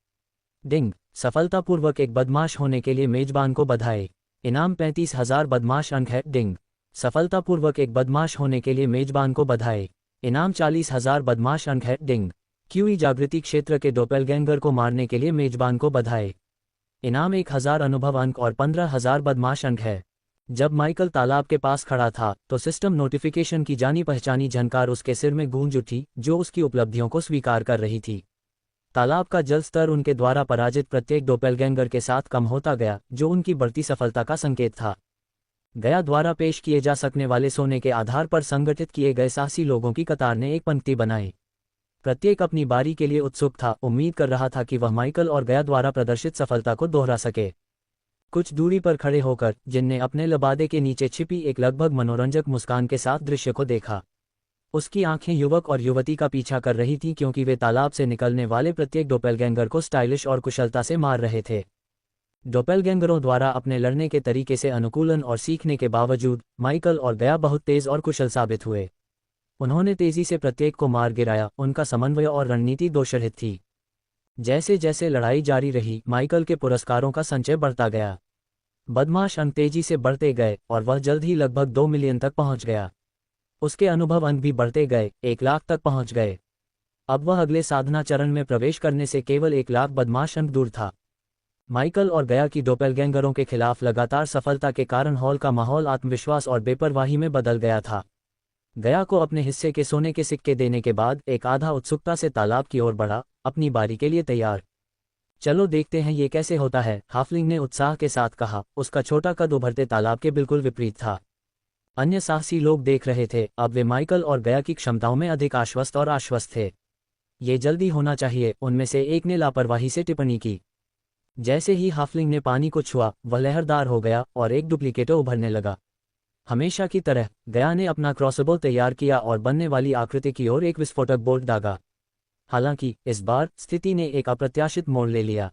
डिंग, सफलतापूर्वक एक बदमाश होने के लिए मेजबान को बधाई। इनाम 35,000 बदमाश अंक है। डिंग, सफलतापूर्वक एक बदमाश होने के लिए मेजबान को बधाई। इनाम 40,000 बदमाश अंक है। डिंग, क्यूई जागृति क्षेत्र के डोपेलगैंगर को मारने के लिए मेजबान को बधाई। इनाम 1000 अनुभव अंक और 15,000 बदमाश अंक है। जब माइकल तालाब के पास खड़ा था, तो सिस्टम नोटिफिकेशन की जानी पहचानी झनकार उसके सिर में गूंज उठी, जो उसकी उपलब्धियों को स्वीकार कर रही थी। तालाब का जल स्तर उनके द्वारा पराजित प्रत्येक डोपेलगैंगर के साथ कम होता गया, जो उनकी बढ़ती सफलता का संकेत था। गया द्वारा पेश किए जा सकने वाले सोने के आधार पर संगठित किए गए साहसी लोगों की कतार ने एक पंक्ति बनाई। प्रत्येक अपनी बारी के लिए उत्सुक था, उम्मीद कर रहा था कि वह माइकल और गया द्वारा प्रदर्शित सफलता को दोहरा सके। कुछ दूरी पर खड़े होकर, जिनने अपने लबादे के नीचे छिपी एक लगभग मनोरंजक मुस्कान के साथ दृश्य को देखा। उसकी आंखें युवक और युवती का पीछा कर रही थीं, क्योंकि वे तालाब से निकलने वाले प्रत्येक डोपेलगैंगर को स्टाइलिश और कुशलता से मार रहे थे। डोपेलगैंगरों द्वारा अपने लड़ने के तरीके से अनुकूलन और सीखने के बावजूद माइकल और गया बहुत तेज और कुशल साबित हुए। उन्होंने तेजी से प्रत्येक को मार गिराया, उनका समन्वय और रणनीति दोषरहित थी। जैसे जैसे लड़ाई जारी रही, माइकल के पुरस्कारों का संचय बढ़ता गया। बदमाश अंक तेजी से बढ़ते गए और वह जल्द ही लगभग 2 मिलियन तक पहुंच गया। उसके अनुभव अंक भी बढ़ते गए, 1 लाख तक पहुंच गए। अब वह अगले साधना चरण में प्रवेश करने से केवल 1 लाख बदमाश अंक दूर था। माइकल और गया की डोपेलगैंगरों के खिलाफ लगातार सफलता के कारण हॉल का माहौल आत्मविश्वास और बेपरवाही में बदल गया था। गया को अपने हिस्से के सोने के सिक्के देने के बाद एक आधा उत्सुकता से तालाब की ओर बढ़ा, अपनी बारी के लिए तैयार। चलो देखते हैं ये कैसे होता है, हाफलिंग ने उत्साह के साथ कहा। उसका छोटा कद उभरते तालाब के बिल्कुल विपरीत था। अन्य साहसी लोग देख रहे थे, अब वे माइकल और गया की क्षमताओं में अधिक आश्वस्त थे। ये जल्दी होना चाहिए, उनमें से एक ने लापरवाही से टिप्पणी की। जैसे ही हाफलिंग ने पानी को छुआ, वह लहरदार हो गया और एक डुप्लीकेटर उभरने लगा। हमेशा की तरह गया ने अपना क्रॉसबो तैयार किया और बनने वाली आकृति की ओर एक विस्फोटक बोल्ट दागा। हालांकि इस बार स्थिति ने एक अप्रत्याशित मोड़ ले लिया।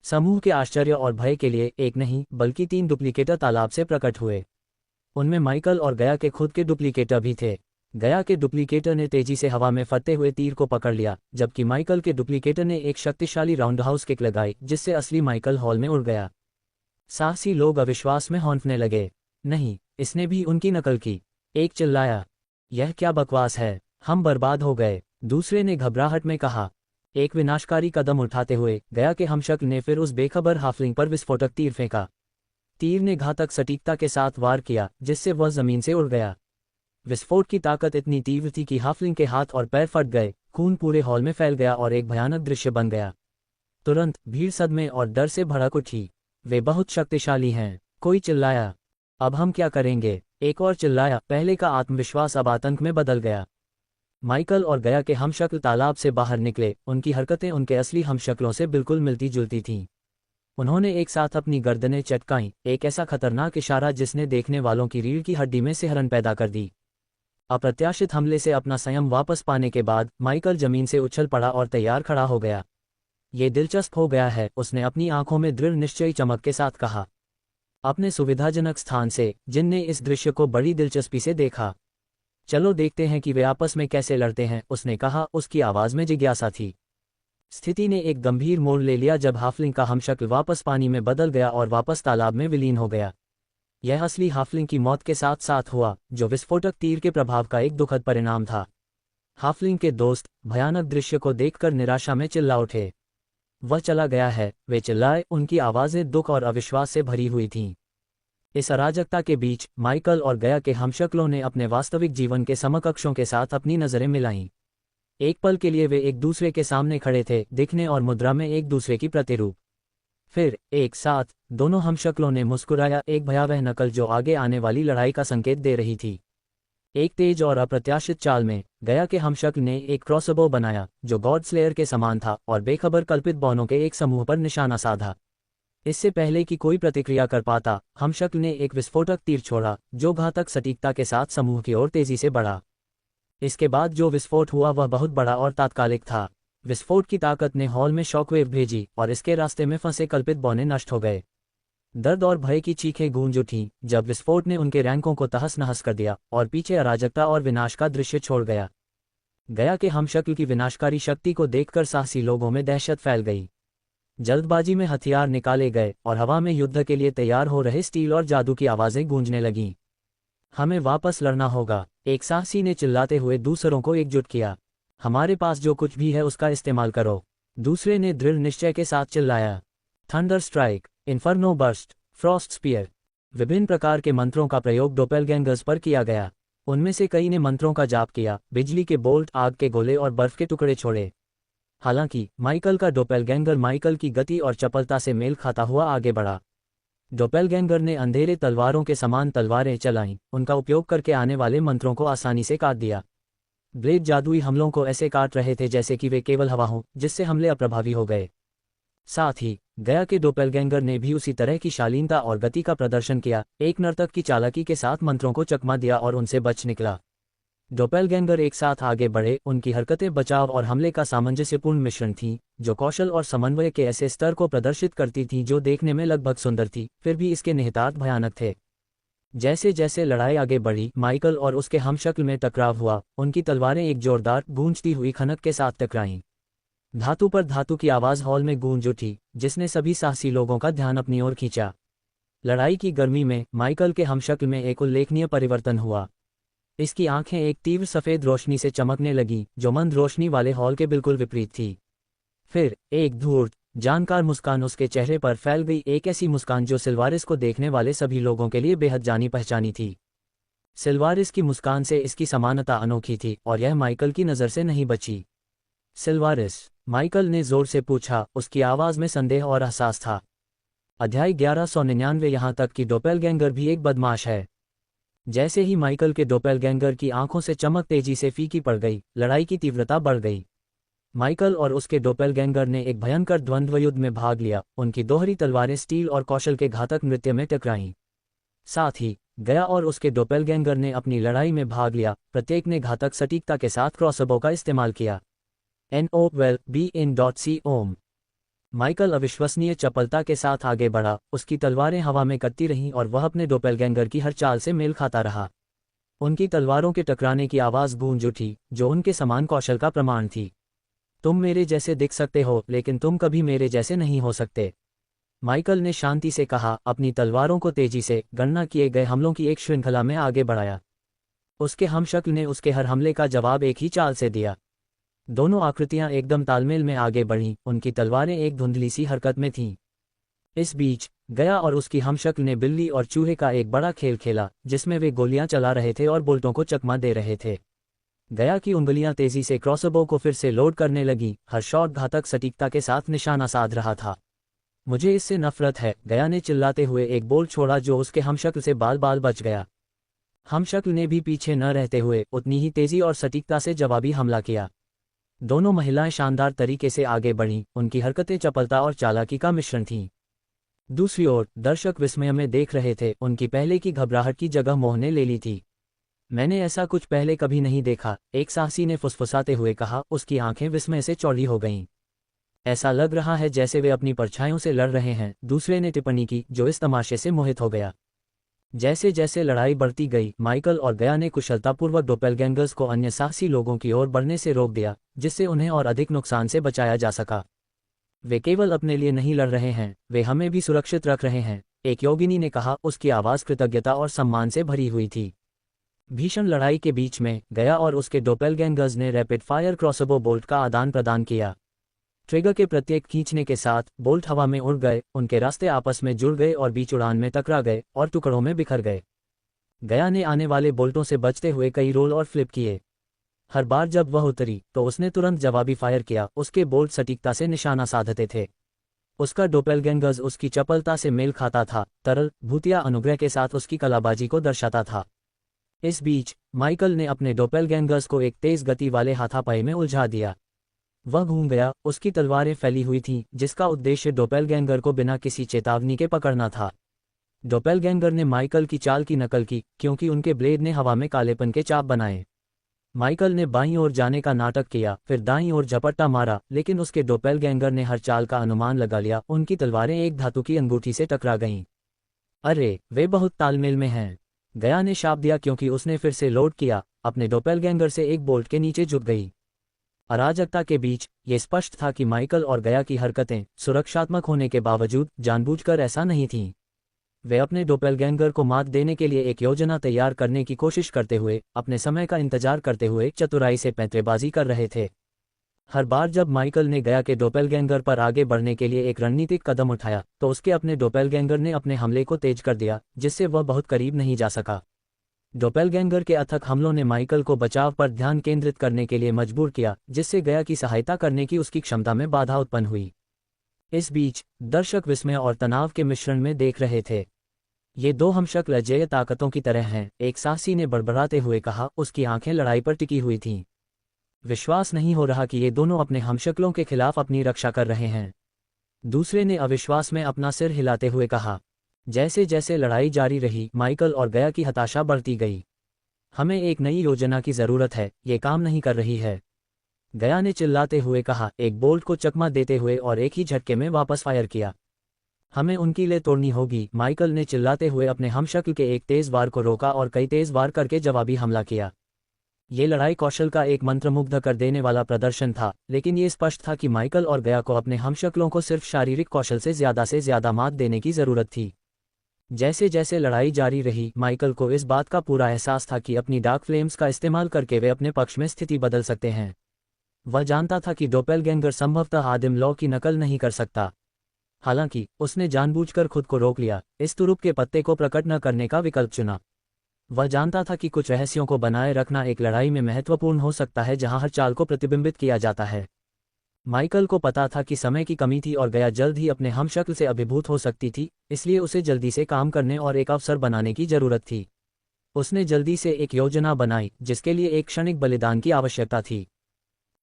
समूह के आश्चर्य और भय के लिए एक नहीं बल्कि 3 डुप्लीकेटर तालाब से प्रकट हुए। उनमें माइकल और गया के खुद के डुप्लीकेटर भी थे। गया के डुप्लीकेटर ने तेजी से हवा में फटते हुए तीर को पकड़ लिया, जबकि माइकल के डुप्लीकेटर ने एक शक्तिशाली राउंडहाउस किक लगाई जिससे असली माइकल हॉल में उड़ गया। साहसी लोग अविश्वास में हौंफने लगे। नहीं, इसने भी उनकी नकल की। एक चिल्लाया, यह क्या बकवास है, हम बर्बाद हो गए। दूसरे ने घबराहट में कहा। एक विनाशकारी कदम उठाते हुए गया के हमशक्ल ने फिर उस बेखबर हाफलिंग पर विस्फोटक तीर फेंका। तीर ने घातक सटीकता के साथ वार किया, जिससे वह जमीन से उड़ गया। विस्फोट की ताकत इतनी तीव्र थी कि हाफलिंग के हाथ और पैर फट गए, खून पूरे हॉल में फैल गया और एक भयानक दृश्य बन गया। तुरंत भीड़ सदमे और डर से भड़क उठी। वे बहुत शक्तिशाली हैं, कोई चिल्लाया। अब हम क्या करेंगे, एक और चिल्लाया। पहले का आत्मविश्वास अब आतंक में बदल गया। माइकल और गया के हमशक्ल तालाब से बाहर निकले। उनकी हरकतें उनके असली हमशक्लों से बिल्कुल मिलती जुलती थीं। उन्होंने एक साथ अपनी गर्दनें चटकाईं, एक ऐसा खतरनाक इशारा जिसने देखने वालों की रीढ़ की हड्डी में सिहरन पैदा कर दी। अप्रत्याशित हमले से अपना संयम वापस पाने के बाद माइकल जमीन से उछल पड़ा और तैयार खड़ा हो गया। ये दिलचस्प हो गया है, उसने अपनी आंखों में दृढ़ निश्चयी चमक के साथ कहा। अपने सुविधाजनक स्थान से जिन ने इस दृश्य को बड़ी दिलचस्पी से देखा। चलो देखते हैं कि वे आपस में कैसे लड़ते हैं, उसने कहा। उसकी आवाज में जिज्ञासा थी। स्थिति ने एक गंभीर मोड़ ले लिया जब हाफलिंग का हमशक्ल वापस पानी में बदल गया और वापस तालाब में विलीन हो गया। यह असली हाफलिंग की मौत के साथ साथ हुआ, जो विस्फोटक तीर के प्रभाव का एक दुखद परिणाम था। हाफलिंग के दोस्त भयानक दृश्य को देखकर निराशा में चिल्ला उठे। वह चला गया है, वे चिल्लाए। उनकी आवाजें दुख और अविश्वास से भरी हुई थीं। इस अराजकता के बीच माइकल और गया के हमशक्लों ने अपने वास्तविक जीवन के समकक्षों के साथ अपनी नजरें मिलाईं। एक पल के लिए वे एक दूसरे के सामने खड़े थे, दिखने और मुद्रा में एक दूसरे की प्रतिरूप। फिर एक साथ दोनों हमशक्लों ने मुस्कुराया, एक भयावह नकल जो आगे आने वाली लड़ाई का संकेत दे रही थी। एक तेज और अप्रत्याशित चाल में गया के हमशक्ल ने एक क्रॉसबो बनाया जो गॉड स्लेयर के समान था और बेखबर कल्पित बौनों के एक समूह पर निशाना साधा। इससे पहले कि कोई प्रतिक्रिया कर पाता, हमशक्ल ने एक विस्फोटक तीर छोड़ा जो घातक सटीकता के साथ समूह की ओर तेजी से बढ़ा। इसके बाद जो विस्फोट हुआ वह बहुत बड़ा और तात्कालिक था। विस्फोट की ताकत ने हॉल में शॉकवेव भेजी और इसके रास्ते में फंसे कल्पित बौने नष्ट हो गए। दर्द और भय की चीखें गूंज उठीं जब विस्फोट ने उनके रैंकों को तहस नहस कर दिया और पीछे अराजकता और विनाश का दृश्य छोड़ गया। गया के हमशक्ल की विनाशकारी शक्ति को देखकर साहसी लोगों में दहशत फैल गई। जल्दबाजी में हथियार निकाले गए और हवा में युद्ध के लिए तैयार हो रहे स्टील और जादू की आवाजें गूंजने लगीं। हमें वापस लड़ना होगा, एक साहसी ने चिल्लाते हुए दूसरों को एकजुट किया। हमारे पास जो कुछ भी है उसका इस्तेमाल करो, दूसरे ने दृढ़ निश्चय के साथ चिल्लाया। Thunder strike, inferno burst, frost spear. विभिन्न प्रकार के मंत्रों का प्रयोग डोपेलगैंगर्स पर किया गया। उनमें से कई ने मंत्रों का जाप किया, बिजली के बोल्ट, आग के गोले और बर्फ के टुकड़े छोड़े। हालांकि माइकल का डोपेलगैंगर माइकल की गति और चपलता से मेल खाता हुआ आगे बढ़ा। डोपेलगैंगर ने अंधेरे तलवारों के समान तलवारें चलाईं, उनका उपयोग करके आने वाले मंत्रों को आसानी से काट दिया। ब्लेड जादुई हमलों को ऐसे काट रहे थे जैसे कि वे केवल हवा हों, जिससे हमले अप्रभावी हो गए। साथ ही गया के डोपेलगैंगर ने भी उसी तरह की शालीनता और गति का प्रदर्शन किया, एक नर्तक की चालाकी के साथ मंत्रों को चकमा दिया और उनसे बच निकला। डोपेलगैंगर एक साथ आगे बढ़े, उनकी हरकतें बचाव और हमले का सामंजस्यपूर्ण मिश्रण थीं, जो कौशल और समन्वय के ऐसे स्तर को प्रदर्शित करती थीं जो देखने में लगभग सुंदर थी, फिर भी इसके निहितार्थ भयानक थे। जैसे जैसे लड़ाई आगे बढ़ी, माइकल और उसके हमशक्ल में टकराव हुआ। उनकी तलवारें एक जोरदार गूंजती हुई खनक के साथ टकराईं। धातु पर धातु की आवाज हॉल में गूंज उठी, जिसने सभी साहसी लोगों का ध्यान अपनी ओर खींचा। लड़ाई की गर्मी में माइकल के हमशक्ल में एक उल्लेखनीय परिवर्तन हुआ। इसकी आंखें एक तीव्र सफेद रोशनी से चमकने लगीं, जो मंद रोशनी वाले हॉल के बिल्कुल विपरीत थी। फिर एक धूर्त, जानकार मुस्कान उसके चेहरे पर फैल गई, एक ऐसी मुस्कान जो सिल्वारिस को देखने वाले सभी लोगों के लिए बेहद जानी पहचानी थी। सिल्वारिस की मुस्कान से इसकी समानता अनोखी थी और यह माइकल की नज़र से नहीं बची। सिल्वारिस, माइकल ने जोर से पूछा, उसकी आवाज़ में संदेह और एहसास था। अध्याय 1199। यहाँ तक कि डोपेलगैंगर भी एक बदमाश है। जैसे ही माइकल के डोपेलगैंगर की आंखों से चमक तेजी से फीकी पड़ गई, लड़ाई की तीव्रता बढ़ गई। माइकल और उसके डोपेलगैंगर ने एक भयंकर द्वंद्व युद्ध में भाग लिया। उनकी दोहरी तलवारें स्टील और कौशल के घातक नृत्य में टकराईं। साथ ही गया और उसके डोपेलगैंगर ने अपनी लड़ाई में भाग लिया। प्रत्येक ने घातक सटीकता के साथ क्रॉसबो का इस्तेमाल किया। NOVELBE.C ओम। माइकल अविश्वसनीय चपलता के साथ आगे बढ़ा। उसकी तलवारें हवा में कटती रहीं और वह अपने डोपेलगैंगर की हर चाल से मेल खाता रहा। उनकी तलवारों के टकराने की आवाज़ गूंज उठी, जो उनके समान कौशल का प्रमाण थी। तुम मेरे जैसे दिख सकते हो, लेकिन तुम कभी मेरे जैसे नहीं हो सकते, माइकल ने शांति से कहा, अपनी तलवारों को तेजी से गणना किए गए हमलों की एक श्रृंखला में आगे बढ़ाया। उसके हमशक्ल ने उसके हर हमले का जवाब एक ही चाल से दिया। दोनों आकृतियां एकदम तालमेल में आगे बढ़ीं। उनकी तलवारें एक धुंधली सी हरकत में थीं। इस बीच गया और उसकी हमशक्ल ने बिल्ली और चूहे का एक बड़ा खेल खेला, जिसमें वे गोलियां चला रहे थे और बोल्टों को चकमा दे रहे थे। गया की उंगलियां तेजी से क्रॉसबो को फिर से लोड करने लगीं। हर शॉट घातक सटीकता के साथ निशाना साध रहा था। मुझे इससे नफरत है, गया ने चिल्लाते हुए एक बोल्ट छोड़ा जो उसके हमशक्ल से बाल बाल बच गया। हमशक्ल ने भी पीछे न रहते हुए उतनी ही तेजी और सटीकता से जवाबी हमला किया। दोनों महिलाएं शानदार तरीके से आगे बढ़ीं। उनकी हरकतें चपलता और चालाकी का मिश्रण थीं। दूसरी ओर दर्शक विस्मय में देख रहे थे। उनकी पहले की घबराहट की जगह मोह ने ले ली थी। मैंने ऐसा कुछ पहले कभी नहीं देखा, एक साहसी ने फुसफुसाते हुए कहा। उसकी आंखें विस्मय से चौड़ी हो गईं। ऐसा लग रहा है जैसे वे अपनी परछाइयों से लड़ रहे हैं, दूसरे ने टिप्पणी की, जो इस तमाशे से मोहित हो गया। जैसे जैसे लड़ाई बढ़ती गई, माइकल और गया ने कुशलतापूर्वक डोपेलगैंगर्स को अन्य साहसी लोगों की ओर बढ़ने से रोक दिया, जिससे उन्हें और अधिक नुकसान से बचाया जा सका। वे केवल अपने लिए नहीं लड़ रहे हैं, वे हमें भी सुरक्षित रख रहे हैं, एक योगिनी ने कहा। उसकी आवाज़ कृतज्ञता और सम्मान से भरी हुई थी। भीषण लड़ाई के बीच में गया और उसके डोपेलगैंगर्स ने रैपिड फायर क्रॉसबो बोल्ट का आदान प्रदान किया। ट्रिगर के प्रत्येक खींचने के साथ बोल्ट हवा में उड़ गए। उनके रास्ते आपस में जुड़ गए और बीच उड़ान में टकरा गए और टुकड़ों में बिखर गए। गया ने आने वाले बोल्टों से बचते हुए कई रोल और फ्लिप किए। हर बार जब वह उतरी तो उसने तुरंत जवाबी फायर किया। उसके बोल्ट सटीकता से निशाना साधते थे। उसका डोपेलगैंगर्स उसकी चपलता से मेल खाता था, तरल भूतिया अनुग्रह के साथ उसकी कलाबाजी को दर्शाता था। इस बीच माइकल ने अपने डोपेलगैंगर्स को एक तेज गति वाले हाथापाई में उलझा दिया। वह घूम गया। उसकी तलवारें फैली हुई थीं, जिसका उद्देश्य डोपेलगैंगर को बिना किसी चेतावनी के पकड़ना था। डोपेलगैंगर ने माइकल की चाल की नकल की, क्योंकि उनके ब्लेड ने हवा में कालेपन के चाप बनाए। माइकल ने बाईं ओर जाने का नाटक किया, फिर दाईं ओर झपट्टा मारा, लेकिन उसके डोपेलगैंगर ने हर चाल का अनुमान लगा लिया। उनकी तलवारें एक धातु की अंगूठी से टकरा गईं। अरे, वे बहुत तालमेल में हैं, गया ने शाप दिया, क्योंकि उसने फिर से लोड किया। अपने डोपेलगैंगर से एक बोल्ट के नीचे झुक गई। अराजकता के बीच ये स्पष्ट था कि माइकल और गया की हरकतें सुरक्षात्मक होने के बावजूद जानबूझकर ऐसा नहीं थीं। वे अपने डोपेलगैंगर को मात देने के लिए एक योजना तैयार करने की कोशिश करते हुए, अपने समय का इंतजार करते हुए चतुराई से पैंतरेबाजी कर रहे थे। हर बार जब माइकल ने गया के डोपेलगैंगर पर आगे बढ़ने के लिए एक रणनीतिक कदम उठाया, तो उसके अपने डोपेलगैंगर ने अपने हमले को तेज कर दिया, जिससे वह बहुत करीब नहीं जा सका। डोपेलगैंगर के अथक हमलों ने माइकल को बचाव पर ध्यान केंद्रित करने के लिए मजबूर किया, जिससे गया की सहायता करने की उसकी क्षमता में बाधा उत्पन्न हुई। इस बीच दर्शक विस्मय और तनाव के मिश्रण में देख रहे थे। ये दो हमशक्ल अजेय ताकतों की तरह हैं, एक साहसी ने बड़बड़ाते हुए कहा। उसकी आंखें लड़ाई पर टिकी हुई थीं। विश्वास नहीं हो रहा कि ये दोनों अपने हमशक्लों के खिलाफ अपनी रक्षा कर रहे हैं, दूसरे ने अविश्वास में अपना सिर हिलाते हुए कहा। जैसे जैसे लड़ाई जारी रही, माइकल और गया की हताशा बढ़ती गई। हमें एक नई योजना की जरूरत है, ये काम नहीं कर रही है, गया ने चिल्लाते हुए कहा, एक बोल्ट को चकमा देते हुए और एक ही झटके में वापस फायर किया। हमें उनकी ले तोड़नी होगी, माइकल ने चिल्लाते हुए अपने हमशक्ल के एक तेज वार को रोका और कई तेज वार करके जवाबी हमला किया। ये लड़ाई कौशल का एक मंत्रमुग्ध कर देने वाला प्रदर्शन था, लेकिन ये स्पष्ट था कि माइकल और गया को अपने हमशक्लों को सिर्फ शारीरिक कौशल से ज्यादा मात देने की जरूरत थी। जैसे जैसे लड़ाई जारी रही, माइकल को इस बात का पूरा एहसास था कि अपनी डार्क फ्लेम्स का इस्तेमाल करके वे अपने पक्ष में स्थिति बदल सकते हैं। वह जानता था कि डोपेलगैंगर संभवतः आदिम लॉ की नकल नहीं कर सकता। हालांकि उसने जानबूझकर खुद को रोक लिया, इस तुरुप के पत्ते को प्रकट न करने का विकल्प चुना। वह जानता था कि कुछ रहस्यों को बनाए रखना एक लड़ाई में महत्वपूर्ण हो सकता है, जहां हर चाल को प्रतिबिंबित किया जाता है। माइकल को पता था कि समय की कमी थी और गया जल्द ही अपने हमशक्ल से अभिभूत हो सकती थी, इसलिए उसे जल्दी से काम करने और एक अवसर बनाने की जरूरत थी। उसने जल्दी से एक योजना बनाई, जिसके लिए एक क्षणिक बलिदान की आवश्यकता थी।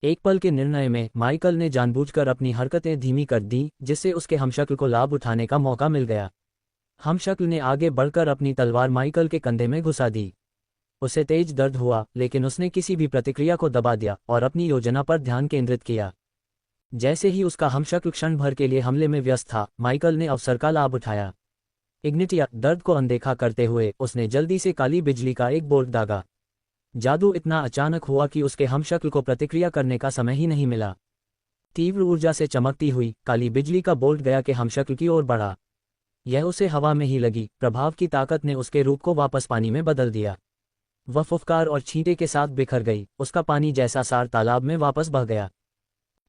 एक पल के निर्णय में माइकल ने जानबूझकर अपनी हरकतें धीमी कर दी, जिससे उसके हमशक्ल को लाभ उठाने का मौका मिल गया। हमशक्ल ने आगे बढ़कर अपनी तलवार माइकल के कंधे में घुसा दी। उसे तेज दर्द हुआ, लेकिन उसने किसी भी प्रतिक्रिया को दबा दिया और अपनी योजना पर ध्यान केंद्रित किया। जैसे ही उसका हमशक्ल क्षण भर के लिए हमले में व्यस्त था, माइकल ने अवसर का लाभ उठाया। इग्निटिया दर्द को अनदेखा करते हुए उसने जल्दी से काली बिजली का एक बोल्ट दागा। जादू इतना अचानक हुआ कि उसके हमशक्ल को प्रतिक्रिया करने का समय ही नहीं मिला। तीव्र ऊर्जा से चमकती हुई काली बिजली का बोल्ट गया के हमशक्ल की ओर बढ़ा। यह उसे हवा में ही लगी प्रभाव की ताकत ने उसके रूप को वापस पानी में बदल दिया। वह फुफकार और छींटे के साथ बिखर गई, उसका पानी जैसा सार तालाब में वापस बह गया।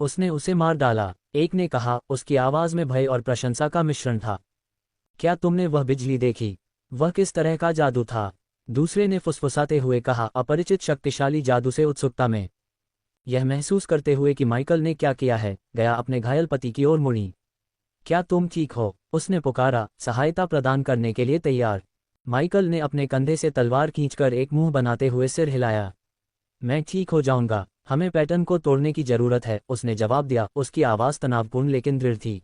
उसने उसे मार डाला, एक ने कहा, उसकी आवाज में भय और प्रशंसा का मिश्रण था। क्या तुमने वह बिजली देखी? वह किस तरह का जादू था? दूसरे ने फुसफुसाते हुए कहा, अपरिचित शक्तिशाली जादू से उत्सुकता में। यह महसूस करते हुए कि माइकल ने क्या किया है, गया अपने घायल पति की ओर मुड़ी। क्या तुम ठीक हो? उसने पुकारा, सहायता प्रदान करने के लिए तैयार। माइकल ने अपने कंधे से तलवार खींचकर एक मुंह बनाते हुए सिर हिलाया। मैं ठीक हो जाऊंगा, हमें पैटर्न को तोड़ने की जरूरत है, उसने जवाब दिया, उसकी आवाज तनावपूर्ण लेकिन दृढ़ थी।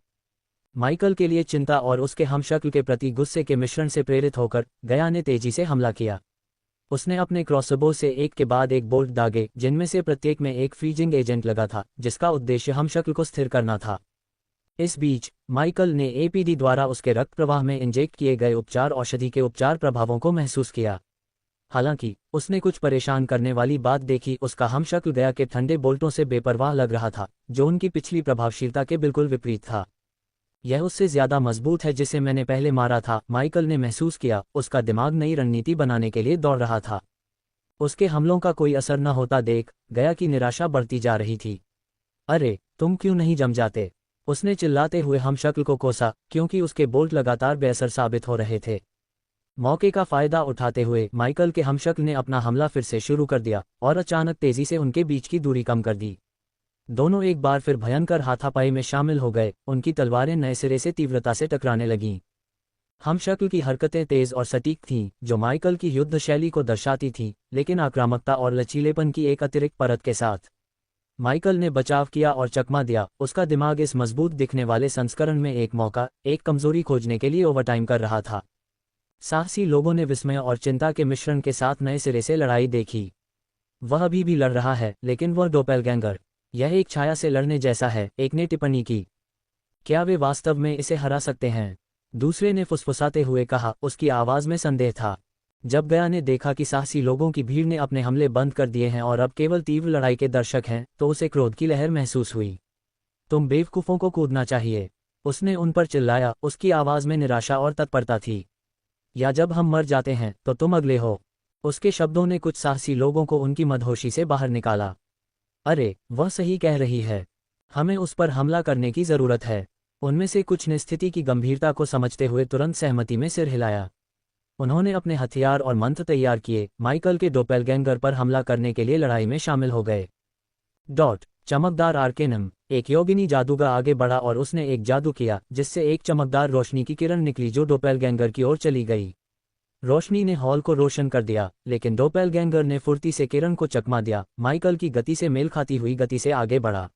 माइकल के लिए चिंता और उसके हमशक्ल के प्रति गुस्से के मिश्रण से प्रेरित होकर गया ने तेजी से हमला किया। उसने अपने क्रॉसबो से एक के बाद एक बोल्ट दागे, जिनमें से प्रत्येक में एक फ्रीजिंग एजेंट लगा था, जिसका उद्देश्य हमशक्ल को स्थिर करना था। इस बीच माइकल ने एपीडी द्वारा उसके रक्त प्रवाह में इंजेक्ट किए गए उपचार औषधि के उपचार प्रभावों को महसूस किया। हालांकि उसने कुछ परेशान करने वाली बात देखी, उसका हमशक्ल गया के ठंडे बोल्टों से बेपरवाह लग रहा था, जो उनकी पिछली प्रभावशीलता के बिल्कुल विपरीत था। यह उससे ज्यादा मजबूत है जिसे मैंने पहले मारा था, माइकल ने महसूस किया। उसका दिमाग नई रणनीति बनाने के लिए दौड़ रहा था। उसके हमलों का कोई असर न होता देख गया की निराशा बढ़ती जा रही थी। अरे तुम क्यों नहीं जम जाते? उसने चिल्लाते हुए हमशक्ल को कोसा, क्योंकि उसके बोल्ट लगातार बेअसर साबित हो रहे थे। मौके का फायदा उठाते हुए माइकल के हमशक्ल ने अपना हमला फिर से शुरू कर दिया और अचानक तेजी से उनके बीच की दूरी कम कर दी। दोनों एक बार फिर भयंकर हाथापाई में शामिल हो गए, उनकी तलवारें नए सिरे से तीव्रता से टकराने लगीं। हमशक्ल की हरकतें तेज और सटीक थीं, जो माइकल की युद्ध शैली को दर्शाती थीं, लेकिन आक्रामकता और लचीलेपन की एक अतिरिक्त परत के साथ। माइकल ने बचाव किया और चकमा दिया, उसका दिमाग इस मजबूत दिखने वाले संस्करण में एक मौका, एक कमजोरी खोजने के लिए ओवरटाइम कर रहा था। साहसी लोगों ने विस्मय और चिंता के मिश्रण के साथ नए सिरे से लड़ाई देखी। वह अभी भी लड़ रहा है, लेकिन वह डोपेलगैंगर, यह एक छाया से लड़ने जैसा है, एक ने टिप्पणी की। क्या वे वास्तव में इसे हरा सकते हैं? दूसरे ने फुसफुसाते हुए कहा, उसकी आवाज में संदेह था। जब गया ने देखा कि साहसी लोगों की भीड़ ने अपने हमले बंद कर दिए हैं और अब केवल तीव्र लड़ाई के दर्शक हैं, तो उसे क्रोध की लहर महसूस हुई। तुम बेवकूफों को कूदना चाहिए, उसने उन पर चिल्लाया, उसकी आवाज में निराशा और तत्परता थी। या जब हम मर जाते हैं तो तुम अगले हो। उसके शब्दों ने कुछ साहसी लोगों को उनकी मदहोशी से बाहर निकाला। अरे वह सही कह रही है, हमें उस पर हमला करने की जरूरत है। उनमें से कुछ ने स्थिति की गंभीरता को समझते हुए तुरंत सहमति में सिर हिलाया। उन्होंने अपने हथियार और मंत्र तैयार किए, माइकल के डोपेलगैंगर पर हमला करने के लिए लड़ाई में शामिल हो गए। चमकदार आर्केनम। एक योगिनी जादूगर आगे बढ़ा और उसने एक जादू किया, जिससे एक चमकदार रोशनी की किरण निकली जो डोपेलगैंगर की ओर चली गई। रोशनी ने हॉल को रोशन कर दिया, लेकिन डोपेलगैंगर ने फुर्ती से किरण को चकमा दिया। माइकल की गति से मेल खाती हुई गति से आगे बढ़ा।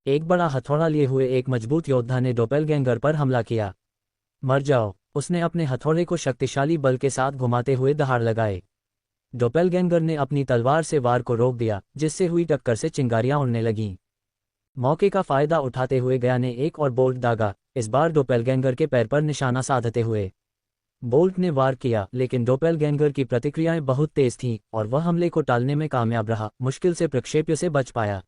एक बड़ा हथौड़ा लिए हुए एक मजबूत योद्धा ने डोपेलगैंगर पर हमला किया। मर जाओ, उसने अपने हथौड़े को शक्तिशाली बल के साथ घुमाते हुए दहाड़ लगाए। डोपेलगैंगर ने अपनी तलवार से वार को रोक दिया, जिससे हुई टक्कर से चिंगारियां उड़ने लगीं। मौके का फायदा उठाते हुए गया ने एक और बोल्ट दागा, इस बार डोपेलगैंगर के पैर पर निशाना साधते हुए। बोल्ट ने वार किया, लेकिन डोपेलगैंगर की प्रतिक्रियाएं बहुत तेज थीं और वह हमले को टालने में कामयाब रहा, मुश्किल से प्रक्षेप्य से बच पाया।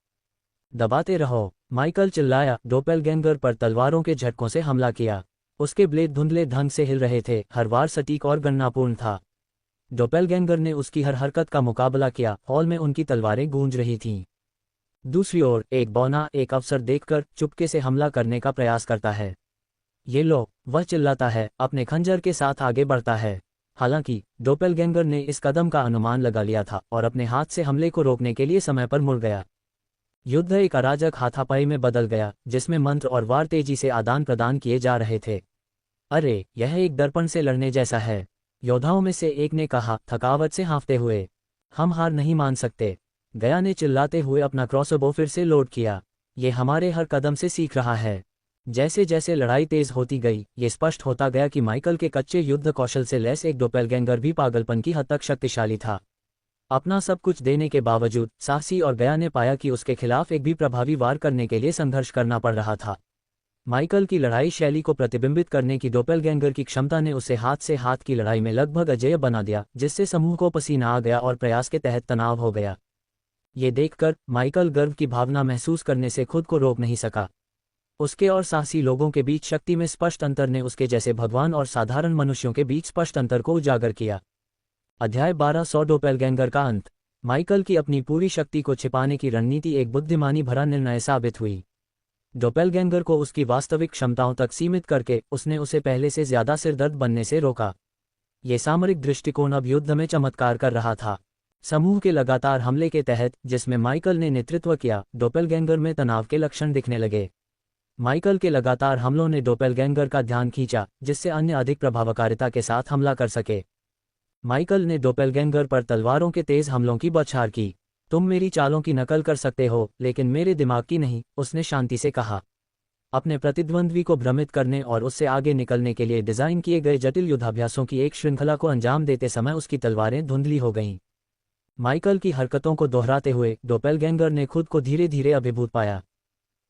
दबाते रहो, माइकल चिल्लाया, डोपेलगैंगर पर तलवारों के झटकों से हमला किया। उसके ब्लेड धुंधले ढंग से हिल रहे थे, हर वार सटीक और गणनापूर्ण था। डोपेलगैंगर ने उसकी हर हरकत का मुकाबला किया, हॉल में उनकी तलवारें गूंज रही थीं। दूसरी ओर एक बौना एक अवसर देखकर चुपके से हमला करने का प्रयास करता है। ये लो, वह चिल्लाता है, अपने खंजर के साथ आगे बढ़ता है। हालांकि डोपेलगैंगर ने इस कदम का अनुमान लगा लिया था और अपने हाथ से हमले को रोकने के लिए समय पर मुड़ गया। युद्ध एक अराजक हाथापाई में बदल गया, जिसमें मंत्र और वार तेजी से आदान प्रदान किए जा रहे थे। अरे यह एक दर्पण से लड़ने जैसा है, योद्धाओं में से एक ने कहा, थकावट से हाँफते हुए। हम हार नहीं मान सकते। गया ने चिल्लाते हुए अपना क्रॉसबो फिर से लोड किया। ये हमारे हर कदम से सीख रहा है। जैसे जैसे लड़ाई तेज होती गई, ये स्पष्ट होता गया कि माइकल के कच्चे युद्ध कौशल से लैस एक डोपेलगैंगर भी पागलपन की हद तक शक्तिशाली था। अपना सब कुछ देने के बावजूद साहसी और गया ने पाया कि उसके खिलाफ एक भी प्रभावी वार करने के लिए संघर्ष करना पड़ रहा था। माइकल की लड़ाई शैली को प्रतिबिंबित करने की डोपेलगैंगर की क्षमता ने उसे हाथ से हाथ की लड़ाई में लगभग अजेय बना दिया, जिससे समूह को पसीना आ गया और प्रयास के तहत तनाव हो गया। ये देखकर माइकल गर्व की भावना महसूस करने से खुद को रोक नहीं सका। उसके और साहसी लोगों के बीच शक्ति में स्पष्ट अंतर ने उसके जैसे भगवान और साधारण मनुष्यों के बीच स्पष्ट अंतर को उजागर किया। अध्याय 1200 डोपेलगैंगर का अंत। माइकल की अपनी पूरी शक्ति को छिपाने की रणनीति एक बुद्धिमानी भरा निर्णय साबित हुई। डोपेलगैंगर को उसकी वास्तविक क्षमताओं तक सीमित करके उसने उसे पहले से ज्यादा सिरदर्द बनने से रोका। ये सामरिक दृष्टिकोण अब युद्ध में चमत्कार कर रहा था। समूह के लगातार हमले के तहत, जिसमें माइकल ने नेतृत्व किया, डोपेलगैंगर में तनाव के लक्षण दिखने लगे। माइकल के लगातार हमलों ने डोपेलगैंगर का ध्यान खींचा, जिससे अन्य अधिक प्रभावकारिता के साथ हमला कर सके। माइकल ने डोपेलगैंगर पर तलवारों के तेज हमलों की बौछार की। तुम मेरी चालों की नकल कर सकते हो, लेकिन मेरे दिमाग की नहीं, उसने शांति से कहा। अपने प्रतिद्वंद्वी को भ्रमित करने और उससे आगे निकलने के लिए डिजाइन किए गए जटिल युद्धाभ्यासों की एक श्रृंखला को अंजाम देते समय उसकी तलवारें धुंधली हो गईं। माइकल की हरकतों को दोहराते हुए डोपेलगैंगर ने खुद को धीरे धीरे अभिभूत पाया।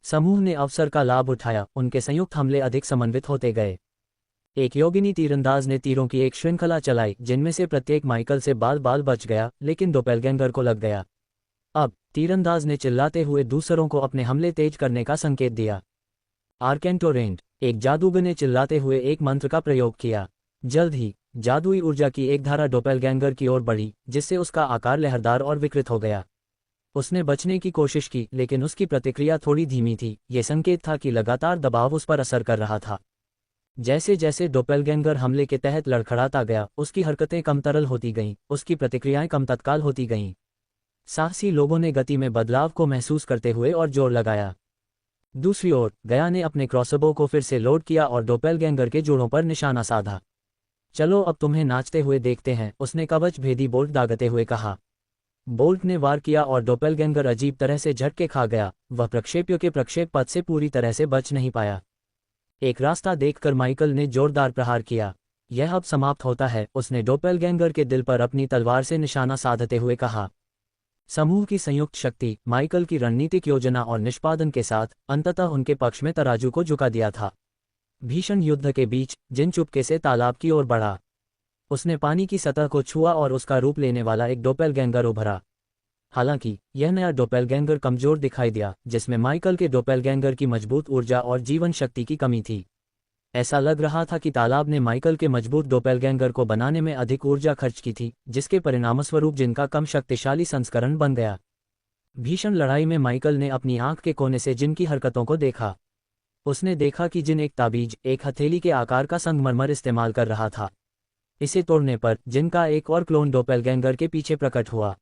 समूह ने अवसर का लाभ उठाया, उनके संयुक्त हमले अधिक समन्वित होते गए। एक योगिनी तीरंदाज ने तीरों की एक श्रृंखला चलाई, जिनमें से प्रत्येक माइकल से बाल बाल बच गया, लेकिन डोपेलगैंगर को लग गया। अब तीरंदाज ने चिल्लाते हुए दूसरों को अपने हमले तेज करने का संकेत दिया। आर्केंटोरेंट, एक जादूगर ने चिल्लाते हुए एक मंत्र का प्रयोग किया। जल्द ही जादुई ऊर्जा की एक धारा डोपेलगैंगर की ओर बढ़ी, जिससे उसका आकार लहरदार और विकृत हो गया। उसने बचने की कोशिश की, लेकिन उसकी प्रतिक्रिया थोड़ी धीमी थी। ये संकेत था कि लगातार दबाव उस पर असर कर रहा था। जैसे जैसे डोपेलगैंगर हमले के तहत लड़खड़ाता गया, उसकी हरकतें कम तरल होती गईं, उसकी प्रतिक्रियाएं कम तत्काल होती गईं। साहसी लोगों ने गति में बदलाव को महसूस करते हुए और जोर लगाया। दूसरी ओर गया ने अपने क्रॉसबो को फिर से लोड किया और डोपेलगैंगर के जोड़ों पर निशाना साधा। चलो अब तुम्हें नाचते हुए देखते हैं, उसने कवच भेदी बोल्ट दागते हुए कहा। बोल्ट ने वार किया और डोपेलगैंगर अजीब तरह से झटके खा गया। वह प्रक्षेप्यों के प्रक्षेप पथ से पूरी तरह से बच नहीं पाया। एक रास्ता देखकर माइकल ने जोरदार प्रहार किया। यह अब समाप्त होता है, उसने डोपेलगैंगर के दिल पर अपनी तलवार से निशाना साधते हुए कहा। समूह की संयुक्त शक्ति, माइकल की रणनीतिक योजना और निष्पादन के साथ अंततः उनके पक्ष में तराजू को झुका दिया था। भीषण युद्ध के बीच जिन चुपके से तालाब की ओर बढ़ा। उसने पानी की सतह को छुआ और उसका रूप लेने वाला एक डोपेलगैंगर उभरा। हालांकि यह नया डोपेलगैंगर कमजोर दिखाई दिया, जिसमें माइकल के डोपेलगैंगर की मजबूत ऊर्जा और जीवन शक्ति की कमी थी। ऐसा लग रहा था कि तालाब ने माइकल के मजबूत डोपेलगैंगर को बनाने में अधिक ऊर्जा खर्च की थी, जिसके परिणामस्वरूप जिनका कम शक्तिशाली संस्करण बन गया। भीषण लड़ाई में माइकल ने अपनी आंख के कोने से जिन की हरकतों को देखा। उसने देखा कि जिन एक ताबीज, एक हथेली के आकार का संगमरमर इस्तेमाल कर रहा था। इसे तोड़ने पर जिनका एक और क्लोन डोपेलगैंगर के पीछे प्रकट हुआ।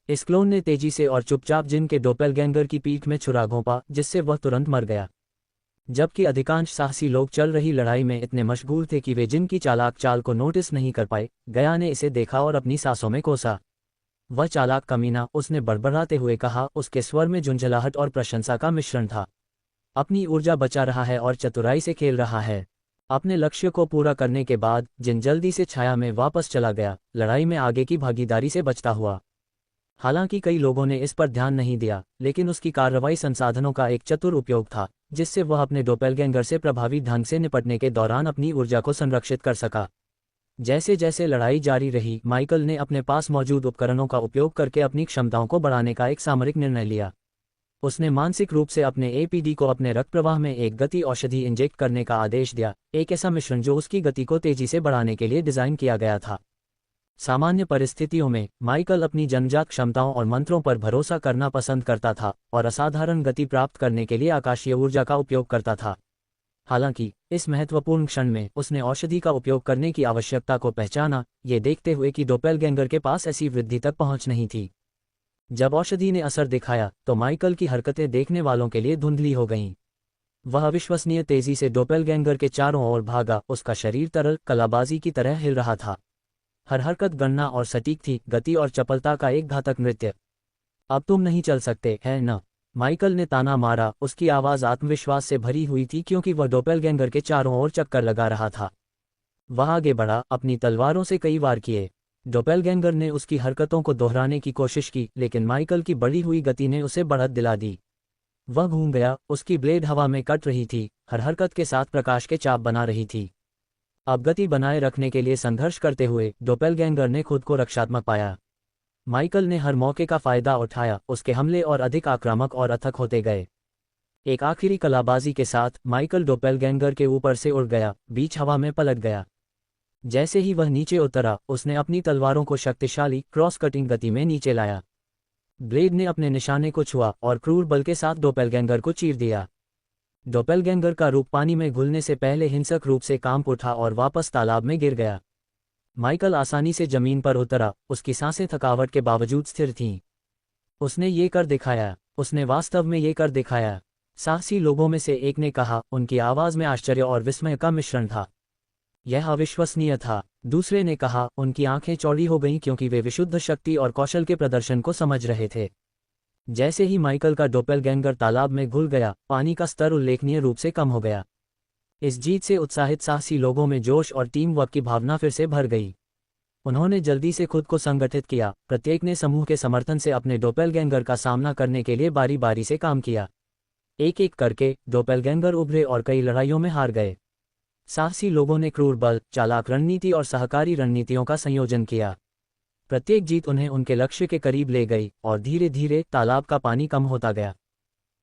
इस क्लोन ने तेजी से और चुपचाप जिन के डोपेलगैंगर की पीठ में छुरा घोंपा, जिससे वह तुरंत मर गया। जबकि अधिकांश साहसी लोग चल रही लड़ाई में इतने मशगूल थे कि वे जिन की चालाक चाल को नोटिस नहीं कर पाए, गया ने इसे देखा और अपनी सांसों में कोसा। वह चालाक कमीना, उसने बड़बड़ाते हुए कहा, उसके स्वर में झुंझलाहट और प्रशंसा का मिश्रण था। अपनी ऊर्जा बचा रहा है और चतुराई से खेल रहा है। अपने लक्ष्य को पूरा करने के बाद जिन जल्दी से छाया में वापस चला गया, लड़ाई में आगे की भागीदारी से बचता हुआ। हालांकि कई लोगों ने इस पर ध्यान नहीं दिया, लेकिन उसकी कार्रवाई संसाधनों का एक चतुर उपयोग था, जिससे वह अपने डोपेलगैंगर से प्रभावी ढंग से निपटने के दौरान अपनी ऊर्जा को संरक्षित कर सका। जैसे जैसे लड़ाई जारी रही, माइकल ने अपने पास मौजूद उपकरणों का उपयोग करके अपनी क्षमताओं को बढ़ाने का एक सामरिक निर्णय लिया। उसने मानसिक रूप से अपने एपीडी को अपने रक्त प्रवाह में एक गति औषधि इंजेक्ट करने का आदेश दिया, एक ऐसा मिश्रण जो उसकी गति को तेजी से बढ़ाने के लिए डिजाइन किया गया था। सामान्य परिस्थितियों में माइकल अपनी जन्मजात क्षमताओं और मंत्रों पर भरोसा करना पसंद करता था और असाधारण गति प्राप्त करने के लिए आकाशीय ऊर्जा का उपयोग करता था। हालांकि इस महत्वपूर्ण क्षण में उसने औषधि का उपयोग करने की आवश्यकता को पहचाना, ये देखते हुए कि डोपेलगैंगर के पास ऐसी वृद्धि तक पहुंच नहीं थी। जब औषधि ने असर दिखाया तो माइकल की हरकतें देखने वालों के लिए धुंधली हो गईं। वह अविश्वसनीय तेजी से डोपेलगैंगर के चारों ओर भागा, उसका शरीर तरल कलाबाजी की तरह हिल रहा था। हर हरकत गणना और सटीक थी, गति और चपलता का एक घातक नृत्य। अब तुम नहीं चल सकते है न? माइकल ने ताना मारा, उसकी आवाज़ आत्मविश्वास से भरी हुई थी क्योंकि वह डोपेलगैंगर के चारों ओर चक्कर लगा रहा था। वह आगे बढ़ा, अपनी तलवारों से कई वार किए। डोपेलगैंगर ने उसकी हरकतों को दोहराने की कोशिश की, लेकिन माइकल की बढ़ी हुई गति ने उसे बढ़त दिला दी। वह घूम गया, उसकी ब्लेड हवा में कट रही थी, हर हरकत के साथ प्रकाश के चाप बना रही थी। अब गति बनाए रखने के लिए संघर्ष करते हुए डोपेलगैंगर ने खुद को रक्षात्मक पाया। माइकल ने हर मौके का फायदा उठाया, उसके हमले और अधिक आक्रामक और अथक होते गए। एक आखिरी कलाबाजी के साथ माइकल डोपेलगैंगर के ऊपर से उड़ गया, बीच हवा में पलट गया। जैसे ही वह नीचे उतरा, उसने अपनी तलवारों को शक्तिशाली क्रॉस कटिंग गति में नीचे लाया। ब्लेड ने अपने निशाने को छुआ और क्रूर बल के साथ डोपेलगैंगर को चीर दिया। डोपेलगैंगर का रूप पानी में घुलने से पहले हिंसक रूप से कांप उठा और वापस तालाब में गिर गया। माइकल आसानी से जमीन पर उतरा, उसकी सांसें थकावट के बावजूद स्थिर थीं। उसने ये कर दिखाया, उसने वास्तव में ये कर दिखाया, साहसी लोगों में से एक ने कहा, उनकी आवाज़ में आश्चर्य और विस्मय का मिश्रण था। यह अविश्वसनीय था। दूसरे ने कहा, उनकी आंखें चौड़ी हो गईं क्योंकि वे विशुद्ध शक्ति और कौशल के प्रदर्शन को समझ रहे थे। जैसे ही माइकल का डोपेलगैंगर तालाब में घुल गया, पानी का स्तर उल्लेखनीय रूप से कम हो गया। इस जीत से उत्साहित साहसी लोगों में जोश और टीम वर्क की भावना फिर से भर गई। उन्होंने जल्दी से खुद को संगठित किया, प्रत्येक ने समूह के समर्थन से अपने डोपेलगैंगर का सामना करने के लिए बारी बारी से काम किया। एक एक करके डोपेलगैंगर उभरे और कई लड़ाइयों में हार गए। साहसी लोगों ने क्रूर बल, चालाक रणनीति और सहकारी रणनीतियों का संयोजन किया। प्रत्येक जीत उन्हें उनके लक्ष्य के करीब ले गई और धीरे धीरे तालाब का पानी कम होता गया।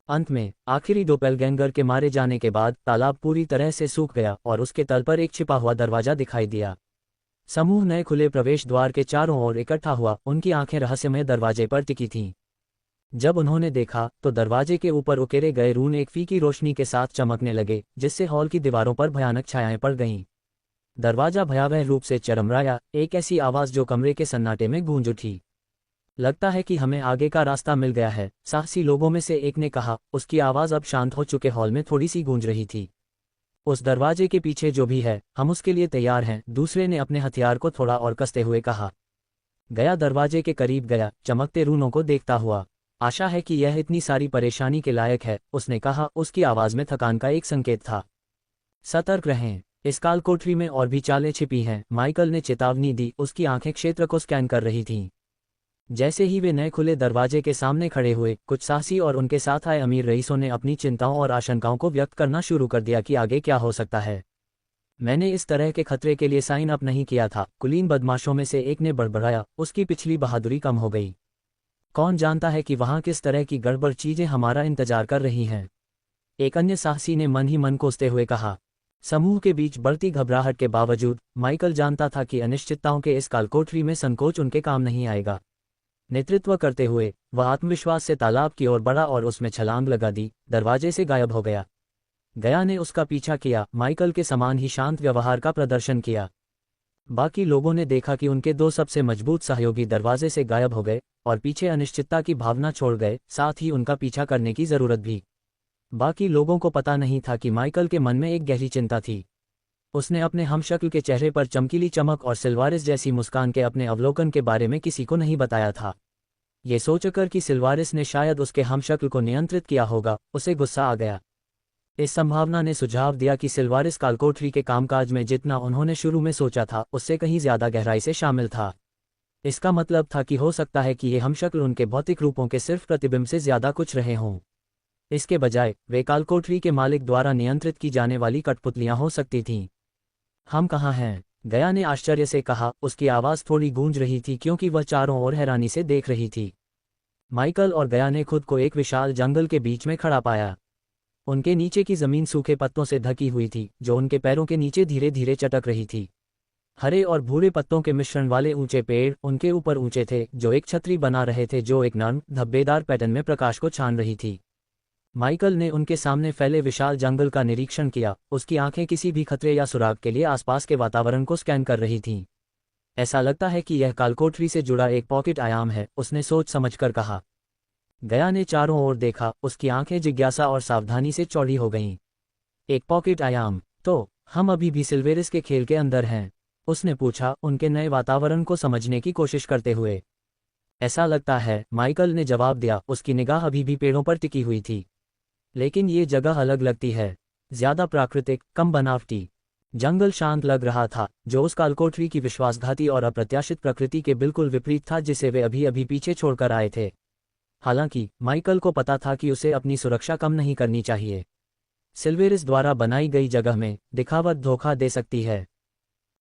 अंत में आखिरी डोपेलगैंगर के मारे जाने के बाद तालाब पूरी तरह से सूख गया और उसके तल पर एक छिपा हुआ दरवाजा दिखाई दिया। समूह नए खुले प्रवेश द्वार के चारों ओर इकट्ठा हुआ, उनकी आंखें रहस्यमय दरवाजे पर टिकी थीं। जब उन्होंने देखा तो दरवाजे के ऊपर उकेरे गए रून एक फीकी रोशनी के साथ चमकने लगे, जिससे हॉल की दीवारों पर भयानक छायाएं पड़ गईं। दरवाजा भयावह रूप से चरमराया, एक ऐसी आवाज़ जो कमरे के सन्नाटे में गूंज उठी। लगता है कि हमें आगे का रास्ता मिल गया है, साहसी लोगों में से एक ने कहा। उसकी आवाज़ अब शांत हो चुके हॉल में थोड़ी सी गूंज रही थी। उस दरवाजे के पीछे जो भी है, हम उसके लिए तैयार हैं, दूसरे ने अपने हथियार को थोड़ा और कसते हुए कहा। गया दरवाजे के करीब गया, चमकते रूनों को देखता हुआ। आशा है कि यह इतनी सारी परेशानी के लायक है, उसने कहा, उसकी आवाज़ में थकान का एक संकेत था। सतर्क रहें, इस काल कोठरी में और भी चालें छिपी हैं, माइकल ने चेतावनी दी, उसकी आंखें क्षेत्र को स्कैन कर रही थीं। जैसे ही वे नए खुले दरवाजे के सामने खड़े हुए, कुछ साहसी और उनके साथ आए अमीर रईसों ने अपनी चिंताओं और आशंकाओं को व्यक्त करना शुरू कर दिया कि आगे क्या हो सकता है। मैंने इस तरह के खतरे के लिए साइन अप नहीं किया था, कुलीन बदमाशों में से एक ने बड़बड़ाया, उसकी पिछली बहादुरी कम हो गई। कौन जानता है कि वहाँ किस तरह की गड़बड़ चीजें हमारा इंतजार कर रही हैं, एक अन्य साहसी ने मन ही मन कोसते हुए कहा। समूह के बीच बढ़ती घबराहट के बावजूद माइकल जानता था कि अनिश्चितताओं के इस कालकोठरी में संकोच उनके काम नहीं आएगा। नेतृत्व करते हुए वह आत्मविश्वास से तालाब की ओर बढ़ा और उसमें छलांग लगा दी, दरवाजे से गायब हो गया। गया ने उसका पीछा किया, माइकल के समान ही शांत व्यवहार का प्रदर्शन किया। बाकी लोगों ने देखा कि उनके दो सबसे मजबूत सहयोगी दरवाजे से गायब हो गए और पीछे अनिश्चितता की भावना छोड़ गए, साथ ही उनका पीछा करने की जरूरत भी। बाकी लोगों को पता नहीं था कि माइकल के मन में एक गहरी चिंता थी। उसने अपने हमशक्ल के चेहरे पर चमकीली चमक और सिल्वारिस जैसी मुस्कान के अपने अवलोकन के बारे में किसी को नहीं बताया था। ये सोचकर कि सिल्वारिस ने शायद उसके हमशक्ल को नियंत्रित किया होगा, उसे गुस्सा आ गया। इस संभावना ने सुझाव दिया कि सिल्वारिस कालकोठरी के कामकाज में जितना उन्होंने शुरू में सोचा था, उससे कहीं ज्यादा गहराई से शामिल था। इसका मतलब था कि हो सकता है कि ये हमशक्ल उनके भौतिक रूपों के सिर्फ प्रतिबिंब से ज्यादा कुछ रहे हों। इसके बजाय वे कालकोठरी के मालिक द्वारा नियंत्रित की जाने वाली कठपुतलियां हो सकती थीं। हम कहाँ हैं? गया ने आश्चर्य से कहा, उसकी आवाज़ थोड़ी गूंज रही थी क्योंकि वह चारों ओर हैरानी से देख रही थी। माइकल और गया ने खुद को एक विशाल जंगल के बीच में खड़ा पाया। उनके नीचे की जमीन सूखे पत्तों से ढकी हुई थी, जो उनके पैरों के नीचे धीरे धीरे चटक रही थी। हरे और भूरे पत्तों के मिश्रण वाले ऊंचे पेड़ उनके ऊपर ऊंचे थे, जो एक छतरी बना रहे थे जो एक नर्म धब्बेदार पैटर्न में प्रकाश को छान रही थी। माइकल ने उनके सामने फैले विशाल जंगल का निरीक्षण किया, उसकी आंखें किसी भी खतरे या सुराग के लिए आसपास के वातावरण को स्कैन कर रही थीं। ऐसा लगता है कि यह कालकोठरी से जुड़ा एक पॉकेट आयाम है, उसने सोच समझकर कहा। गया ने चारों ओर देखा, उसकी आंखें जिज्ञासा और सावधानी से चौड़ी हो गईं। एक पॉकेट आयाम? तो हम अभी भी सिल्वेरिस के खेल के अंदर हैं? उसने पूछा, उनके नए वातावरण को समझने की कोशिश करते हुए। ऐसा लगता है, माइकल ने जवाब दिया, उसकी निगाह अभी भी पेड़ों पर टिकी हुई थी। लेकिन ये जगह अलग लगती है, ज्यादा प्राकृतिक, कम बनावटी। जंगल शांत लग रहा था, जो उस कालकोठरी की विश्वासघाती और अप्रत्याशित प्रकृति के बिल्कुल विपरीत था जिसे वे अभी अभी पीछे छोड़कर आए थे। हालांकि माइकल को पता था कि उसे अपनी सुरक्षा कम नहीं करनी चाहिए। सिल्वेरिस द्वारा बनाई गई जगह में दिखावट धोखा दे सकती है।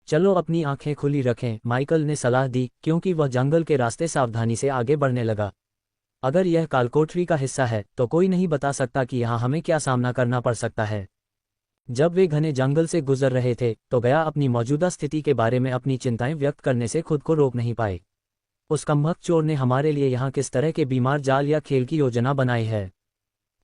चलो अपनी आंखें खुली रखें, माइकल ने सलाह दी, क्योंकि वह जंगल के रास्ते सावधानी से आगे बढ़ने लगा। अगर यह कालकोठरी का हिस्सा है तो कोई नहीं बता सकता कि यहाँ हमें क्या सामना करना पड़ सकता है। जब वे घने जंगल से गुजर रहे थे तो गया अपनी मौजूदा स्थिति के बारे में अपनी चिंताएं व्यक्त करने से खुद को रोक नहीं पाए। उस कमबख्त चोर ने हमारे लिए यहाँ किस तरह के बीमार जाल या खेल की योजना बनाई है?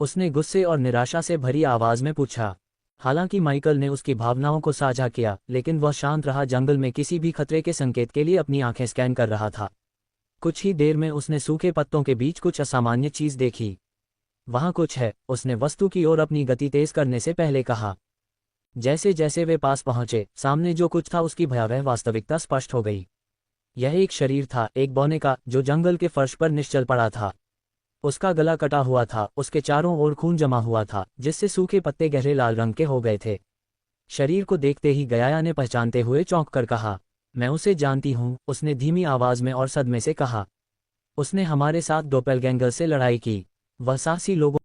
उसने गुस्से और निराशा से भरी आवाज में पूछा। हालांकि माइकल ने उसकी भावनाओं को साझा किया, लेकिन वह शांत रहा, जंगल में किसी भी खतरे के संकेत के लिए अपनी आंखें स्कैन कर रहा था। कुछ ही देर में उसने सूखे पत्तों के बीच कुछ असामान्य चीज देखी। वहां कुछ है, उसने वस्तु की ओर अपनी गति तेज करने से पहले कहा। जैसे जैसे वे पास पहुंचे, सामने जो कुछ था उसकी भयावह वास्तविकता स्पष्ट हो गई। यह एक शरीर था, एक बौने का, जो जंगल के फर्श पर निश्चल पड़ा था। उसका गला कटा हुआ था, उसके चारों ओर खून जमा हुआ था, जिससे सूखे पत्ते गहरे लाल रंग के हो गए थे। शरीर को देखते ही गयाया ने पहचानते हुए चौंक कर कहा, मैं उसे जानती हूँ, उसने धीमी आवाज में और सदमे से कहा। उसने हमारे साथ डोपेलगैंगर से लड़ाई की। वह साहसी लोगों